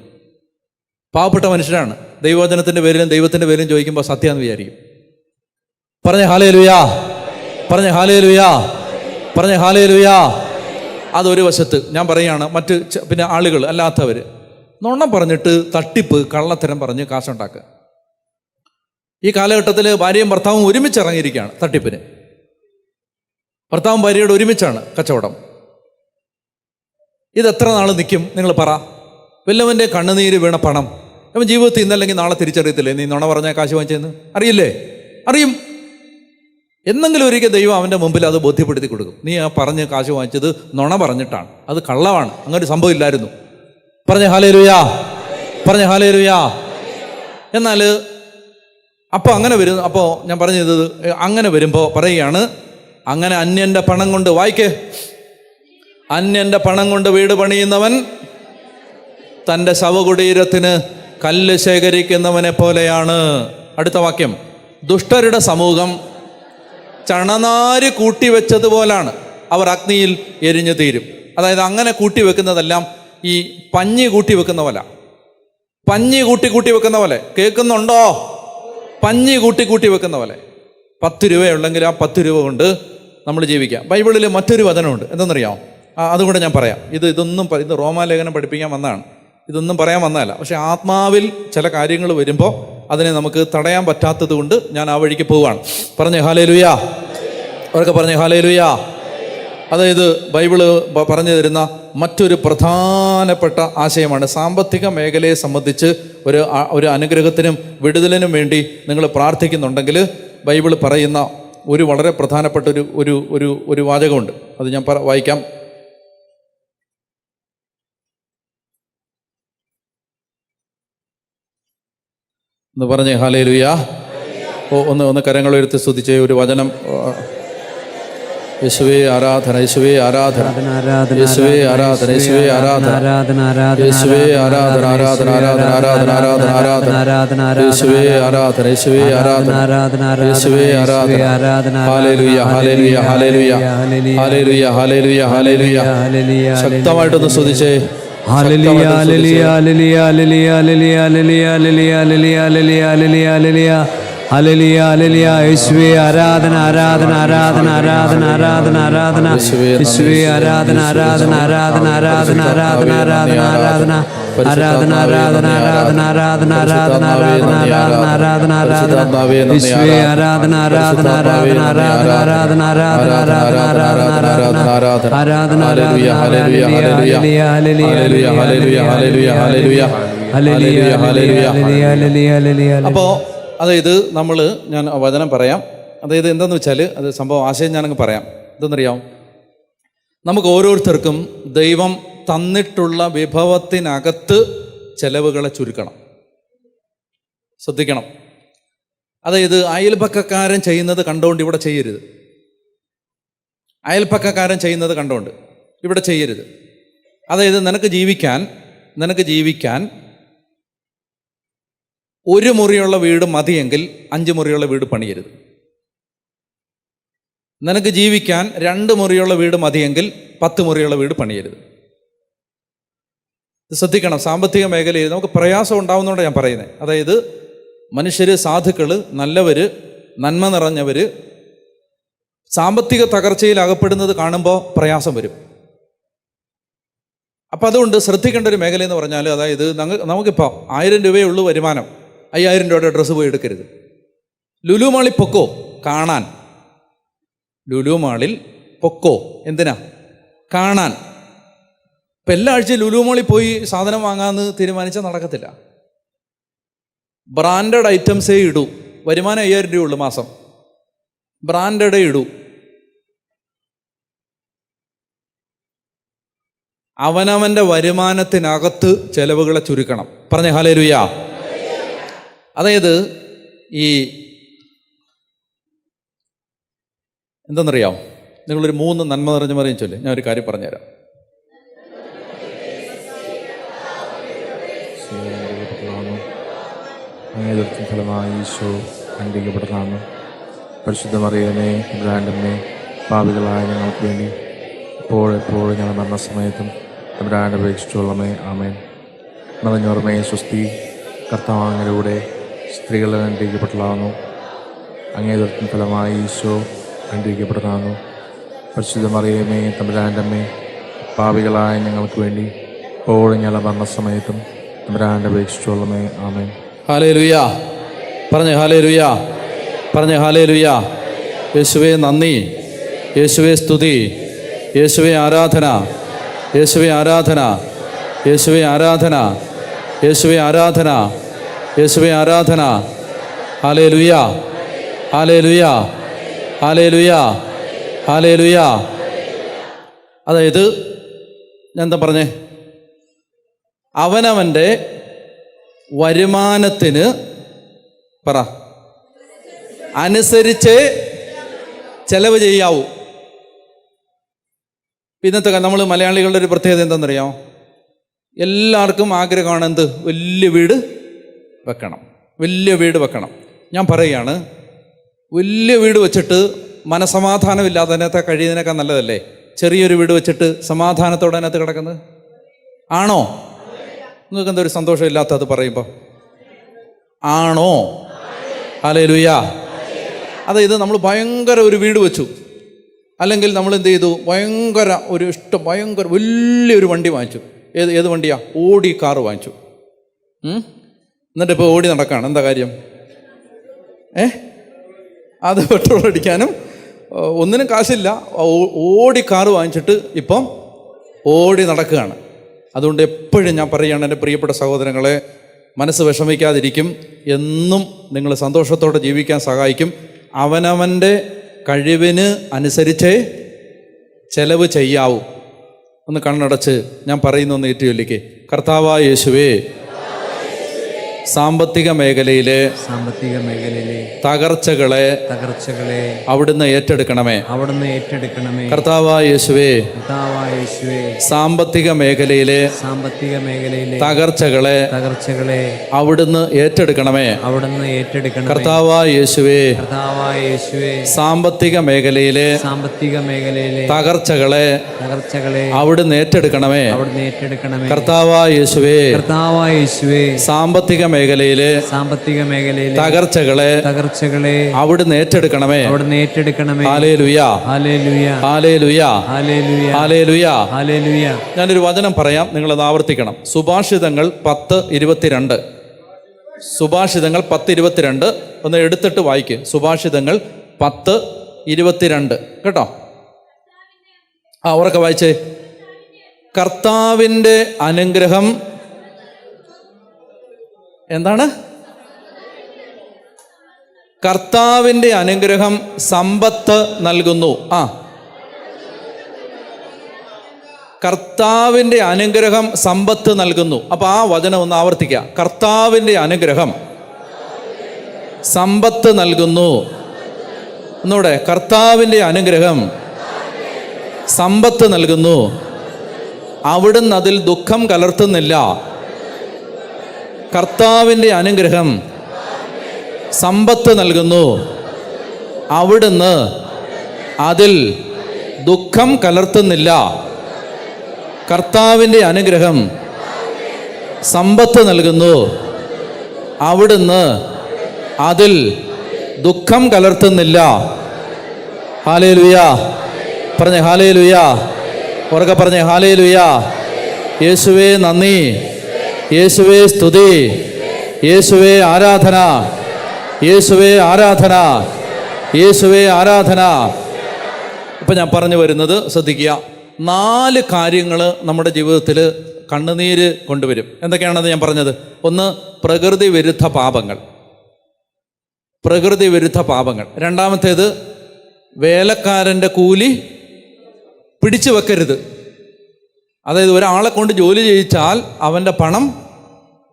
പാവപ്പെട്ട മനുഷ്യരാണ്. ദൈവവചനത്തിൻ്റെ പേരിലും ദൈവത്തിൻ്റെ പേരിലും ചോദിക്കുമ്പോൾ സത്യമെന്ന് വിചാരിക്കും. പറഞ്ഞ ഹല്ലേലൂയ. പറഞ്ഞ ഹല്ലേലൂയ. പറഞ്ഞ ഹല്ലേലൂയ. അതൊരു വശത്ത് ഞാൻ പറയുകയാണ്. മറ്റ് പിന്നെ ആളുകൾ അല്ലാത്തവർ നുണ പറഞ്ഞിട്ട് തട്ടിപ്പ് കള്ളത്തരം പറഞ്ഞ് കാശുണ്ടാക്കുക. ഈ കാലഘട്ടത്തിൽ ഭാര്യയും ഭർത്താവും ഒരുമിച്ചിറങ്ങിയിരിക്കുകയാണ് തട്ടിപ്പിന്. ഭർത്താവും ഭാര്യയോട് ഒരുമിച്ചാണ് കച്ചവടം. ഇതെത്ര നാൾ നിൽക്കും നിങ്ങൾ പറ? വല്ലവൻ്റെ കണ്ണുനീര് വീണ പണം അവൻ ജീവിതത്തിൽ ഇന്നല്ലെങ്കിൽ നാളെ തിരിച്ചറിയത്തില്ലേ? നീ നുണ പറഞ്ഞാൽ കാശ് വാങ്ങിച്ചെന്ന് അറിയില്ലേ? അറിയും. എന്നെങ്കിലും ഒരിക്കൽ ദൈവം അവൻ്റെ മുമ്പിൽ അത് ബോധ്യപ്പെടുത്തി കൊടുക്കും. നീ ആ പറഞ്ഞ് കാശ് വാങ്ങിച്ചത് നുണ പറഞ്ഞിട്ടാണ്, അത് കള്ളമാണ്, അങ്ങനൊരു സംഭവം ഇല്ലായിരുന്നു. പറഞ്ഞ ഹല്ലേലൂയ. പറഞ്ഞ ഹല്ലേലൂയ. എന്നാൽ അപ്പോൾ അങ്ങനെ വരും. അപ്പോൾ ഞാൻ പറഞ്ഞത് അങ്ങനെ വരുമ്പോൾ പറയുകയാണ്, അങ്ങനെ അന്യൻ്റെ പണം കൊണ്ട്, വായിക്കേ, അന്യൻ്റെ പണം കൊണ്ട് വീട് പണിയുന്നവൻ തൻ്റെ ശവകുടീരത്തിന് കല്ല് ശേഖരിക്കുന്നവനെ പോലെയാണ്. അടുത്ത വാക്യം, ദുഷ്ടരുടെ സമൂഹം ചണനാര് കൂട്ടിവെച്ചതുപോലാണ്, അവർ അഗ്നിയിൽ എരിഞ്ഞു തീരും. അതായത് അങ്ങനെ കൂട്ടിവെക്കുന്നതെല്ലാം ഈ പഞ്ഞി കൂട്ടിവെക്കുന്ന പോലെ, പഞ്ഞി കൂട്ടി വെക്കുന്ന പോലെ. കേൾക്കുന്നുണ്ടോ? പഞ്ഞി കൂട്ടി വെക്കുന്ന പോലെ. 10 രൂപയുണ്ടെങ്കിൽ ആ 10 രൂപ കൊണ്ട് നമ്മൾ ജീവിക്കാം. ബൈബിളിൽ മറ്റൊരു വചനമുണ്ട്, എന്തെന്നറിയാമോ? അതുകൂടെ ഞാൻ പറയാം. ഇത് റോമാലേഖനം പഠിപ്പിക്കാൻ വന്നതാണ്, ഇതൊന്നും പറയാൻ വന്നതല്ല. പക്ഷെ ആത്മാവിൽ ചില കാര്യങ്ങൾ വരുമ്പോൾ അതിനെ നമുക്ക് തടയാൻ പറ്റാത്തത് കൊണ്ട് ഞാൻ ആ വഴിക്ക് പോവുകയാണ്. പറഞ്ഞേ ഹല്ലേലൂയ. അവരൊക്കെ പറഞ്ഞേ ഹല്ലേലൂയ. അതായത് ബൈബിള് പറഞ്ഞു തരുന്ന മറ്റൊരു പ്രധാനപ്പെട്ട ആശയമാണ്. സാമ്പത്തിക മേഖലയെ സംബന്ധിച്ച് ഒരു അനുഗ്രഹത്തിനും വിടുതലിനും വേണ്ടി നിങ്ങൾ പ്രാർത്ഥിക്കുന്നുണ്ടെങ്കിൽ ബൈബിൾ പറയുന്ന ഒരു വളരെ പ്രധാനപ്പെട്ട ഒരു വാചകമുണ്ട്. അത് ഞാൻ വായിക്കാം. എന്ന് പറഞ്ഞേ ഹല്ലേലൂയ. ഒന്ന് കരങ്ങൾ ഉയർത്തി സ്തുതിച്ചേ. ഒരു വചനം. യേശുവേ ആരാധന, യേശുവേ ആരാധന, യേശുവേ ആരാധന, യേശുവേ ആരാധന, യേശുവേ ആരാധന, ആരാധന ആരാധന ആരാധന ആരാധന ആരാധന, യേശുവേ ആരാധന, യേശുവേ ആരാധന, യേശുവേ ആരാധന. ഹല്ലേലൂയ ഹല്ലേലൂയ ഹല്ലേലൂയ ഹല്ലേലൂയ ഹല്ലേലൂയ ഹല്ലേലൂയ. ശക്തമായിട്ടൊന്ന് സ്തുതിച്ചേ. ഹല്ലേലൂയ ഹല്ലേലൂയ ഹല്ലേലൂയ ഹല്ലേലൂയ ഹല്ലേലൂയ ഹല്ലേലൂയ ഹല്ലേലൂയ ഹല്ലേലൂയ ഹല്ലേലൂയ ഹല്ലേലൂയ ഹല്ലേലൂയ. യേശുവേ ആരാധന ആരാധന ആരാധന ആരാധന ആരാധന ആരാധന. യേശുവേ ആരാധന ആരാധന ആരാധന ആരാധന ആരാധന ആരാധന ആരാധന ആരാധന ആരാധന ആരാധന ആരാധന ആരാധന ആരാധന ആരാധന ആരാധന ആരാധന. യേശുവേ ആരാധന ആരാധന ആരാധന ആരാധന ആരാധന ആരാധന ആരാധന ആരാധന ആരാധന ആരാധന ഹല്ലേലൂയ ഹല്ലേലൂയ ഹല്ലേലൂയ ഹല്ലേലൂയ ഹല്ലേലൂയ ഹല്ലേലൂയ ഹല്ലേലൂയ ഹല്ലേലൂയ. അപ്പോൾ അതായത് ഞാൻ വചനം പറയാം. അതായത് എന്താന്ന് വെച്ചാൽ അത് സംഭവം ആശയം ഞാനങ്ങ് പറയാം. എന്തെന്നറിയാം, നമുക്ക് ഓരോരുത്തർക്കും ദൈവം തന്നിട്ടുള്ള വിഭവത്തിനകത്ത് ചെലവുകളെ ചുരുക്കണം. ശ്രദ്ധിക്കണം. അതായത് അയൽപക്കക്കാരൻ ചെയ്യുന്നത് കണ്ടുകൊണ്ട് ഇവിടെ ചെയ്യരുത്. അയൽപക്കക്കാരൻ ചെയ്യുന്നത് കണ്ടുകൊണ്ട് ഇവിടെ ചെയ്യരുത്. അതായത് നിനക്ക് ജീവിക്കാൻ ഒരു മുറിയുള്ള വീട് മതിയെങ്കിൽ 5 മുറിയുള്ള വീട് പണിയരുത്. നിനക്ക് ജീവിക്കാൻ 2 മുറിയുള്ള വീട് മതിയെങ്കിൽ 10 മുറിയുള്ള വീട് പണിയരുത്. ശ്രദ്ധിക്കണം. സാമ്പത്തിക മേഖലയിൽ നമുക്ക് പ്രയാസം ഉണ്ടാവുന്നതുകൊണ്ടാണ് ഞാൻ പറയുന്നത്. അതായത് മനുഷ്യർ, സാധുക്കൾ, നല്ലവർ, നന്മ നിറഞ്ഞവർ സാമ്പത്തിക തകർച്ചയിൽ അകപ്പെടുന്നത് കാണുമ്പോൾ പ്രയാസം വരും. അപ്പം അതുകൊണ്ട് ശ്രദ്ധിക്കേണ്ട ഒരു മേഖല എന്ന് പറഞ്ഞാൽ, അതായത് നമുക്കിപ്പോൾ 1000 രൂപയേ ഉള്ളൂ വരുമാനം, 5000 രൂപയുടെ ഡ്രസ്സ് പോയി എടുക്കരുത്. ലുലു മാളിൽ പൊക്കോ കാണാൻ. ലുലു മാളിൽ പൊക്കോ എന്തിനാ? കാണാൻ. ഇപ്പം എല്ലാ ആഴ്ചയും ലുലു മാളിൽ പോയി സാധനം വാങ്ങാമെന്ന് തീരുമാനിച്ചാൽ നടക്കത്തില്ല. ബ്രാൻഡഡ് ഐറ്റംസേ ഇടൂ. വരുമാനം 5000 രൂപ ഉള്ളൂ മാസം. ബ്രാൻഡഡേ ഇടൂ. അവനവൻ്റെ വരുമാനത്തിനകത്ത് ചെലവുകളെ ചുരുക്കണം. പറഞ്ഞ ഹല്ലേലൂയ. അതായത് എന്തെന്നറിയാം, നിങ്ങളൊരു 3 നന്മ നിറഞ്ഞ മറിയും ചൊല്ലി ഞാൻ ഒരു കാര്യം പറഞ്ഞുതരാം. ഫലമായി ഈശോ അനുഗ്രഹിക്കപ്പെട്ടതാണ്. പരിശുദ്ധ മറിയമേ, തമ്പുരാന്റമ്മേ, പാപികളായ ഞങ്ങൾക്ക് വേണ്ടി എപ്പോഴെപ്പോഴും ഞങ്ങൾ മരണസമയത്തും തമ്പുരാന്റെ അപേക്ഷിച്ചുള്ളമേ. ആമേൻ. നിറഞ്ഞോർമ്മയെ സ്വസ്തി, കർത്താവ് അങ്ങയിലൂടെ സ്ത്രീകൾ അനുഗ്രഹിക്കപ്പെട്ടതാകുന്നു. അങ്ങേ ദുരിതത്തിൻ ഫലമായി ഈശോ അനുഗ്രഹിക്കപ്പെട്ടതാകുന്നു. പരിശുദ്ധ മറിയമേ, തമ്പുരാന്റമ്മേ, പാപികളായ ഞങ്ങൾക്ക് വേണ്ടി എപ്പോഴും ഞങ്ങളുടെ മരണസമയത്തും തമ്പുരാന്റെ അപേക്ഷിച്ചുള്ളമേ. ആമേൻ. ഹല്ലേലൂയ. പറഞ്ഞേ ഹല്ലേലൂയ. പറഞ്ഞേ ഹല്ലേലൂയ. യേശുവേ നന്ദി, യേശുവേ സ്തുതി, യേശുവേ ആരാധന, യേശുവേ ആരാധന, യേശുവേ ആരാധന, യേശുവേ ആരാധന, യേശുവേ ആരാധന. ഹല്ലേലൂയ ഹല്ലേലൂയ ഹല്ലേലൂയ ഹല്ലേലൂയ. അതായത് ഞാൻ എന്താ പറഞ്ഞേ, അവനവൻ്റെ വരുമാനത്തിന് അനുസരിച്ച് ചെലവ് ചെയ്യാവൂ. ഇന്നത്തെ നമ്മൾ മലയാളികളുടെ ഒരു പ്രത്യേകത എന്താണെന്നറിയാമോ? എല്ലാവർക്കും ആഗ്രഹമാണ് എന്ത്? വലിയ വീട് വെക്കണം, വലിയ വീട് വെക്കണം. ഞാൻ പറയുകയാണ്, വലിയ വീട് വെച്ചിട്ട് മനസമാധാനമില്ലാതെ അതിനകത്ത് കഴിയുന്നതിനേക്കാൾ നല്ലതല്ലേ ചെറിയൊരു വീട് വെച്ചിട്ട് സമാധാനത്തോടെ അതിനകത്ത് കിടക്കുന്നത്? ആണോ? നിങ്ങൾക്ക് എന്താ ഒരു സന്തോഷമില്ലാത്തത് പറയുമ്പോൾ? ആണോ? ഹല്ലേലൂയ. അതായത് നമ്മൾ ഭയങ്കര ഒരു വീട് വെച്ചു, അല്ലെങ്കിൽ നമ്മൾ എന്ത് ചെയ്തു, ഭയങ്കര വലിയൊരു വണ്ടി വാങ്ങിച്ചു. ഏത് വണ്ടിയാ? ഓടി കാറ് വാങ്ങിച്ചു. എന്നിട്ടിപ്പോൾ ഓടി നടക്കുകയാണ്. എന്താ കാര്യം? അത് പെട്രോൾ അടിക്കാനും ഒന്നിനും കാശില്ല. ഓടി കാറ് വാങ്ങിച്ചിട്ട് ഇപ്പം ഓടി നടക്കുകയാണ്. അതുകൊണ്ട് എപ്പോഴും ഞാൻ പറയുകയാണ്, എൻ്റെ പ്രിയപ്പെട്ട സഹോദരങ്ങളെ, മനസ്സ് വിഷമിക്കാതിരിക്കും, എന്നും നിങ്ങൾ സന്തോഷത്തോടെ ജീവിക്കാൻ സഹായിക്കും. അവനവൻ്റെ കഴിവിന് അനുസരിച്ചേ ചെലവ് ചെയ്യാവൂ. ഒന്ന് കണ്ണടച്ച് ഞാൻ പറയുന്നൊന്ന് ഏറ്റുചൊല്ലിക്കേ. കർത്താവായ യേശുവേ, സാമ്പത്തിക മേഖലയിലെ തകർച്ചകളെ അവിടുന്ന് ഏറ്റെടുക്കണമേ. കർത്താവായ യേശുവേ, സാമ്പത്തിക മേഖലയിലെ തകർച്ചകളെ അവിടുന്ന് ഏറ്റെടുക്കണമേ. കർത്താവായ യേശുവേ, സാമ്പത്തിക മേഖലയിലെ തകർച്ചകളെ അവിടുന്ന് ഏറ്റെടുക്കണമേ. കർത്താവായ യേശുവേ, സാമ്പത്തിക മേഖലയിലെ തകർച്ചകളെ അവിടുന്ന് ഏറ്റെടുക്കണമേ. ഹല്ലേലൂയ, ഹല്ലേലൂയ, ഹല്ലേലൂയ, ഹല്ലേലൂയ, ഹല്ലേലൂയ. ഹല്ലേലൂയ. ഞാനൊരു വചനം പറയാം, നിങ്ങളത് ആവർത്തിക്കണം. സുഭാഷിതങ്ങൾ 10:22. സുഭാഷിതങ്ങൾ 10:22 ഒന്ന് എടുത്തിട്ട് വായിക്കുക. സുഭാഷിതങ്ങൾ 10:22 കേട്ടോ. ഉറക്കെ വായിച്ചേ. കർത്താവിൻ്റെ അനുഗ്രഹം എന്താണ്? കർത്താവിൻ്റെ അനുഗ്രഹം സമ്പത്ത് നൽകുന്നു. കർത്താവിൻ്റെ അനുഗ്രഹം സമ്പത്ത് നൽകുന്നു. അപ്പൊ ആ വചനം ഒന്ന് ആവർത്തിക്കുക. കർത്താവിൻ്റെ അനുഗ്രഹം സമ്പത്ത് നൽകുന്നു. ഒന്നുകൂടെ, കർത്താവിൻ്റെ അനുഗ്രഹം സമ്പത്ത് നൽകുന്നു. അവിടുന്ന് അതിൽ ദുഃഖം കലർത്തുന്നില്ല. കർത്താവിൻ്റെ അനുഗ്രഹം സമ്പത്ത് നൽകുന്നു. അവിടുന്ന് അതിൽ ദുഃഖം കലർത്തുന്നില്ല. കർത്താവിൻ്റെ അനുഗ്രഹം സമ്പത്ത് നൽകുന്നു. അവിടുന്ന് അതിൽ ദുഃഖം കലർത്തുന്നില്ല. ഹല്ലേലൂയ പറഞ്ഞേ, ഹല്ലേലൂയ. ഉറക്കെ പറഞ്ഞേ, ഹല്ലേലൂയ. യേശുവേ നന്ദി, യേശുവേ സ്തുതി, യേശുവേ ആരാധന, യേശുവേ ആരാധന, യേശുവേ ആരാധന. ഇപ്പം ഞാൻ പറഞ്ഞു വരുന്നത് ശ്രദ്ധിക്കുക. 4 കാര്യങ്ങൾ നമ്മുടെ ജീവിതത്തിൽ കണ്ണുനീര് കൊണ്ടുവരും. എന്തൊക്കെയാണെന്ന് ഞാൻ പറഞ്ഞത്? ഒന്ന്, പ്രകൃതി വിരുദ്ധ പാപങ്ങൾ. പ്രകൃതി വിരുദ്ധ പാപങ്ങൾ. രണ്ടാമത്തേത്, വേലക്കാരൻ്റെ കൂലി പിടിച്ചു വെക്കരുത്. അതായത് ഒരാളെ കൊണ്ട് ജോലി ചെയ്യിച്ചാൽ അവൻ്റെ പണം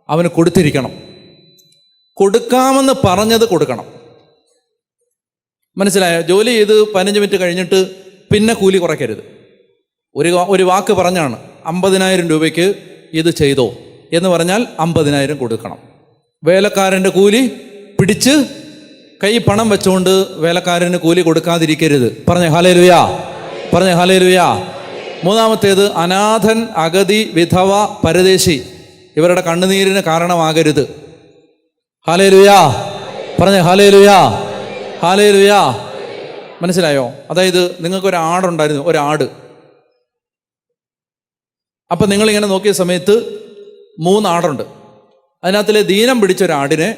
അവന് കൊടുത്തിരിക്കണം. കൊടുക്കാമെന്ന് പറഞ്ഞത് കൊടുക്കണം. മനസ്സിലായോ? ജോലി ചെയ്ത് 15 മിനിറ്റ് കഴിഞ്ഞിട്ട് പിന്നെ കൂലി കുറയ്ക്കരുത്. ഒരു വാക്ക് പറഞ്ഞാണ് 50,000 രൂപയ്ക്ക് ഇത് ചെയ്തോ എന്ന് പറഞ്ഞാൽ 50,000 കൊടുക്കണം. വേലക്കാരൻ്റെ കൂലി പിടിച്ച് കൈ പണം വെച്ചുകൊണ്ട് വേലക്കാരന് കൂലി കൊടുക്കാതിരിക്കരുത്. പറഞ്ഞേ ഹല്ലേലൂയ, പറഞ്ഞേ ഹല്ലേലൂയ. മൂന്നാമത്തേത്, അനാഥൻ, അഗതി, വിധവ, പരദേശി ഇവരുടെ കണ്ണുനീരിന് കാരണമാകരുത്. ഹല്ലേലൂയ, പറഞ്ഞേ ഹല്ലേലൂയ, ഹല്ലേലൂയ. മനസ്സിലായോ? അതായത് നിങ്ങൾക്കൊരു ആടുണ്ടായിരുന്നു, ഒരാട്. അപ്പം നിങ്ങളിങ്ങനെ നോക്കിയ സമയത്ത് 3 ആടുണ്ട്. അതിനകത്തിലെ ദീനം പിടിച്ച ഒരാടിനെ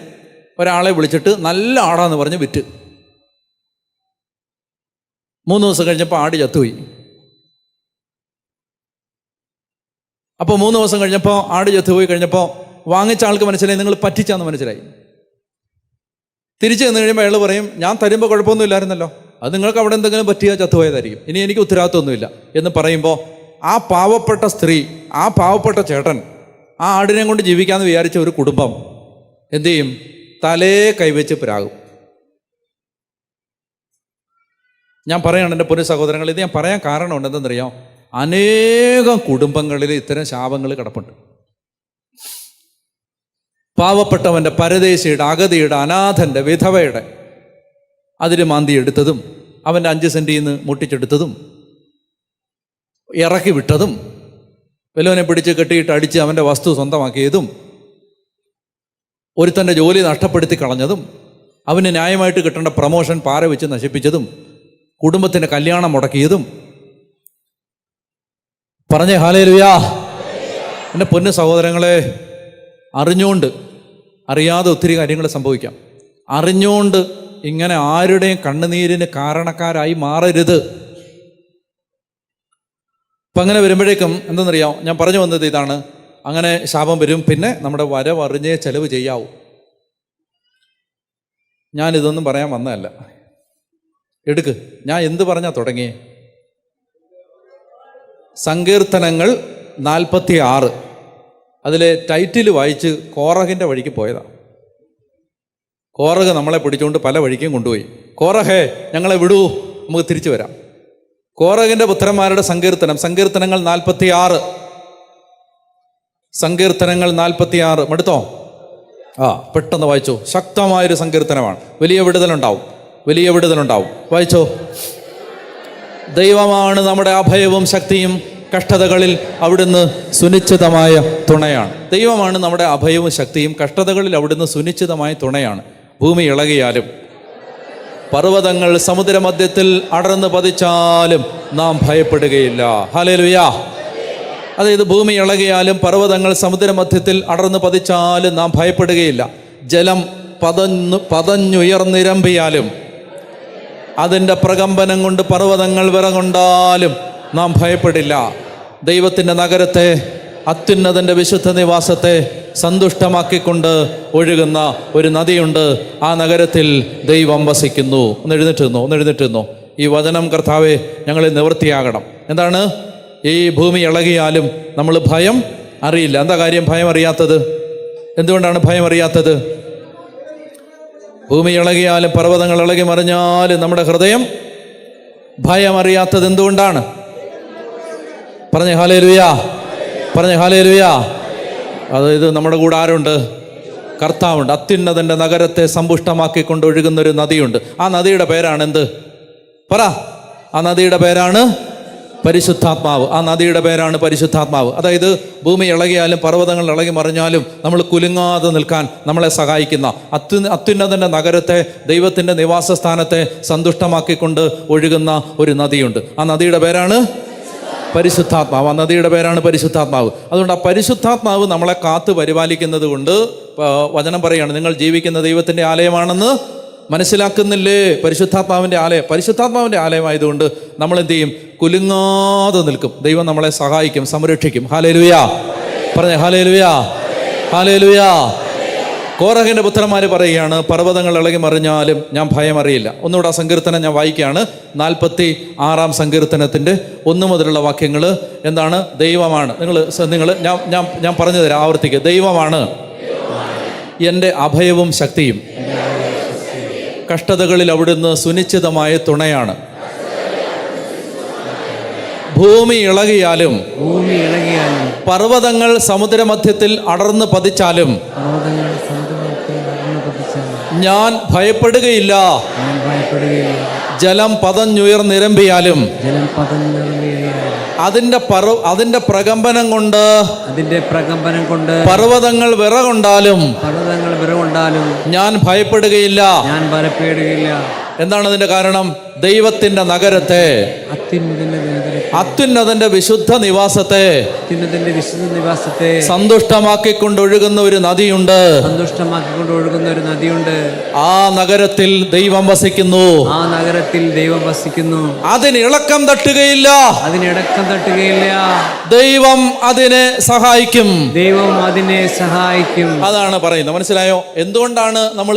ഒരാളെ വിളിച്ചിട്ട് നല്ല ആടാന്ന് പറഞ്ഞ് വിറ്റ്. 3 ദിവസം കഴിഞ്ഞപ്പോൾ ആട് ചത്തുപോയി. അപ്പോൾ 3 ദിവസം കഴിഞ്ഞപ്പോൾ ആട് ചത്തുപോയി കഴിഞ്ഞപ്പോൾ വാങ്ങിച്ച ആൾക്ക് മനസ്സിലായി നിങ്ങൾ പറ്റിച്ചാന്ന് മനസ്സിലായി. തിരിച്ചു ചെന്ന് കഴിയുമ്പോൾ അയാൾ പറയും, ഞാൻ തരുമ്പോൾ കുഴപ്പമൊന്നും ഇല്ലായിരുന്നല്ലോ, അത് നിങ്ങൾക്ക് അവിടെ എന്തെങ്കിലും പറ്റിയാൽ ചത്തുപോയതായിരിക്കും, ഇനി എനിക്ക് ഉത്തരവാദിത്വമൊന്നുമില്ല എന്ന് പറയുമ്പോൾ ആ പാവപ്പെട്ട സ്ത്രീ, ആ പാവപ്പെട്ട ചേട്ടൻ, ആ ആടിനെ കൊണ്ട് ജീവിക്കാമെന്ന് വിചാരിച്ച ഒരു കുടുംബം എന്തു ചെയ്യും? തലേ കൈവച്ച് പിരാകും. ഞാൻ പറയാണ് എൻ്റെ പൊന്നു സഹോദരങ്ങൾ, ഇത് ഞാൻ പറയാൻ കാരണമുണ്ട്. എന്തെന്നറിയാം? അനേകം കുടുംബങ്ങളിൽ ഇത്തരം ശാപങ്ങൾ കിടപ്പുണ്ട്. പാവപ്പെട്ടവൻ്റെ, പരദേശിയുടെ, അഗതിയുടെ, അനാഥൻ്റെ, വിധവയുടെ അതിന് മാന്തി എടുത്തതും അവൻ്റെ 5 സെൻറ്റിൽ നിന്ന് മുട്ടിച്ചെടുത്തതും ഇറക്കി വിട്ടതും വല്ലവനെ പിടിച്ച് കെട്ടിയിട്ട് അടിച്ച് അവൻ്റെ വസ്തു സ്വന്തമാക്കിയതും ഒരുത്തൻ്റെ ജോലി നഷ്ടപ്പെടുത്തി കളഞ്ഞതും അവന് ന്യായമായിട്ട് കിട്ടേണ്ട പ്രമോഷൻ പാര വെച്ച് നശിപ്പിച്ചതും കുടുംബത്തിൻ്റെ കല്യാണം മുടക്കിയതും. പറഞ്ഞേ ഹല്ലേലൂയ. എൻ്റെ പൊന്നു സഹോദരങ്ങളെ, അറിഞ്ഞുകൊണ്ട് അറിയാതെ ഒത്തിരി കാര്യങ്ങൾ സംഭവിക്കാം. അറിഞ്ഞുകൊണ്ട് ഇങ്ങനെ ആരുടെയും കണ്ണുനീരിന് കാരണക്കാരായി മാറരുത്. അപ്പം അങ്ങനെ വരുമ്പോഴേക്കും എന്തെന്നറിയാം, ഞാൻ പറഞ്ഞു വന്നത് ഇതാണ്. അങ്ങനെ ശാപം വരും. പിന്നെ നമ്മുടെ വരവറിഞ്ഞേ ചെലവ് ചെയ്യാവൂ. ഞാനിതൊന്നും പറയാൻ വന്നതല്ല. എടുക്ക്, ഞാൻ എന്ത് പറഞ്ഞാൽ തുടങ്ങിയേ? സങ്കീർത്തനങ്ങൾ 46. അതിലെ ടൈറ്റിൽ വായിച്ച് കോറഹിൻ്റെ വഴിക്ക് പോയതാണ്. കോറഹ് നമ്മളെ പിടിച്ചുകൊണ്ട് പല വഴിക്കും കൊണ്ടുപോയി. കോറഹേ, ഞങ്ങളെ വിടൂ, നമുക്ക് തിരിച്ചു വരാം. കോറഹിൻ്റെ പുത്രന്മാരുടെ സങ്കീർത്തനം, സങ്കീർത്തനങ്ങൾ 46. സങ്കീർത്തനങ്ങൾ 46 മടുത്തോ? പെട്ടെന്ന് വായിച്ചോ. ശക്തമായൊരു സങ്കീർത്തനമാണ്. വലിയ വിടുതലുണ്ടാവും, വലിയ വിടുതലുണ്ടാവും. വായിച്ചോ. ദൈവമാണ് നമ്മുടെ അഭയവും ശക്തിയും, കഷ്ടതകളിൽ അവിടുന്ന് സുനിശ്ചിതമായ തുണയാണ്. ദൈവമാണ് നമ്മുടെ അഭയവും ശക്തിയും. കഷ്ടതകളിൽ അവിടുന്ന് സുനിശ്ചിതമായ തുണയാണ്. ഭൂമി ഇളകിയാലും പർവ്വതങ്ങൾ സമുദ്രമധ്യത്തിൽ അടർന്ന് പതിച്ചാലും നാം ഭയപ്പെടുകയില്ല. ഹല്ലേലൂയാ. അതായത് ഭൂമി ഇളകിയാലും പർവ്വതങ്ങൾ സമുദ്രമധ്യത്തിൽ അടർന്ന് പതിച്ചാലും നാം ഭയപ്പെടുകയില്ല. ജലം പതഞ്ഞുയർന്നിരമ്പിയാലും അതിൻ്റെ പ്രകമ്പനം കൊണ്ട് പർവ്വതങ്ങൾ വിറകൊണ്ടാലും നാം ഭയപ്പെടില്ല. ദൈവത്തിൻ്റെ നഗരത്തെ, അത്യുന്നതൻ്റെ വിശുദ്ധ നിവാസത്തെ സന്തുഷ്ടമാക്കിക്കൊണ്ട് ഒഴുകുന്ന ഒരു നദിയുണ്ട്. ആ നഗരത്തിൽ ദൈവം വസിക്കുന്നു. ഒന്ന് എഴുന്നേറ്റുന്നു. ഈ വചനം കർത്താവെ ഞങ്ങളിൽ നിവൃത്തിയാകണം. എന്താണ്? ഈ ഭൂമി ഇളകിയാലും നമ്മൾ ഭയം അറിയില്ല. എന്താ കാര്യം ഭയം അറിയാത്തത്? എന്തുകൊണ്ടാണ് ഭയം അറിയാത്തത്? ഭൂമി ഇളകിയാലും പർവ്വതങ്ങൾ ഇളകി മറിഞ്ഞാലും നമ്മുടെ ഹൃദയം ഭയം അറിയാത്തത് എന്തുകൊണ്ടാണ്? പറഞ്ഞേ ഹല്ലേലൂയാ. അതായത് നമ്മുടെ കൂടെ ആരുണ്ട്? കർത്താവുണ്ട്. അത്യുന്നതൻ്റെ നഗരത്തെ സമ്പുഷ്ടമാക്കിക്കൊണ്ട് ഒഴുകുന്നൊരു നദിയുണ്ട്. ആ നദിയുടെ പേരാണ് എന്ത്? പറ. ആ നദിയുടെ പേരാണ് പരിശുദ്ധാത്മാവ്. ആ നദിയുടെ പേരാണ് പരിശുദ്ധാത്മാവ്. അതായത് ഭൂമി ഇളകിയാലും പർവ്വതങ്ങൾ ഇളകി മറിഞ്ഞാലും നമ്മൾ കുലുങ്ങാതെ നിൽക്കാൻ നമ്മളെ സഹായിക്കുന്ന അത്യുന്നതൻ്റെ നഗരത്തെ, ദൈവത്തിൻ്റെ നിവാസ സ്ഥാനത്തെ സന്തുഷ്ടമാക്കിക്കൊണ്ട് ഒഴുകുന്ന ഒരു നദിയുണ്ട്. ആ നദിയുടെ പേരാണ് പരിശുദ്ധാത്മാവ്. ആ നദിയുടെ പേരാണ് പരിശുദ്ധാത്മാവ്. അതുകൊണ്ട് ആ പരിശുദ്ധാത്മാവ് നമ്മളെ കാത്തു പരിപാലിക്കുന്നത് കൊണ്ട് വചനം പറയുകയാണ്, നിങ്ങൾ ജീവിക്കുന്ന ദൈവത്തിൻ്റെ ആലയമാണെന്ന് മനസ്സിലാക്കുന്നില്ലേ? പരിശുദ്ധാത്മാവിൻ്റെ ആലയമായതുകൊണ്ട് നമ്മൾ എന്ത് ചെയ്യും? കുലുങ്ങാതെ നിൽക്കും. ദൈവം നമ്മളെ സഹായിക്കും, സംരക്ഷിക്കും. ഹല്ലേലൂയാ. പറഞ്ഞേ ഹല്ലേലൂയാ. കോറഹിൻ്റെ പുത്രന്മാർ പറയുകയാണ്, പർവ്വതങ്ങൾ ഇളകി മറിഞ്ഞാലും ഞാൻ ഭയമറിയില്ല. ഒന്നുകൂടെ ആ സങ്കീർത്തനം ഞാൻ വായിക്കുകയാണ്. 46 സങ്കീർത്തനത്തിൻ്റെ 1 മുതലുള്ള വാക്യങ്ങൾ എന്താണ്? ദൈവമാണ്. ഞാൻ പറഞ്ഞു തരാം, ആവർത്തിക്കുക. ദൈവമാണ് എൻ്റെ അഭയവും ശക്തിയും, കഷ്ടതകളിൽ അവിടുന്ന് സുനിശ്ചിതമായ തുണയാണ്. ഭൂമി ഇളകിയാലും പർവ്വതങ്ങൾ സമുദ്രമധ്യത്തിൽ അടർന്ന് പതിച്ചാലും ഞാൻ ഭയപ്പെടുകയില്ല. ജലം പതഞ്ഞുയർന്നിരമ്പിയാലും അതിന്റെ പ്രകമ്പനം കൊണ്ട് പർവ്വതങ്ങൾ വിറകൊണ്ടാലും ഞാൻ ഭയപ്പെടുകയില്ല. എന്താണ് അതിന്റെ കാരണം? ദൈവത്തിന്റെ നഗരത്തെ, അത്യുന്നതന്റെ വിശുദ്ധ നിവാസത്തെ സന്തുഷ്ടമാക്കിക്കൊണ്ടൊഴുകുന്ന ഒരു നദിയുണ്ട്. ആ നഗരത്തിൽ ദൈവം വസിക്കുന്നു. അതിന് ഇളക്കം തട്ടുകയില്ല. ദൈവം അതിനെ സഹായിക്കും. അതാണ് പറയുന്നത്. മനസ്സിലായോ? എന്തുകൊണ്ടാണ് നമ്മൾ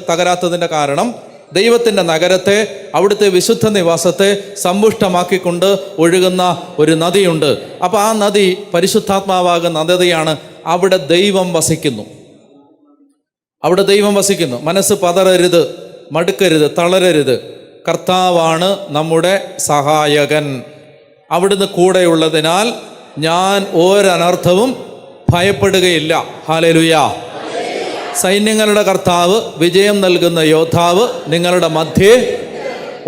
തകരാത്തതിന്റെ കാരണം ദൈവത്തിൻ്റെ നഗരത്തെ, അവിടുത്തെ വിശുദ്ധ നിവാസത്തെ സമ്പുഷ്ടമാക്കിക്കൊണ്ട് ഒഴുകുന്ന ഒരു നദിയുണ്ട്. അപ്പോൾ ആ നദി പരിശുദ്ധാത്മാവാകുന്ന നദിയാണ്. അവിടെ ദൈവം വസിക്കുന്നു. മനസ്സ് പതറരുത്, മടുക്കരുത്, തളരരുത്. കർത്താവാണ് നമ്മുടെ സഹായകൻ. അവിടുന്ന് കൂടെയുള്ളതിനാൽ ഞാൻ ഒരനർത്ഥവും ഭയപ്പെടുകയില്ല. ഹല്ലേലൂയാ. സൈന്യങ്ങളുടെ കർത്താവ്, വിജയം നൽകുന്ന യോദ്ധാവ് നിങ്ങളുടെ മധ്യേ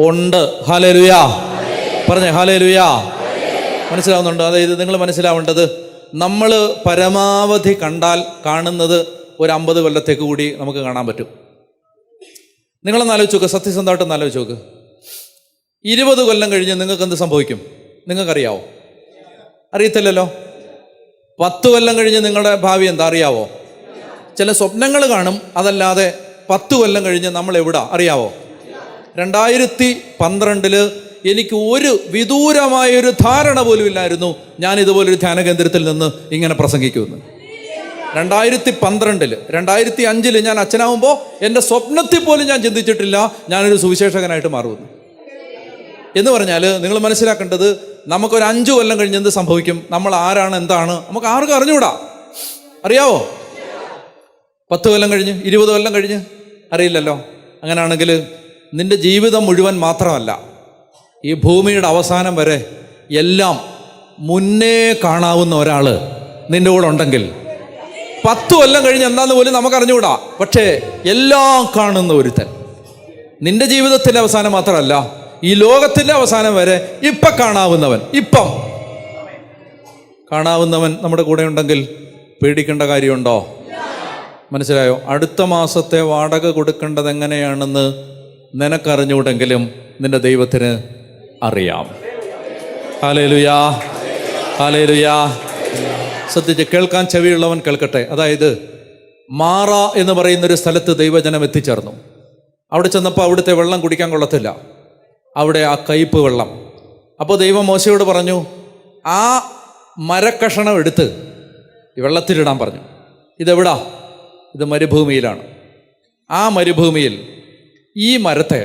ഉണ്ട്. ഹല്ലേലൂയാ. പറഞ്ഞേ ഹല്ലേലൂയാ. മനസ്സിലാവുന്നുണ്ടോ? അതായത് നിങ്ങൾ മനസ്സിലാവേണ്ടത്, നമ്മൾ പരമാവധി കാണുന്നത് ഒരു 50 കൊല്ലത്തേക്ക് കൂടി നമുക്ക് കാണാൻ പറ്റും. നിങ്ങളൊന്ന് ആലോചിച്ച് നോക്ക്, സത്യസന്ധമായിട്ടൊന്ന് ആലോചിച്ച് നോക്ക്. 20 കൊല്ലം കഴിഞ്ഞ് നിങ്ങൾക്ക് എന്ത് സംഭവിക്കും? നിങ്ങൾക്കറിയാവോ? അറിയത്തില്ലല്ലോ. 10 കൊല്ലം കഴിഞ്ഞ് നിങ്ങളുടെ ഭാവി എന്താ അറിയാവോ? ചില സ്വപ്നങ്ങൾ കാണും. അതല്ലാതെ 10 കൊല്ലം കഴിഞ്ഞ് നമ്മൾ എവിടാ അറിയാവോ? 2012 എനിക്ക് ഒരു വിദൂരമായൊരു ധാരണ പോലും ഇല്ലായിരുന്നു ഞാൻ ഇതുപോലൊരു ധ്യാന കേന്ദ്രത്തിൽ നിന്ന് ഇങ്ങനെ പ്രസംഗിക്കുമെന്ന്. 2012 2005 ഞാൻ അച്ഛനാവുമ്പോൾ എൻ്റെ സ്വപ്നത്തിൽ പോലും ഞാൻ ചിന്തിച്ചിട്ടില്ല ഞാനൊരു സുവിശേഷകനായിട്ട് മാറുമെന്ന്. എന്ന് പറഞ്ഞാൽ നിങ്ങൾ മനസ്സിലാക്കേണ്ടത്, നമുക്കൊരു 5 കൊല്ലം കഴിഞ്ഞ് എന്ത് സംഭവിക്കും? നമ്മൾ ആരാണ്, എന്താണ്, നമുക്ക് ആർക്കും അറിഞ്ഞുകൂടാ. അറിയാവോ? 10 കൊല്ലം കഴിഞ്ഞ്, 20 കൊല്ലം കഴിഞ്ഞ് അറിയില്ലല്ലോ. അങ്ങനെയാണെങ്കിൽ നിന്റെ ജീവിതം മുഴുവൻ മാത്രമല്ല, ഈ ഭൂമിയുടെ അവസാനം വരെ എല്ലാം മുന്നേ കാണാവുന്ന ഒരാൾ നിന്റെ കൂടെ ഉണ്ടെങ്കിൽ 10 കൊല്ലം കഴിഞ്ഞ് എന്താന്ന് പോലും നമുക്ക് അറിഞ്ഞുകൂടാ. പക്ഷേ എല്ലാം കാണുന്ന ഒരുത്തൻ, നിന്റെ ജീവിതത്തിൻ്റെ അവസാനം മാത്രമല്ല, ഈ ലോകത്തിൻ്റെ അവസാനം വരെ ഇപ്പം കാണാവുന്നവൻ, ഇപ്പം കാണാവുന്നവൻ നമ്മുടെ കൂടെ ഉണ്ടെങ്കിൽ പേടിക്കേണ്ട കാര്യമുണ്ടോ? മനസ്സിലായോ? അടുത്ത മാസത്തെ വാടക കൊടുക്കേണ്ടത് എങ്ങനെയാണെന്ന് നിനക്കറിഞ്ഞൂടെങ്കിലും നിന്റെ ദൈവത്തിന് അറിയാം. ഹല്ലേലൂയാ, ഹല്ലേലൂയാ. ശ്രദ്ധിച്ച് കേൾക്കാൻ ചെവിയുള്ളവൻ കേൾക്കട്ടെ. അതായത് മാറ എന്ന് പറയുന്നൊരു സ്ഥലത്ത് ദൈവജനം എത്തിച്ചേർന്നു. അവിടെ ചെന്നപ്പോൾ അവിടുത്തെ വെള്ളം കുടിക്കാൻ കൊള്ളത്തില്ല, അവിടെ ആ കയ്പ് വെള്ളം. അപ്പോൾ ദൈവം മോശയോട് പറഞ്ഞു, ആ മരക്കഷണം എടുത്ത് ഈ വെള്ളത്തിലിടാൻ പറഞ്ഞു. ഇതെവിടാ? ഇത് മരുഭൂമിയിലാണ്. ആ മരുഭൂമിയിൽ ഈ മരത്തെ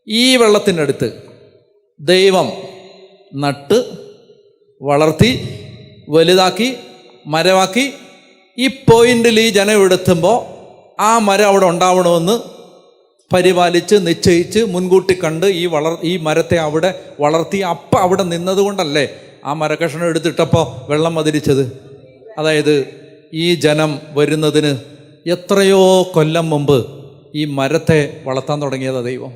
ഈ വെള്ളത്തിൻ്റെ അടുത്ത് ദൈവം നട്ട് വളർത്തി വലുതാക്കി മരമാക്കി. ഈ പോയിന്റിൽ ഈ ജനം എടുത്തുമ്പോൾ ആ മരം അവിടെ ഉണ്ടാവണമെന്ന് പരിപാലിച്ച് നിശ്ചയിച്ച് മുൻകൂട്ടി കണ്ട് ഈ മരത്തെ അവിടെ വളർത്തി. അപ്പം അവിടെ നിന്നതുകൊണ്ടല്ലേ ആ മരക്കഷണം എടുത്തിട്ടപ്പോൾ വെള്ളം മതിരിച്ചത്. അതായത് ഈ ജനം വരുന്നതിന് എത്രയോ കൊല്ലം മുമ്പ് ഈ മരത്തെ വളർത്താൻ തുടങ്ങിയതാ ദൈവം.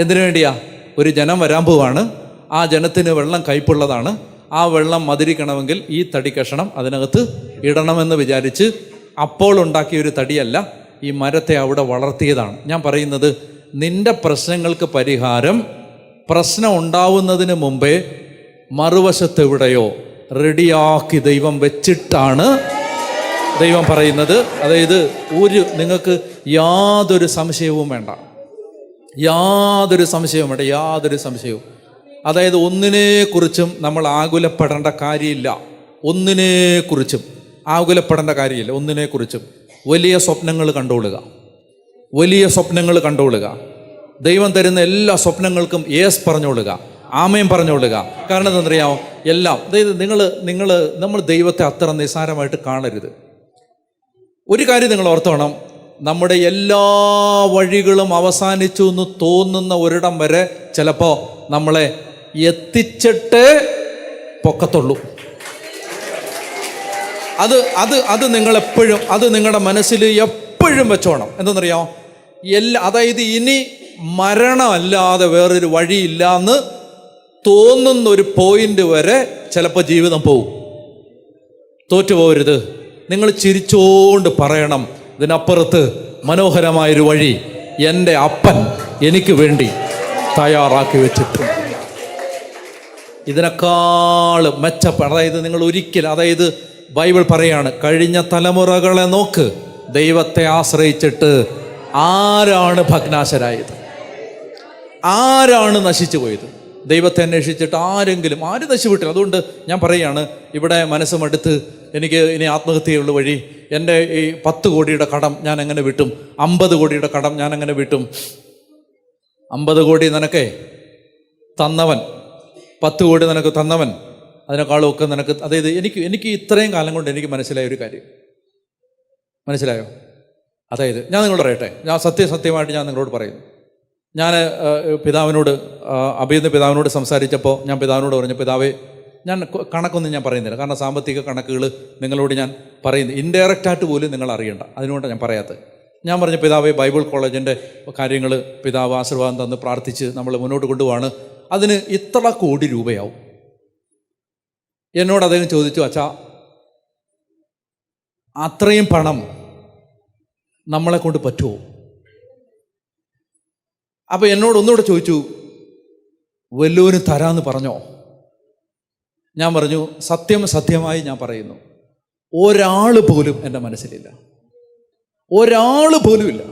എന്തിനു വേണ്ടിയാ? ഒരു ജനം വരാൻ പോവാണ്, ആ ജനത്തിന് വെള്ളം കയ്പുള്ളതാണ്, ആ വെള്ളം മധുരിക്കണമെങ്കിൽ ഈ തടി കഷണം അതിനകത്ത് ഇടണമെന്ന് വിചാരിച്ച് അപ്പോൾ ഉണ്ടാക്കിയൊരു തടിയല്ല, ഈ മരത്തെ അവിടെ വളർത്തിയതാണ്. ഞാൻ പറയുന്നത്, നിന്റെ പ്രശ്നങ്ങൾക്ക് പരിഹാരം പ്രശ്നം ഉണ്ടാവുന്നതിന് മുമ്പേ മറുവശത്ത് എവിടെയോ റെഡിയാക്കി ദൈവം വെച്ചിട്ടാണ് ദൈവം പറയുന്നത്. അതായത് നിങ്ങൾക്ക് യാതൊരു സംശയവും വേണ്ട, യാതൊരു സംശയവും വേണ്ട, യാതൊരു സംശയവും. അതായത് ഒന്നിനെക്കുറിച്ചും നമ്മൾ ആകുലപ്പെടേണ്ട കാര്യമില്ല, ഒന്നിനെക്കുറിച്ചും ആകുലപ്പെടേണ്ട കാര്യമില്ല. ഒന്നിനെക്കുറിച്ചും വലിയ സ്വപ്നങ്ങൾ കണ്ടുകൊള്ളുക, വലിയ സ്വപ്നങ്ങൾ കണ്ടുകൊള്ളുക. ദൈവം തരുന്ന എല്ലാ സ്വപ്നങ്ങൾക്കും യേസ് പറഞ്ഞുകൊള്ളുക, ആമേൻ പറഞ്ഞുകൊള്ളുക. കാരണം എന്താണെന്നറിയാമോ? എല്ലാം അതായത് നമ്മൾ ദൈവത്തെ അത്ര നിസ്സാരമായിട്ട് കാണരുത്. ഒരു കാര്യം നിങ്ങൾ ഓർത്തോണം, നമ്മുടെ എല്ലാ വഴികളും അവസാനിച്ചു എന്ന് തോന്നുന്ന ഒരിടം വരെ ചിലപ്പോൾ നമ്മളെ എത്തിച്ചിട്ടേ പൊക്കത്തുള്ളൂ. അത് നിങ്ങളെപ്പോഴും, അത് നിങ്ങളുടെ മനസ്സിൽ എപ്പോഴും വെച്ചോണം. എന്തെന്നറിയാമോ? അതായത് ഇനി മരണമല്ലാതെ വേറൊരു വഴിയില്ല എന്ന് തോന്നുന്ന ഒരു പോയിന്റ് വരെ ചിലപ്പോൾ ജീവിതം പോവും. തോറ്റുപോകരുത്. നിങ്ങൾ ചിരിച്ചോണ്ട് പറയണം, ഇതിനപ്പുറത്ത് മനോഹരമായൊരു വഴി എൻ്റെ അപ്പൻ എനിക്ക് വേണ്ടി തയ്യാറാക്കി വെച്ചിട്ടുണ്ട്. ഇതിനേക്കാൾ മെച്ചപ്പെട്ട, അതായത് നിങ്ങൾ ഒരിക്കലും, അതായത് ബൈബിൾ പറയാണ്, കഴിഞ്ഞ തലമുറകളെ നോക്ക്, ദൈവത്തെ ആശ്രയിച്ചിട്ട് ആരാണ് ഭഗ്നാശരായത്? ആരാണ് നശിച്ചു പോയത്? ദൈവത്തെ അന്വേഷിച്ചിട്ട് ആര് നശിപ്പിട്ടില്ല. അതുകൊണ്ട് ഞാൻ പറയുകയാണ്, ഇവിടെ മനസ്സുമെടുത്ത് എനിക്ക് ഇനി ആത്മഹത്യയുള്ള വഴി, എൻ്റെ ഈ 10 കോടിയുടെ കടം ഞാൻ എങ്ങനെ വിട്ടും, 50 കോടിയുടെ കടം ഞാൻ എങ്ങനെ വിട്ടും? 50 കോടി നിനക്കേ തന്നവൻ, 10 കോടി നിനക്ക് തന്നവൻ, അതിനേക്കാളും ഒക്കെ നിനക്ക്. അതായത് എനിക്ക് ഇത്രയും കാലം കൊണ്ട് എനിക്ക് മനസ്സിലായ ഒരു കാര്യം, മനസ്സിലായോ? അതായത് ഞാൻ നിങ്ങളോട് പറയട്ടെ, ഞാൻ സത്യമായിട്ട് ഞാൻ നിങ്ങളോട് പറയുന്നു. ഞാൻ പിതാവിനോട്, അഭിയുന്ന പിതാവിനോട് സംസാരിച്ചപ്പോൾ ഞാൻ പിതാവിനോട് പറഞ്ഞു, പിതാവേ, ഞാൻ കണക്കൊന്നും ഞാൻ പറയുന്നില്ല, കാരണം സാമ്പത്തിക കണക്കുകൾ നിങ്ങളോട് ഞാൻ പറയുന്നു, ഇൻഡയറക്റ്റായിട്ട് പോലും നിങ്ങൾ അറിയണ്ട, അതുകൊണ്ടാണ് ഞാൻ പറയാത്തത്. ഞാൻ പറഞ്ഞു, പിതാവേ, ബൈബിൾ കോളേജിൻ്റെ കാര്യങ്ങൾ പിതാവ് ആശീർവാദം തന്ന് പ്രാർത്ഥിച്ച് നമ്മൾ മുന്നോട്ട് കൊണ്ടുപോവാണ്, അതിന് ഇത്ര കോടി രൂപയാവും. എന്നോട് അദ്ദേഹം ചോദിച്ചു, അച്ഛാ, അത്രയും പണം നമ്മളെ കൊണ്ട് പറ്റുമോ? അപ്പോൾ എന്നോട് ഒന്നുകൂടെ ചോദിച്ചു, വല്ലവരും തരാമെന്ന് പറഞ്ഞോ? ഞാൻ പറഞ്ഞു, സത്യമായി ഞാൻ പറയുന്നു, ഒരാൾ പോലും എൻ്റെ മനസ്സിലില്ല, ഒരാൾ പോലും ഇല്ല.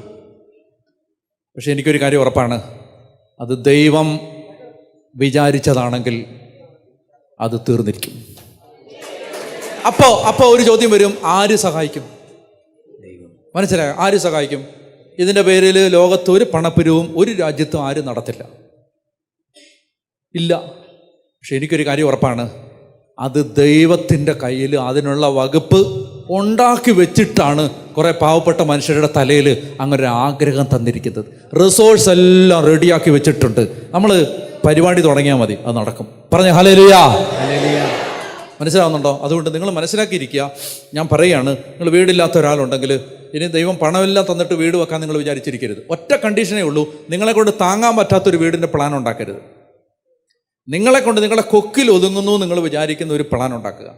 പക്ഷെ എനിക്കൊരു കാര്യം ഉറപ്പാണ്, അത് ദൈവം വിചാരിച്ചതാണെങ്കിൽ അത് തീർന്നിരിക്കും. അപ്പോൾ ഒരു ചോദ്യം വരും, ആര് സഹായിക്കും? മനസ്സിലായോ? ആര് സഹായിക്കും? ഇതിൻ്റെ പേരിൽ ലോകത്ത് ഒരു പണപ്പിരിവും ഒരു രാജ്യത്തും ആരും നടത്തില്ല, ഇല്ല. പക്ഷെ എനിക്കൊരു കാര്യം ഉറപ്പാണ്, അത് ദൈവത്തിൻ്റെ കയ്യിൽ അതിനുള്ള വകുപ്പ് ഉണ്ടാക്കി വെച്ചിട്ടാണ് കുറേ പാവപ്പെട്ട മനുഷ്യരുടെ തലയിൽ അങ്ങനെ ആഗ്രഹം തന്നിരിക്കുന്നത്. റിസോഴ്സ് എല്ലാം റെഡിയാക്കി വെച്ചിട്ടുണ്ട്. നമ്മൾ പരിപാടി തുടങ്ങിയാൽ മതി, അത് നടക്കും. പറഞ്ഞ ഹല്ലേലൂയാ. മനസ്സിലാവുന്നുണ്ടോ? അതുകൊണ്ട് നിങ്ങൾ മനസ്സിലാക്കിയിരിക്കുക. ഞാൻ പറയുകയാണ്, നിങ്ങൾ വീടില്ലാത്ത ഒരാളുണ്ടെങ്കിൽ, ഇനി ദൈവം പണമെല്ലാം തന്നിട്ട് വീട് വെക്കാൻ നിങ്ങൾ വിചാരിച്ചിരിക്കരുത്. ഒറ്റ കണ്ടീഷനേ ഉള്ളൂ, നിങ്ങളെ കൊണ്ട് താങ്ങാൻ പറ്റാത്തൊരു വീടിൻ്റെ പ്ലാൻ ഉണ്ടാക്കരുത്. നിങ്ങളെക്കൊണ്ട് നിങ്ങളെ കൊക്കിൽ ഒതുങ്ങുന്നു നിങ്ങൾ വിചാരിക്കുന്ന ഒരു പ്ലാൻ ഉണ്ടാക്കുക.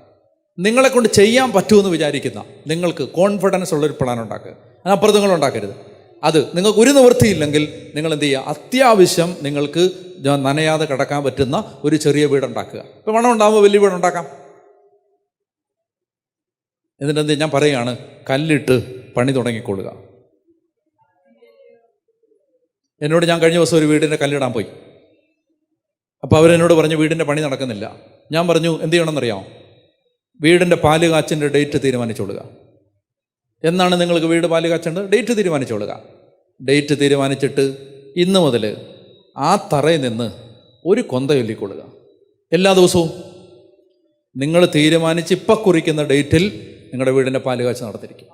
നിങ്ങളെക്കൊണ്ട് ചെയ്യാൻ പറ്റുമെന്ന് വിചാരിക്കുന്ന, നിങ്ങൾക്ക് കോൺഫിഡൻസ് ഉള്ളൊരു പ്ലാൻ ഉണ്ടാക്കുക. അതിനപ്പുറത്ത് നിങ്ങൾ ഉണ്ടാക്കരുത്. അത് നിങ്ങൾക്ക് ഒരു നിവൃത്തിയില്ലെങ്കിൽ നിങ്ങൾ എന്ത് ചെയ്യുക? അത്യാവശ്യം നിങ്ങൾക്ക് നനയാതെ കിടക്കാൻ പറ്റുന്ന ഒരു ചെറിയ വീടുണ്ടാക്കുക. ഇപ്പം പണം ഉണ്ടാകുമ്പോൾ വലിയ വീടുണ്ടാക്കാം. എന്നിട്ട് ഞാൻ പറയുകയാണ്, കല്ലിട്ട് പണി തുടങ്ങിക്കൊള്ളുക. എന്നോട് ഞാൻ കഴിഞ്ഞ ദിവസം ഒരു വീടിൻ്റെ കല്ലിടാൻ പോയി. അപ്പോൾ അവരെന്നോട് പറഞ്ഞു വീടിൻ്റെ പണി നടക്കുന്നില്ല. ഞാൻ പറഞ്ഞു എന്ത് ചെയ്യണമെന്നറിയാമോ? വീടിൻ്റെ പാല് കാച്ചിൻ്റെ ഡേറ്റ് തീരുമാനിച്ചോളുക. എന്നാണ് നിങ്ങൾക്ക് വീട് പാല് കാച്ചേണ്ടത്? ഡേറ്റ് തീരുമാനിച്ചോളുക. ഡേറ്റ് തീരുമാനിച്ചിട്ട് ഇന്ന് മുതൽ ആ തറയിൽ നിന്ന് ഒരു കൊന്ത ചൊല്ലിക്കൊള്ളുക. എല്ലാ ദിവസവും നിങ്ങൾ തീരുമാനിച്ച് ഇപ്പം കുറിക്കുന്ന ഡേറ്റിൽ നിങ്ങളുടെ വീടിൻ്റെ പാല് കാച്ച് നടത്തിയിരിക്കും.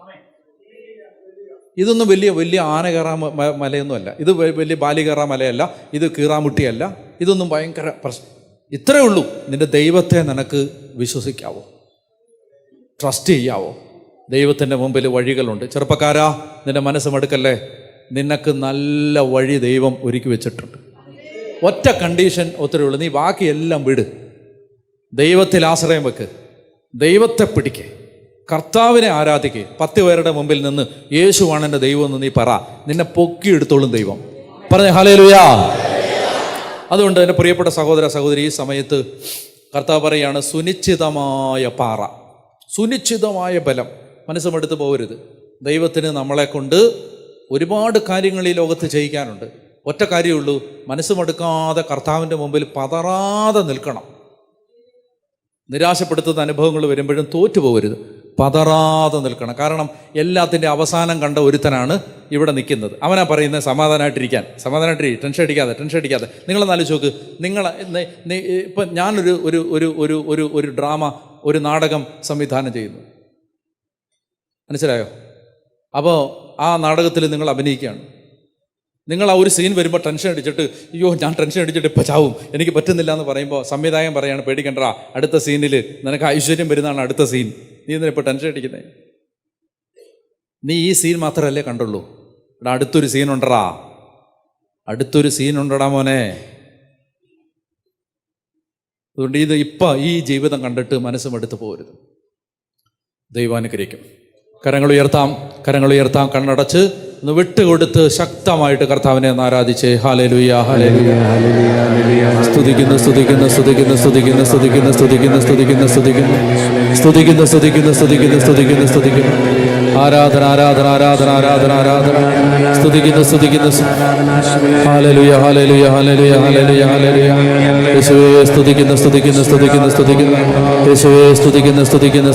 ഇതൊന്നും വലിയ ആന കയറാൻ മലയൊന്നുമല്ല. ഇത് വലിയ ബാലി കയറാൻ മലയല്ല. ഇത് കീറാമുട്ടിയല്ല. ഇതൊന്നും ഭയങ്കര പ്രശ്നം. ഇത്രയേ ഉള്ളൂ. നിൻ്റെ ദൈവത്തെ നിനക്ക് വിശ്വസിക്കാവോ? ട്രസ്റ്റ് ചെയ്യാവോ? ദൈവത്തിൻ്റെ മുമ്പിൽ വഴികളുണ്ട്. ചെറുപ്പക്കാരാ, നിൻ്റെ മനസ്സ് മടുക്കല്ലേ. നിനക്ക് നല്ല വഴി ദൈവം ഒരുക്കി വെച്ചിട്ടുണ്ട്. ഒറ്റ കണ്ടീഷൻ ഒത്തിരി ഉള്ളൂ. നീ ബാക്കിയെല്ലാം വിട്. ദൈവത്തിൽ ആശ്രയം വെക്ക്. ദൈവത്തെ പിടിക്ക്. കർത്താവിനെ ആരാധിക്ക്. 10 പേരുടെ മുമ്പിൽ നിന്ന് യേശുവാണ് എൻ്റെ ദൈവം എന്ന് നീ പറ. നിന്നെ പൊക്കിയെടുത്തോളും ദൈവം. പറഞ്ഞ ഹല്ലേലൂയ. അതുകൊണ്ട് എൻ്റെ പ്രിയപ്പെട്ട സഹോദര സഹോദരി, ഈ സമയത്ത് കർത്താവ് പറയാണ്, സുനിശ്ചിതമായ പാറ, സുനിശ്ചിതമായ ബലം. മനസ്സ് മടുത്ത് പോകരുത്. ദൈവത്തിന് നമ്മളെ കൊണ്ട് ഒരുപാട് കാര്യങ്ങൾ ഈ ലോകത്ത് ചെയ്യിക്കാനുണ്ട്. ഒറ്റ കാര്യമുള്ളൂ, മനസ്സ് മടുക്കാതെ കർത്താവിൻ്റെ മുമ്പിൽ പതറാതെ നിൽക്കണം. നിരാശപ്പെടുത്തുന്ന അനുഭവങ്ങൾ വരുമ്പോഴും തോറ്റു പോകരുത്. പതറാതെ നിൽക്കണം. കാരണം എല്ലാത്തിൻ്റെ അവസാനം കണ്ട ഒരുത്തനാണ് ഇവിടെ നിൽക്കുന്നത്. അവനാ പറയുന്നത് സമാധാനമായിട്ടിരിക്കാൻ. ടെൻഷൻ അടിക്കാതെ. നിങ്ങളൊന്ന് ആലോചിച്ച് നോക്ക്. ഇപ്പം ഞാനൊരു ഒരു ഒരു ഒരു ഒരു ഒരു ഡ്രാമ, ഒരു നാടകം സംവിധാനം ചെയ്യുന്നു. മനസ്സിലായോ? അപ്പോൾ ആ നാടകത്തിൽ നിങ്ങൾ അഭിനയിക്കുകയാണ്. നിങ്ങൾ ആ ഒരു സീൻ വരുമ്പോൾ ടെൻഷൻ അടിച്ചിട്ട്, അയ്യോ ഞാൻ ടെൻഷൻ അടിച്ചിട്ട് ഇപ്പം ചാവും, എനിക്ക് പറ്റുന്നില്ല എന്ന് പറയുമ്പോൾ സംവിധായകൻ പറയാണ്, പേടിക്കണ്ട, അടുത്ത സീനിൽ നിനക്ക് ഐശ്വര്യം വരുന്നതാണ് അടുത്ത സീൻ. നീ എന്തിനാ ഇപ്പോൾ ടെൻഷൻ അടിക്കുന്നത്? നീ ഈ സീൻ മാത്രമല്ലേ കണ്ടുള്ളൂ. ഇവിടെ അടുത്തൊരു സീൻ ഉണ്ടടാ മോനെ. അതുകൊണ്ട് ഇപ്പം ഈ ജീവിതം കണ്ടിട്ട് മനസ്സും എടുത്തു പോകരുത്. ദൈവാനുഗ്രഹിക്കും. കരങ്ങൾ ഉയർത്താം. കണ്ണടച്ച് ഒന്ന് വിട്ടുകൊടുത്ത് ശക്തമായിട്ട് കർത്താവിനെ ഒന്ന് ആരാധിച്ച് ഹല്ലേലൂയ ഹല്ലേലൂയ ഹല്ലേലൂയ. സ്തുതിക്കുന്നു ആരാധന സ്തുതിക്കുന്നു ഹല്ലേലൂയ ഹല്ലേലൂയ ഹല്ലേലൂയ ഹല്ലേലൂയ ഹല്ലേലൂയ. യേശുവേ സ്തുതിക്കുന്നു യേശുവേ സ്തുതിക്കുന്നു